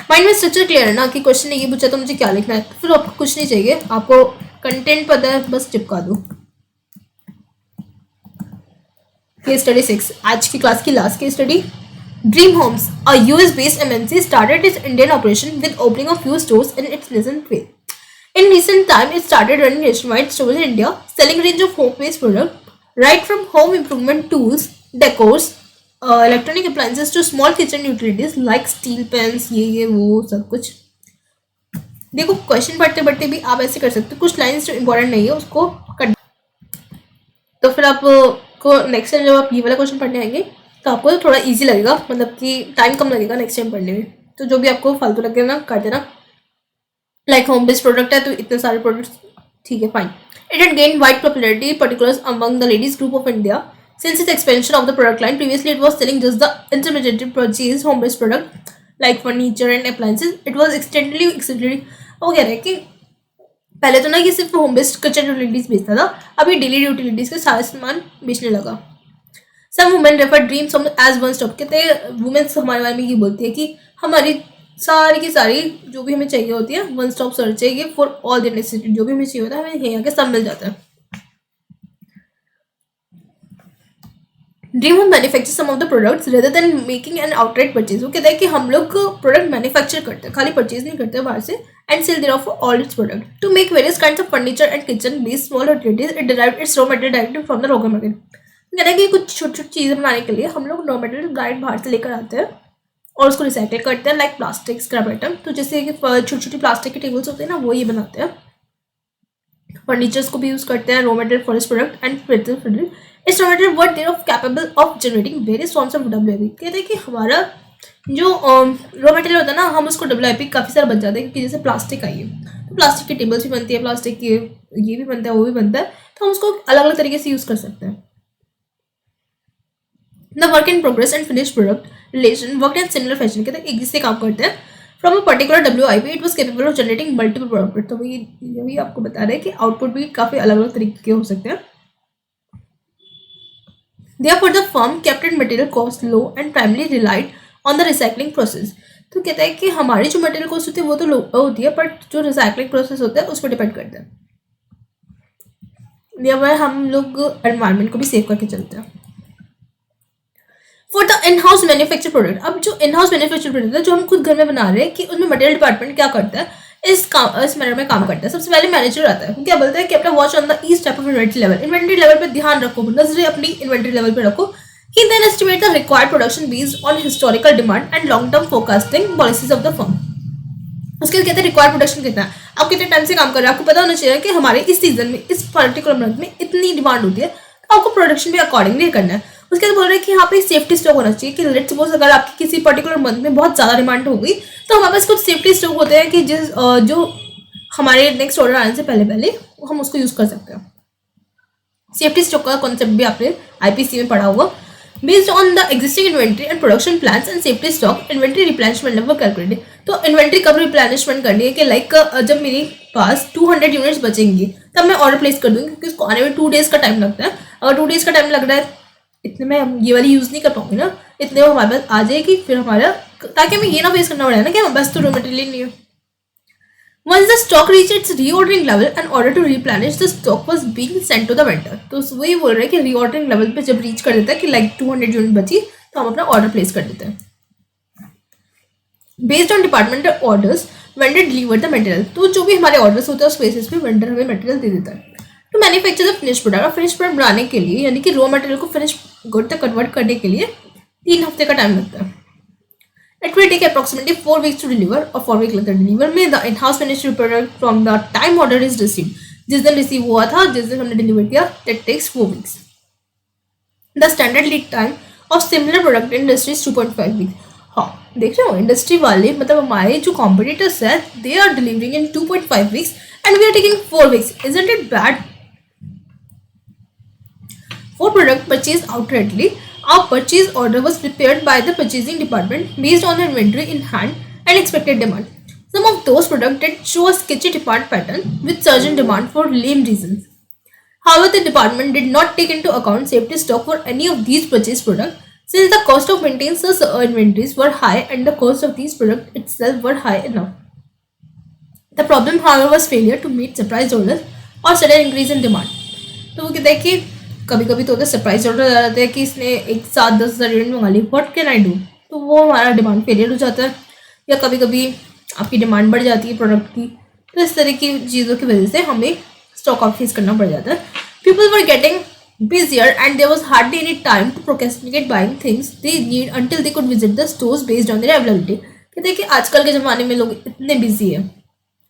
माइंड में स्ट्रक्चर क्लियर है ना कि क्वेश्चन ने ये पूछा तो मुझे क्या लिखना है, फिर आपको कुछ नहीं चाहिए, आपको कंटेंट पता है, बस चिपका दो। केस स्टडी 6, आज की क्लास की last case study. Dream homes, a US based MNC, started its Indian operation with opening of few stores in its nascent phase. In recent time, it started running nationwide stores in India, selling range of home-based products, right from home improvement tools, decors, electronic appliances to small kitchen utilities like steel pans, ये वो सब कुछ। देखो question पढ़ते पढ़ते भी आप ऐसे कर सकते हो, कुछ लाइंस जो इम्पोर्टेंट नहीं है उसको कट, तो फिर आपको नेक्स्ट टाइम जब आप ये वाला क्वेश्चन पढ़ने आएंगे तो आपको थोड़ा इजी लगेगा, मतलब कि टाइम कम लगेगा नेक्स्ट टाइम पढ़ने में। तो जो भी आपको फालतू लगे ना कर देना। लाइक होम बेस्ड प्रोडक्ट है तो इतने सारे प्रोडक्ट्स, ठीक है fine. It had gain wide popularity particular among the ladies group of India since its expansion of the product line. Previously it was selling just the intermediate purchase home based product like furniture and appliances. It was extendedly वो कह रहे हैं कि पहले तो ना ये सिर्फ होम बेस्ड किचन यूटिलिटीज बेचता था, अभी डेली यूटिलिटीज के सारे सामान बेचने लगा। Some women refer dreams as one stop, कहते हैं वुमेन्स हमारे बारे में ये बोलती है कि हमारी सारी की सारी जो भी हमें चाहिए होती है वन स्टॉप सर्च है ये फॉर ऑल द नेसेसिटी, जो भी हमें चाहिए होता है हमें यहीं आके सब मिल जाता है। Dream home manufacture some of the products rather than making an outright purchase. वो कहता है कि हम लोग प्रोडक्ट मैन्युफैक्चर करते हैं, खाली परचेज नहीं करते बाहर से, and sell their of all its product to make various kinds of furniture and kitchen based small utilities. It derived its raw material directly from the local market. कहता है कि कुछ छोटी छोटी चीज़ें बनाने के लिए हम लोग रॉ मटेरियल डायरेक्ट बाहर से लेकर आते हैं और उसको रिसाइकिल करते हैं, लाइक प्लास्टिक स्क्रैप आइटम। तो जैसे कि छोटी छोटी प्लास्टिक के टेबल्स होते हैं ना, वो ये बनाते हैं। फर्नीचर्स को भी यूज करते हैं, raw material for this product and इस raw material were therefore capable of generating various forms of WIP। कहते हैं कि हमारा जो रॉ मटेरियल होता है ना, हम उसको WIP काफ़ी सारा बन जाते हैं, क्योंकि जैसे प्लास्टिक आई है तो प्लास्टिक की टेबल्स भी बनती है, प्लास्टिक की ये भी बनता है, वो भी बनता है, तो हम उसको अलग अलग तरीके से यूज़ कर सकते हैं। The work in progress and finished product relation worked in similar fashion। कहते हैं एक जिससे काम करते हैं। From a particular WIP, it was capable of generating multiple output। तो ये भी आपको बता रहे हैं कि आउटपुट भी काफ़ी अलग अलग तरीके के हो सकते हैं। Therefore, the firm kept its material cost low and primarily relied on the recycling process। तो कहता है कि हमारी जो मटेरियल कॉस्ट होती है वो तो लो होती है, बट जो रिसाइकलिंग प्रोसेस होता है उस पर डिपेंड करता है। Therefore, हम लोग एनवायरमेंट को भी सेव करके चलते हैं। For the in house manufacture product, अब जो इन हाउस मैन्युफैक्चर प्रोडक्ट है जो हम खुद घर में बना रहे हैं, कि उनमें मटेरियल डिपार्टमेंट क्या करता है, इस मैनर में काम करता है। सबसे पहले मैनेजर आता है, वो क्या बोलता है कि अपना watch on the each type of inventory level. Inventory level पे ध्यान रखो, नजरें अपनी इन्वेंट्री लेवल पे रखो। He then estimate the required production based on historical demand and long term forecasting policies of the firm. उसके कहते हैं रिक्वायर्ड प्रोडक्शन कितना है, आप कितने टाइम से काम कर रहे हैं, आपको पता होना चाहिए कि हमारे इस सीजन में इस पर्टिकुलर मंथ में इतनी डिमांड होती है, तो आपको प्रोडक्शन भी अकॉर्डिंगली करना है। उसके बाद बोल रहे हैं कि यहाँ पे सेफ्टी स्टॉक होना चाहिए, कि लेट्स सपोज अगर आपकी किसी पर्टिकुलर मंथ में बहुत ज़्यादा डिमांड हो गई तो हमारे पास कुछ सेफ्टी स्टॉक होते हैं कि जो हमारे नेक्स्ट ऑर्डर आने से पहले पहले हम उसको यूज़ कर सकते हैं। सेफ्टी स्टॉक का कॉन्सेप्ट भी आपने IPC में पढ़ा होगा। Based on the existing inventory and production plans and safety stock, inventory replenishment level calculated. तो इन्वेंट्री कब रिप्लेनिशमेंट करनी है कि लाइक जब मेरे पास 200 यूनिट्स बचेंगी तब मैं ऑर्डर प्लेस कर दूंगी, क्योंकि उसको आने में 2 डेज का टाइम लगता है। अगर 2 डेज का टाइम लग रहा है, इतने में हम ये वाली यूज़ नहीं कर पाऊंगी ना, इतने में हमारे पास आ जाएगी, फिर हमारा, ताकि हमें ये ना फेस करना पड़े ना कि हमारे पास तो रॉ मटेरियल नहीं है। Once the stock reached its reordering level, an order to replenish the stock was being sent to the vendor। तो वही बोल रहे हैं कि reordering level पे जब रीच कर देता है कि लाइक 200 यूनिट बची तो हम अपना ऑर्डर प्लेस कर देते हैं। Based on departmental orders vendor deliver the material. तो जो भी हमारे ऑर्डर्स होते हैं उस बेसिस पे वेंडर हमें मटेरियल दे देता है। To manufacture the finish product, finish product बनाने के लिए यानी कि रॉ मटेरियल को फिनिश गुड तक कन्वर्ट करने के लिए 3 हफ्ते का टाइम लगता है। It will take approximately 4 weeks to deliver or 4 weeks later deliver में the in-house finished product from the time order is received। जिस दिन रिसीव हुआ था, जिस दिन हमने डिलीवर किया, that takes 4 weeks। The standard lead time of similar product industry is 2.5 weeks। हाँ, देख रहे हो इंडस्ट्री वाले, मतलब हमारे जो कॉम्पिटिटर्स है, they are delivering in 2.5 weeks and we are taking 4 weeks। Isn't it bad? For product purchased outrightly, our purchase order was prepared by the purchasing department based on the inventory in hand and expected demand। Some of those products did show a sketchy demand pattern with surge in demand for lame reasons. However, the department did not take into account safety stock for any of these purchased products since the cost of maintaining such inventories were high and the cost of these products itself were high enough. The problem, however, was failure to meet surprise orders और sudden increase in demand. तो वो कहते हैं कि कभी कभी तो होता है सरप्राइज ऑर्डर आ जाते हैं कि इसने एक साथ 10,000 यूनिट मंगा ली, व्हाट कैन आई डू, तो वो हमारा डिमांड फेलियर हो जाता है, या कभी कभी आपकी डिमांड बढ़ जाती है प्रोडक्ट की, तो इस तरह की चीज़ों की वजह से हमें स्टॉक आउट फेस करना पड़ जाता है. People were getting busier and there was hardly any time to procrastinate buying things they need until they could visit the stores based on their availability. कहते हैं कि आजकल के ज़माने में लोग इतने बिजी है,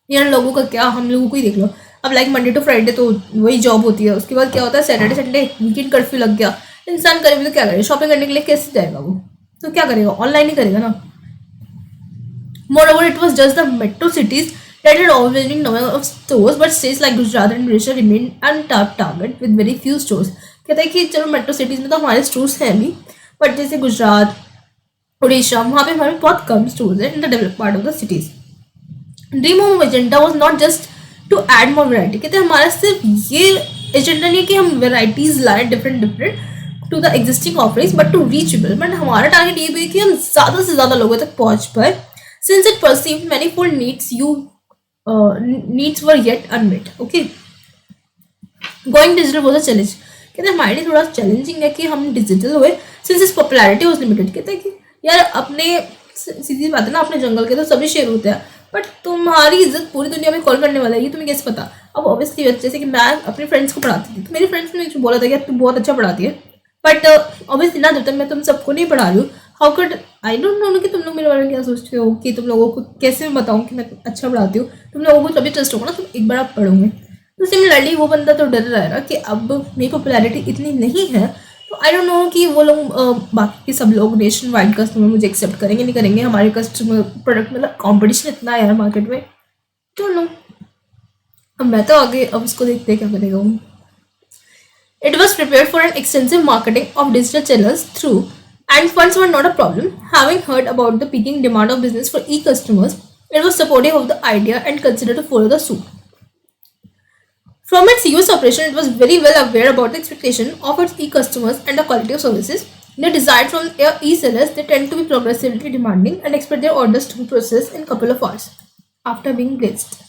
यार लोगों का क्या, हम लोगों को ही देख लो. अब लाइक मंडे टू फ्राइडे तो वही जॉब होती है, उसके बाद क्या होता है सैटरडे संडे वीकेंड कर्फ्यू लग गया, इंसान करे भी तो क्या करे, शॉपिंग करने के लिए कैसे जाएगा वो, तो क्या करेगा, ऑनलाइन ही करेगा ना. Moreover, it was just the metro cities that had overwhelming number of stores, but states like Gujarat and Odisha remained untapped target with very few stores. कहता है कि चलो मेट्रो सिटीज में तो हमारे स्टोर्स हैं भी, बट जैसे गुजरात उड़ीसा वहाँ पे हमारे बहुत कम स्टोर्स हैं in the develop part of the cities. Dream home agenda was not just to add more variety. कहते हैं हमारा सिर्फ ये एजेंडा नहीं है कि हम वेराइटीज लाए different to the existing offerings, but to reachable. But हमारा टारगेट ये भी है कि हम ज़्यादा से ज़्यादा लोगों तक पहुँच पाए, since it perceived manifold needs were yet unmet. Okay, going digital was a challenge. कहते हैं हमारे लिए थोड़ा चैलेंजिंग है कि हम डिजिटल हुए since its popularity was limited. कहते हैं कि यार अपने सीधी बात है ना, अपने जंगल के तो सभी शेर होते हैं, बट तुम्हारी इज्जत पूरी दुनिया में कॉल करने वाला है ये तुम्हें कैसे पता. अब ऑब्वियसली जैसे कि मैं अपने फ्रेंड्स को पढ़ाती थी तो मेरी फ्रेंड्स ने बोला था कि तू बहुत अच्छा पढ़ाती है, बट ऑब्वियसली ना जब तक मैं तुम सबको नहीं पढ़ा रही हूँ, हाउ कड आई डोंट नो कि तुम लोग मेरे बारे में क्या सोचते हो, कि तुम लोगों को कैसे मैं बताऊँ कि मैं अच्छा पढ़ाती हूँ. तुम लोगों को तभी ट्रस्ट होगा ना तुम एक बार आप पढ़ोगे. तो सिमिलरली वो बंदा तो डर रहा है ना कि अब मेरी पॉपुलैरिटी इतनी नहीं है, तो आई डोंट नो कि वो लोग बाकी के सब लोग नेशन वाइड कस्टमर मुझे एक्सेप्ट करेंगे नहीं करेंगे. हमारे कस्टमर प्रोडक्ट मतलब कॉम्पिटिशन इतना है मार्केट में, डोंट नो. अब मैं तो आगे अब उसको देखते हैं क्या करेगा वो. It was prepared for an extensive marketing of digital channels through, and funds were not a problem. Having heard about the peaking demand of business for e-customers, it was supportive of the idea and considered to follow the suit. From its US operation, it was very well aware about the expectation of its e-customers and the quality of services they desired from their e-sellers. They tend to be progressively demanding and expect their orders to be processed in a couple of hours after being placed.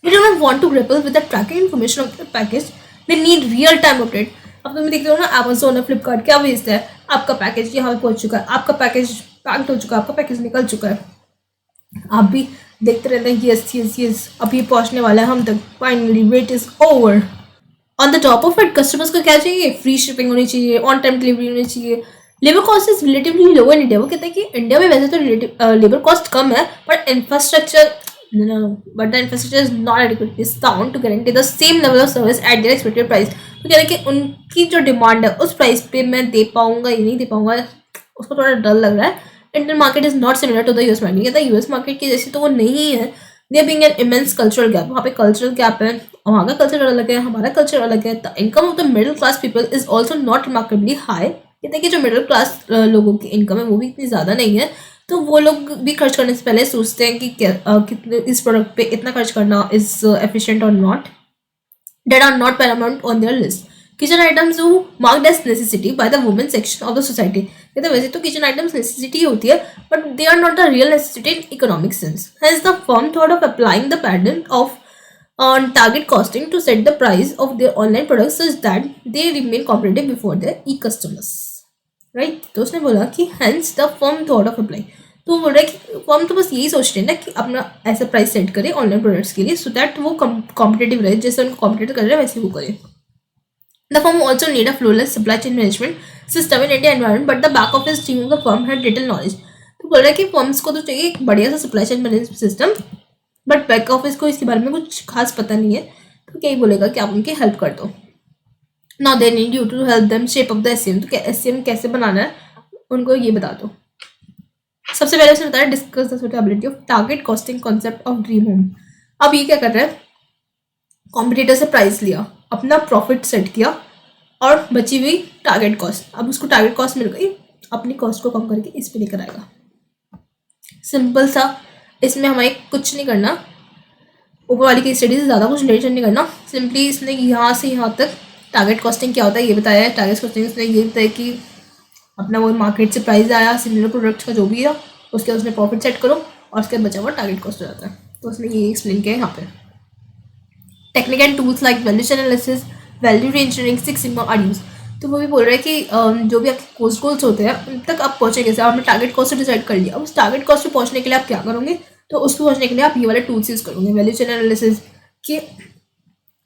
They do not want to grapple with the tracking information of their package. They need real-time update. अब तुम देखते हो ना Amazon और Flipkart क्या भेजता है, आपका पैकेज यहाँ पे पहुँच चुका है, आपका पैकेज पैक्ड हो चुका है, आपका पैकेज निकल चुका है. आप भी देखते रहते हैं कि यस अब ये पहुँचने वाला है हम तक, finally wait is over. On the top of it customers को क्या चाहिए, फ्री शिपिंग होनी चाहिए, ऑन टाइम डिलीवरी होनी चाहिए. Labour cost is relatively low in India. वो कहते हैं कि इंडिया में वैसे तो लेबर कॉस्ट कम है, but infrastructure but the infrastructure is not adequate is sound to guarantee the same level of service at their expected price. तो कह रहे कि उनकी जो डिमांड है उस प्राइस पे मैं दे पाऊंगा या नहीं दे पाऊंगा, उसको थोड़ा डर लग रहा है. Indian market is not similar to the US market. कहता है यूएस मार्केट की जैसे तो वो नहीं है. There being an immense cultural gap. वहाँ पे कल्चरल गैप है, वहाँ का कल्चर अलग है, हमारा कल्चर अलग है. The income of the middle class people is also not remarkably high. कहते हैं कि जो मिडिल क्लास लोगों की इनकम है वो भी इतनी ज़्यादा नहीं है, तो वो लोग भी खर्च करने से पहले सोचते हैं कि कितने इस प्रोडक्ट पे इतना खर्च करना इज एफिशिएंट और not. That are not paramount on their list. Kitchen items जो marked as necessity by the women section of the society. कहते हैं वैसे तो किचन आइटम्स नेसेसिटी होती है, but they are not the real necessity in economic sense. Has the firm thought of applying the pattern of on target costing to set the price of their online products such that they remain competitive before their e-customers. Right. तो उसने बोला कि hence the firm thought of apply. तो बोल रहा है कि firm तो बस यही सोच रहे हैं ना कि अपना ऐसा प्राइस सेट करे ऑनलाइन प्रोडक्ट्स के लिए, सो दैट वो कॉम्पिटेटिव रहे, जैसे उनको कॉम्पिटेट कर रहे हैं वैसे वो करे. The firm also need a flawless supply chain management system in India environment, but the back office team of the firm had little knowledge. तो बोल रहा है कि फर्म्स को तो चाहिए एक बढ़िया सा supply chain management system, but back office को इसके बारे में कुछ खास पता नहीं है, तो क्या ही बोलेगा कि आप उनकी हेल्प कर दो. Now they need you to help them shape up the SEM. तो क्या एसईएम कैसे बनाना है उनको ये बता दो. सबसे पहले उसने बताया discuss the suitability of target costing concept of dream home. अब ये क्या कर रहा है, कॉम्पिटिटर से प्राइस लिया, अपना प्रॉफिट सेट किया और बची हुई टारगेट कॉस्ट. अब उसको टारगेट कॉस्ट मिल गई, अपनी कॉस्ट को कम करके इस पे लेकर आएगा. सिंपल सा, इसमें हमें कुछ नहीं करना, ऊपर वाली की स्टडी से ज़्यादा कुछ रिलेशन नहीं करना। सिंपली इसने यहाँ से यहाँ तक टारगेट कॉस्टिंग क्या होता है ये बताया है। टारगेट कॉस्टिंग इसने ये बताया कि अपना वो मार्केट से प्राइस आया सिमिलर प्रोडक्ट का जो भी है, उसके उसने प्रॉफिट सेट करो और उसके बचा हुआ टारगेट कॉस्ट हो जाता है। तो उसने ये एक्सप्लेन किया है यहाँ पे। Technique and tools like valuation analysis, value engineering, six sigma are use. तो वो भी बोल रहा है कि जो भी आपके कोस्ट गोल्स होते हैं उन तक आप पहुँचे कैसे। आपने टारगेट कॉस्ट डिसाइड कर लिया, अब उस टारगेट कॉस्ट पे पहुँचने के लिए आप क्या करोगे, तो उस पर पहुँचने के लिए आप ये वाले टूल्स यूज़ करोगे। वैल्यूएशन एनालिसिस कि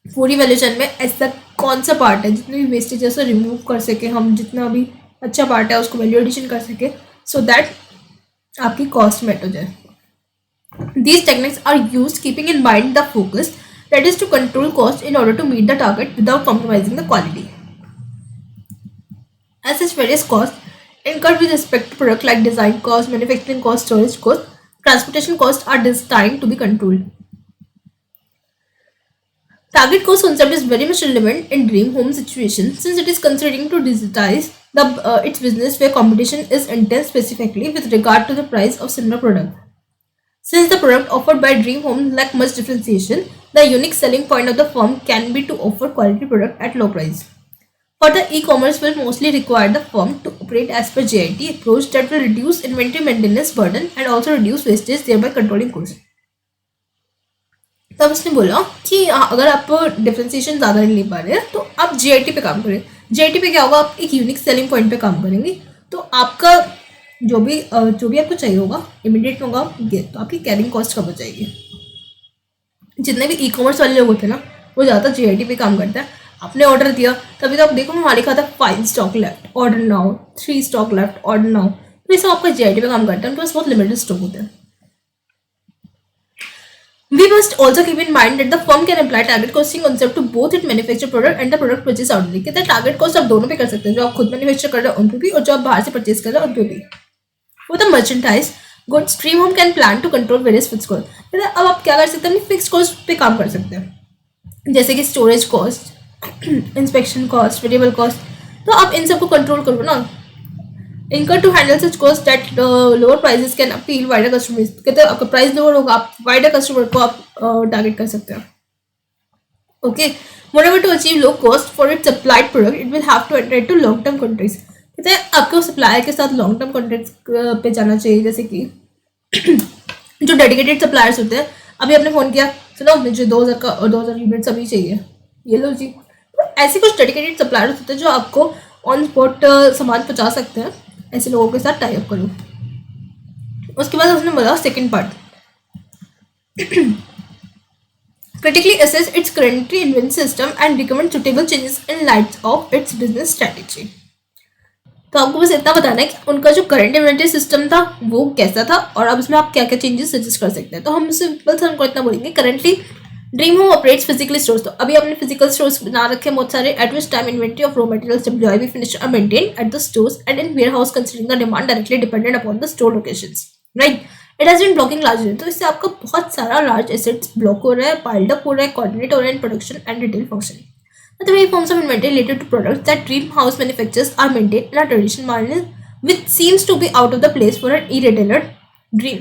पूरी वैल्यूएशन में ऐसा कौन सा पार्ट है जितने भी वेस्टेज है उसे रिमूव कर सके हम, जितना भी अच्छा पार्ट है उसको वैल्यू एडिशन कर सके, सो दैट आपकी कॉस्ट मेट हो जाए। These techniques are used keeping in mind the focus, that is to control cost in order to meet the target without compromising the quality. As such, various costs incurred with respect to product like design cost, manufacturing cost, storage cost, transportation cost are designed to be controlled. Target cost concept is very much relevant in dream home situation since it is considering to digitize its business where competition is intense, specifically with regard to the price of similar product. Since the product offered by Dream Home lack much differentiation, the unique selling point of the firm can be to offer quality product at low price. Further, e-commerce will mostly require the firm to operate as per JIT approach that will reduce inventory maintenance burden and also reduce wastage, thereby controlling cost. तब उसने बोला कि अगर आप differentiation ज़्यादा नहीं ले पा रहे हैं तो आप JIT पे काम करें। JIT पे क्या होगा, आप एक यूनिक सेलिंग पॉइंट पे काम करेंगे तो आपका जो भी आपको चाहिए होगा इमीडिएट होगा, तो आपकी कैरिंग कॉस्ट कम हो जाएगी। जितने भी ई कॉमर्स वाले लोग होते हैं ना वो ज़्यादातर JIT पे काम करते हैं। आपने ऑर्डर दिया तभी तो आप देखो वहाँ लिखा था 5 stock left order now, 3 stock left order now, तो ये सब आपका JIT पे काम करता है, उनके पास बहुत लिमिटेड स्टॉक होते हैं। We must also keep in mind that the firm can apply target costing concept to both its manufactured product and the product purchased outwardly। कहते हैं टारगेट कॉस्ट आप दोनों पे कर सकते हैं, जो आप खुद मैन्युफैक्चर कर रहे हो उन पे भी और जो आप बाहर से परचेज कर रहे हो उन पे भी। For the merchandise goods, Dream Home can plan to control various fixed costs। कहते हैं अब आप क्या कर सकते हैं, अपनी फिक्स्ड कॉस्ट पे काम कर सकते हैं, जैसे कि storage cost, inspection cost, variable cost. तो आप इन सबको कंट्रोल करो ना। Incur to handle such cost that lower prices can appeal wider customers. कहते हैं आपका प्राइस लोअर होगा, आप वाइडर कस्टमर को आप टारगेट कर सकते हैं। Okay, moreover to achieve low cost for its supplied product it will have to enter into long term contracts. कहते हैं आपको सप्लायर के साथ लॉन्ग टर्म कॉन्ट्रैक्ट्स पे जाना चाहिए, जैसे कि जो डेडिकेटेड सप्लायर्स होते हैं। अभी आपने फ़ोन किया, सुनो मुझे 2000 यूनिट्स अभी चाहिए, ये लो जी। तो ऐसे कुछ डेडिकेटेड सप्लायर्स होते हैं जो आपको ऑन स्पॉट सामान पहुँचा सकते हैं, ऐसे लोगों के साथ टाई अप करो। उसके बाद उसने बोला second part, critically assess its currently inventory system and recommend suitable changes in light of its business strategy। तो आपको बस इतना बताना है कि उनका जो करंट इन्वेंटरी सिस्टम था वो कैसा था और अब इसमें आप क्या क्या चेंजेस सजेस्ट कर सकते हैं। तो हम सिंपल से हमको इतना बोलेंगे, currently dream home operates physically stores. तो अभी आपने फिजिकल स्टोर्स बना रखे हैं बहुत सारे, at which time inventory of raw materials WIB finished are maintain at the stores and in warehouse considering the demand directly dependent upon the store locations, right. It has been blocking large, तो इससे आपका बहुत सारा large assets block हो रहा है, piled up हो रहा है, कोऑर्डिनेट हो रहा है in production and retail function. The three forms of inventory related to products that Dream House manufactures are maintained in a traditional manner, which seems to be out of the place for an e-retailer Dream।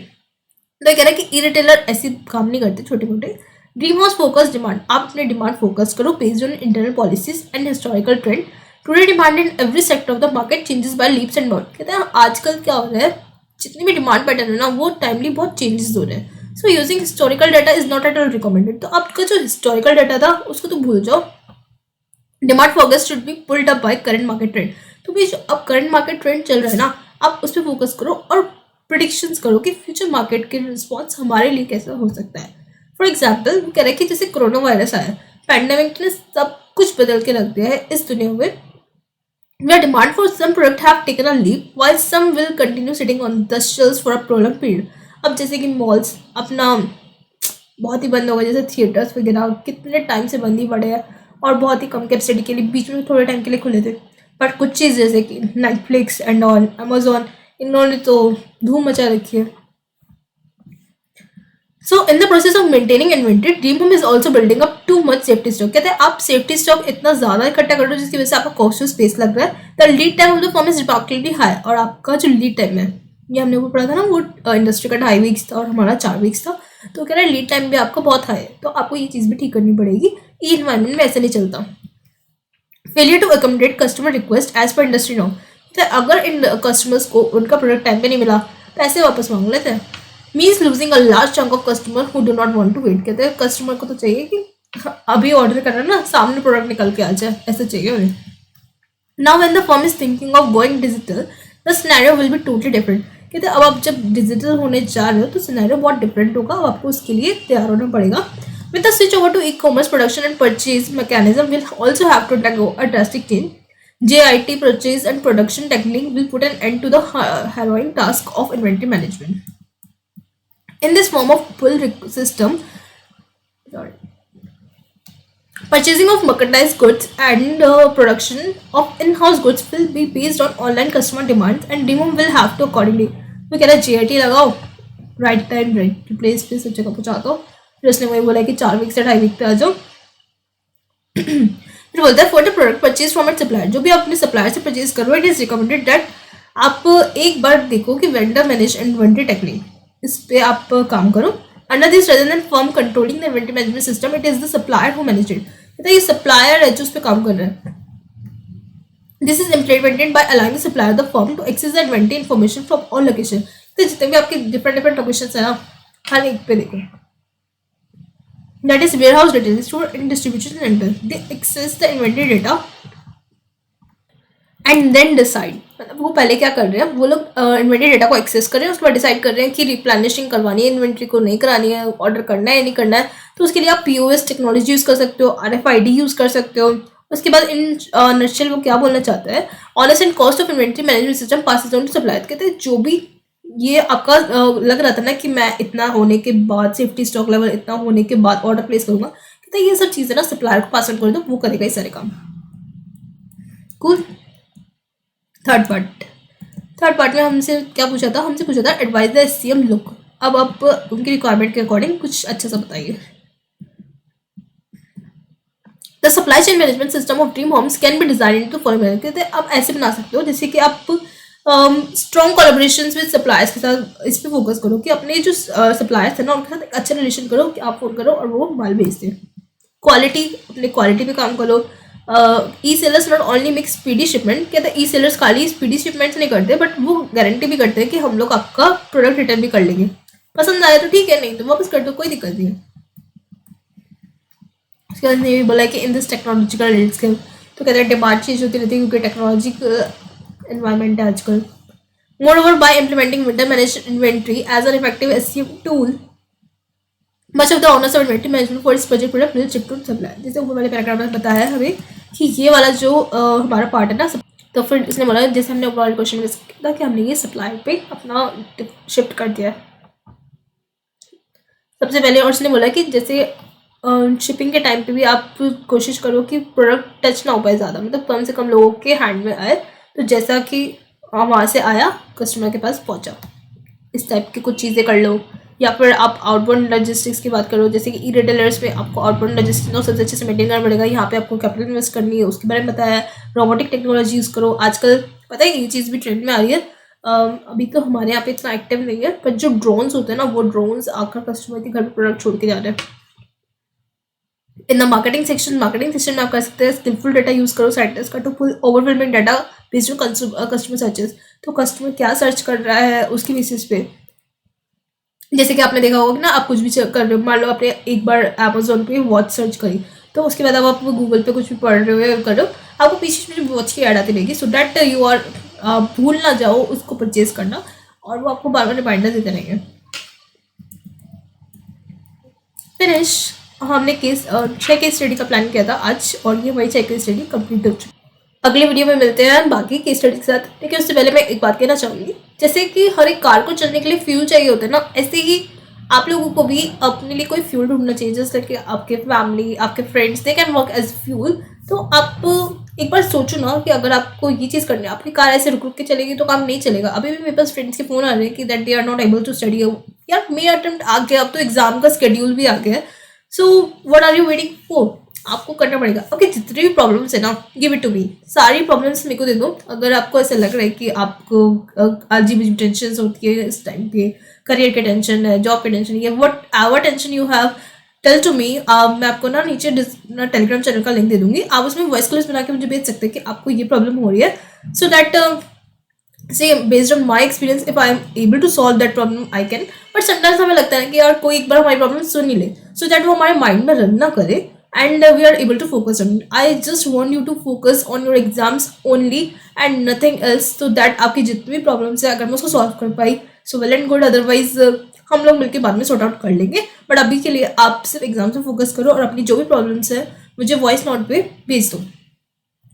तो कह रहा है कि e-retailer ऐसे काम नहीं करते छोटे मोटे। Dream House focus demand, आप अपने डिमांड फोकस करो based on internal policies and historical trend। Today demand in every sector of the market changes by leaps and bounds। कहते हैं आजकल क्या हो रहा है, जितनी भी डिमांड पैटर्न है ना वो टाइमली बहुत चेंजेस हो रहे हैं। So using historical data is not at all recommended. तो आपका जो हिस्टोरिकल डाटा था उसको तो भूल जाओ। Demand focus should be pulled up by current market trend. तो भी जो अब करंट मार्केट ट्रेंड चल रहा है ना, आप उस पर फोकस करो और प्रिडिक्शंस करो कि फ्यूचर मार्केट के रिस्पॉन्स हमारे लिए कैसा हो सकता है। फॉर एग्जाम्पल कह रहे हैं कि जैसे कोरोना वायरस आया, पैंडेमिक ने सब कुछ बदल के रख दिया है इस दुनिया में। where demand for some product have taken a leap while some will continue sitting on the shelves for a prolonged period। अब जैसे कि मॉल्स अपना बहुत ही बंद हो गए, जैसे थिएटर्स वगैरह कितने टाइम से बंद ही पड़े हैं और बहुत ही कम कैपेसिटी के लिए, बीच में थोड़े टाइम के लिए खुले थे। बट कुछ चीज़ जैसे कि नेटफ्लिक्स एंड ऑल, अमेजोन, इन्होंने तो धूम मचा रखी है। So in the process of maintaining inventory Dream Home is also building up too much safety stock. कहते हैं आप सेफ्टी स्टॉक इतना ज़्यादा इकट्ठा कर दो जिसकी वजह से आपका कॉस्ट स्पेस लग रहा है। The lead time of the firm is remarkably high. और आपका जो लीड टाइम है ये हमने वो पढ़ा था ना, वो इंडस्ट्री का 2.5 वीक्स था और हमारा 4 वीक्स था। तो कह रहा है लीड टाइम भी आपका बहुत हाई है, तो आपको ये चीज़ भी ठीक करनी पड़ेगी। ई इन्वायरमेंट में ऐसे नहीं चलता। Failure to accommodate customer request as per industry norm, अगर इन कस्टमर्स को उनका प्रोडक्ट टाइम पे नहीं मिला, पैसे वापस मांग लेते हैं। Means losing a large chunk of customer who do not want to wait, कहते हैं कस्टमर को तो चाहिए कि अभी ऑर्डर करना ना, सामने प्रोडक्ट निकल के आ जाए, ऐसे चाहिए उन्हें। Now when the firm is thinking of going digital, the scenario will be totally different. कहते हैं अब आप जब डिजिटल होने जा रहे हो तो सिनेरियो बहुत डिफरेंट होगा, अब आपको उसके लिए तैयार होना पड़ेगा। With the switch over to e-commerce, production and purchase mechanism will also have to undergo a drastic change. JIT purchase and production technique will put an end to the harrowing task of inventory management. In this form of pull system, purchasing of merchandise goods and production of in-house goods will be based on online customer demands, and demand will have to accordingly. तो कह रहा है JIT लगाओ, right time right place पे सब जगह पहुँचा दो। फिर उसने वही बोला कि 4 वीक से 2.5 वीक पे आ जाओ। फिर बोलता है for the product purchase from it supplier, जो भी आप अपने सप्लायर से परचेज करो, इट इज रिकमेंडेड दैट आप एक बार देखो कि वेंडर मैनेज इन्वेंट्री टेक्निक, इस पे आप काम करो। Under this rather than firm controlling the inventory management system, it is the supplier who manage it. मतलब ये सप्लायर है जो उस पर काम कर रहा है। This is implemented by allowing the supplier the firm to access the inventory information from all location. तो जितने भी आपके डिफरेंट लोकेशन है ना, हर एक पे देखो, that is warehouse data store and distribution center, they access the inventory data and then decide। मतलब वो पहले क्या कर रहे हैं, वो लोग इन्वेंट्री डेटा को एक्सेस कर रहे हैं, उसके बाद डिसाइड कर रहे हैं कि रिप्लेनिशिंग करवानी है इन्वेंट्री को, नहीं करानी है, ऑर्डर करना है या नहीं करना है। तो उसके लिए आप POS टेक्नोलॉजी यूज़ कर सकते हो, RFID यूज़ कर सकते हो। उसके बाद इन नटशेल वो क्या बोलना चाहता है, honest and cost of inventory management system passes on to supplier. कहते हैं जो भी ये आपका लग रहा था ना कि मैं इतना होने के बाद, सेफ्टी स्टॉक लेवल इतना होने के बाद ऑर्डर प्लेस करूंगा, कहते हैं ये सब चीज़ें ना सप्लायर को पास ऑन कर दो, वो करेगा ये सारे काम। कूल। थर्ड पार्ट में हमसे क्या पूछा था, हमसे पूछा था एडवाइज द SCM लुक। अब आप उनकी रिक्वायरमेंट के अकॉर्डिंग कुछ अच्छा सा बताइए। The supply chain management system of dream homes can be design to follow. कहते हैं आप ऐसे बना सकते हो जैसे कि आप स्ट्रॉन्ग कोलैबोरेशंस विद सप्लायर्स के साथ इस पे फोकस करो कि अपने जो सप्लायर्स है ना उनके साथ एक अच्छा रिलेशन करो कि आप फोन करो और वो माल भेज दें। क्वालिटी, अपने क्वालिटी पे काम करो। E sellers not only make speedy shipment, कहते हैं ई सेलर्स खाली स्पीडी शिपमेंट्स नहीं करते बट वो गारंटी भी करते हैं कि हम लोग आपका प्रोडक्ट रिटर्न भी कर लेंगे, पसंद आया तो ठीक है, नहीं तो वापस कर दो, कोई दिक्कत नहीं है। उसके बाद ने भी बोला कि इन दिस टेक्नोलॉजिकल लैंडस्केप, तो कहते हैं डिमांड चेंज होती रहती है क्योंकि टेक्नोलॉजी एनवायरमेंट है आजकल। मोreover by implementing vendor managed inventory as an effective SCM tool, much of the owners of inventory management for its project product will shift to supplier। जैसे ऊपर वाले पैराग्राफ में बताया है हमें कि ये वाला जो हमारा पार्ट है ना, तो फिर इसने बोला जैसे हमने ऊपर वाले क्वेश्चन में किया कि हमने ये सप्लायर पे अपना शिफ्ट कर दिया है सबसे पहले। और उसने बोला कि जैसे शिपिंग के टाइम पे भी आप कोशिश करो कि प्रोडक्ट टच ना हो पाए ज़्यादा, मतलब कम से कम लोगों के हैंड में आए, तो जैसा कि वहाँ से आया कस्टमर के पास पहुँचा, इस टाइप की कुछ चीज़ें कर लो। या फिर आप आउटबाउंड लॉजिस्टिक्स की बात करो, जैसे कि ई रिटेलर्स में आपको आउटबाउंड लॉजिस्टिक्स को सबसे अच्छे से मेंटेन करना पड़ेगा, यहाँ पे आपको कैपिटल इन्वेस्ट करनी है, उसके बारे में बताया है। रोबोटिक टेक्नोलॉजी यूज़ करो, आजकल पता है ये चीज़ भी ट्रेंड में आ रही है। अभी तो हमारे यहाँ पे इतना एक्टिव नहीं है, पर जो ड्रोन्स होते हैं ना, वो ड्रोन्स आकर कस्टमर के घर पर प्रोडक्ट छोड़ के जा रहे हैं। इन द मार्केटिंग सेक्शन में आप कर सकते हैं स्किलफुल डाटा यूज़ करो साइंटिस्ट का to pull overwhelming data based on customer searches. तो कस्टमर क्या सर्च कर रहा है उसकी बेसिस पे, जैसे कि आपने देखा होगा कि ना आप कुछ भी कर रहे हो, मान लो आपने एक बार अमेजोन पे वॉच सर्च करी, तो उसके बाद अब आप गूगल पे कुछ भी पढ़ रहे हो या कर रहे हो, आपको पीछे में वॉच की ऐड आती रहेगी, सो दैट यू आर भूल ना जाओ उसको परचेज करना, और वो आपको बार बार रिमाइंडर देते रहेंगे। फिनिश। हमने 6 केस स्टडी का प्लान किया था आज, और ये वही 6 केस स्टडी कंप्लीट हो चुकी। अगले वीडियो में मिलते हैं बाकी केस स्टडी के साथ, लेकिन उससे पहले मैं एक बात कहना चाहूँगी, जैसे कि हर एक कार को चलने के लिए फ्यूल चाहिए होता है ना, ऐसे ही आप लोगों को भी अपने लिए कोई फ्यूल ढूंढना चाहिए, जैसे कि आपके फैमिली, आपके friends, they can work as fuel. तो आप एक बार सोचो ना कि अगर आपको ये चीज़ करनी है, आपकी कार ऐसे रुक रुक के चलेगी तो काम नहीं चलेगा। अभी भी मेरे पास फ्रेंड्स के फ़ोन आ रहे हैं कि that they are not able to study. यार मे अटेम्प्ट आ गया, अब तो एग्जाम का स्केड्यूल भी आ गया है, so what are you waiting for? आपको करना पड़ेगा। ओके, जितनी भी प्रॉब्लम्स है ना, गिव इट टू मी, सारी प्रॉब्लम्स मेरे को दे दो। अगर आपको ऐसा लग रहा है कि आपको अजीब टेंशन होती है इस टाइम पे, करियर की टेंशन है, जॉब की टेंशन है, whatever tension you have, tell to me. मैं आपको ना नीचे टेलीग्राम चैनल का लिंक दे दूंगी, आप उसमें वॉइस कॉल्स बना के मुझे भेज सकते हैं कि आपको ये प्रॉब्लम हो रही है, so that say based on my experience if I am able to solve that problem I can. But sometimes हमें लगता है कि यार कोई एक बार हमारी प्रॉब्लम सुन ही ले, सो दैट वो हमारे माइंड में रन ना करे and we are able to focus on. I just want you to focus on your exams only and nothing else, so that आपकी जितनी भी प्रॉब्लम्स है अगर मैं उसको सॉल्व कर पाई so well and good, otherwise हम लोग मिलकर बाद में सॉर्ट आउट कर लेंगे। बट अभी के लिए आप सिर्फ एग्जाम से फोकस करो और अपनी जो भी प्रॉब्लम्स है मुझे वॉइस नोट पे भेज दो।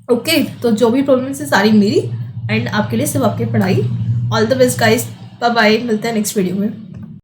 ओके, तो जो भी प्रॉब्लम्स है सारी मेरी एंड आपके लिए सिर्फ आपकी पढ़ाई। All the best guys, bye bye, मिलते हैं नेक्स्ट वीडियो में।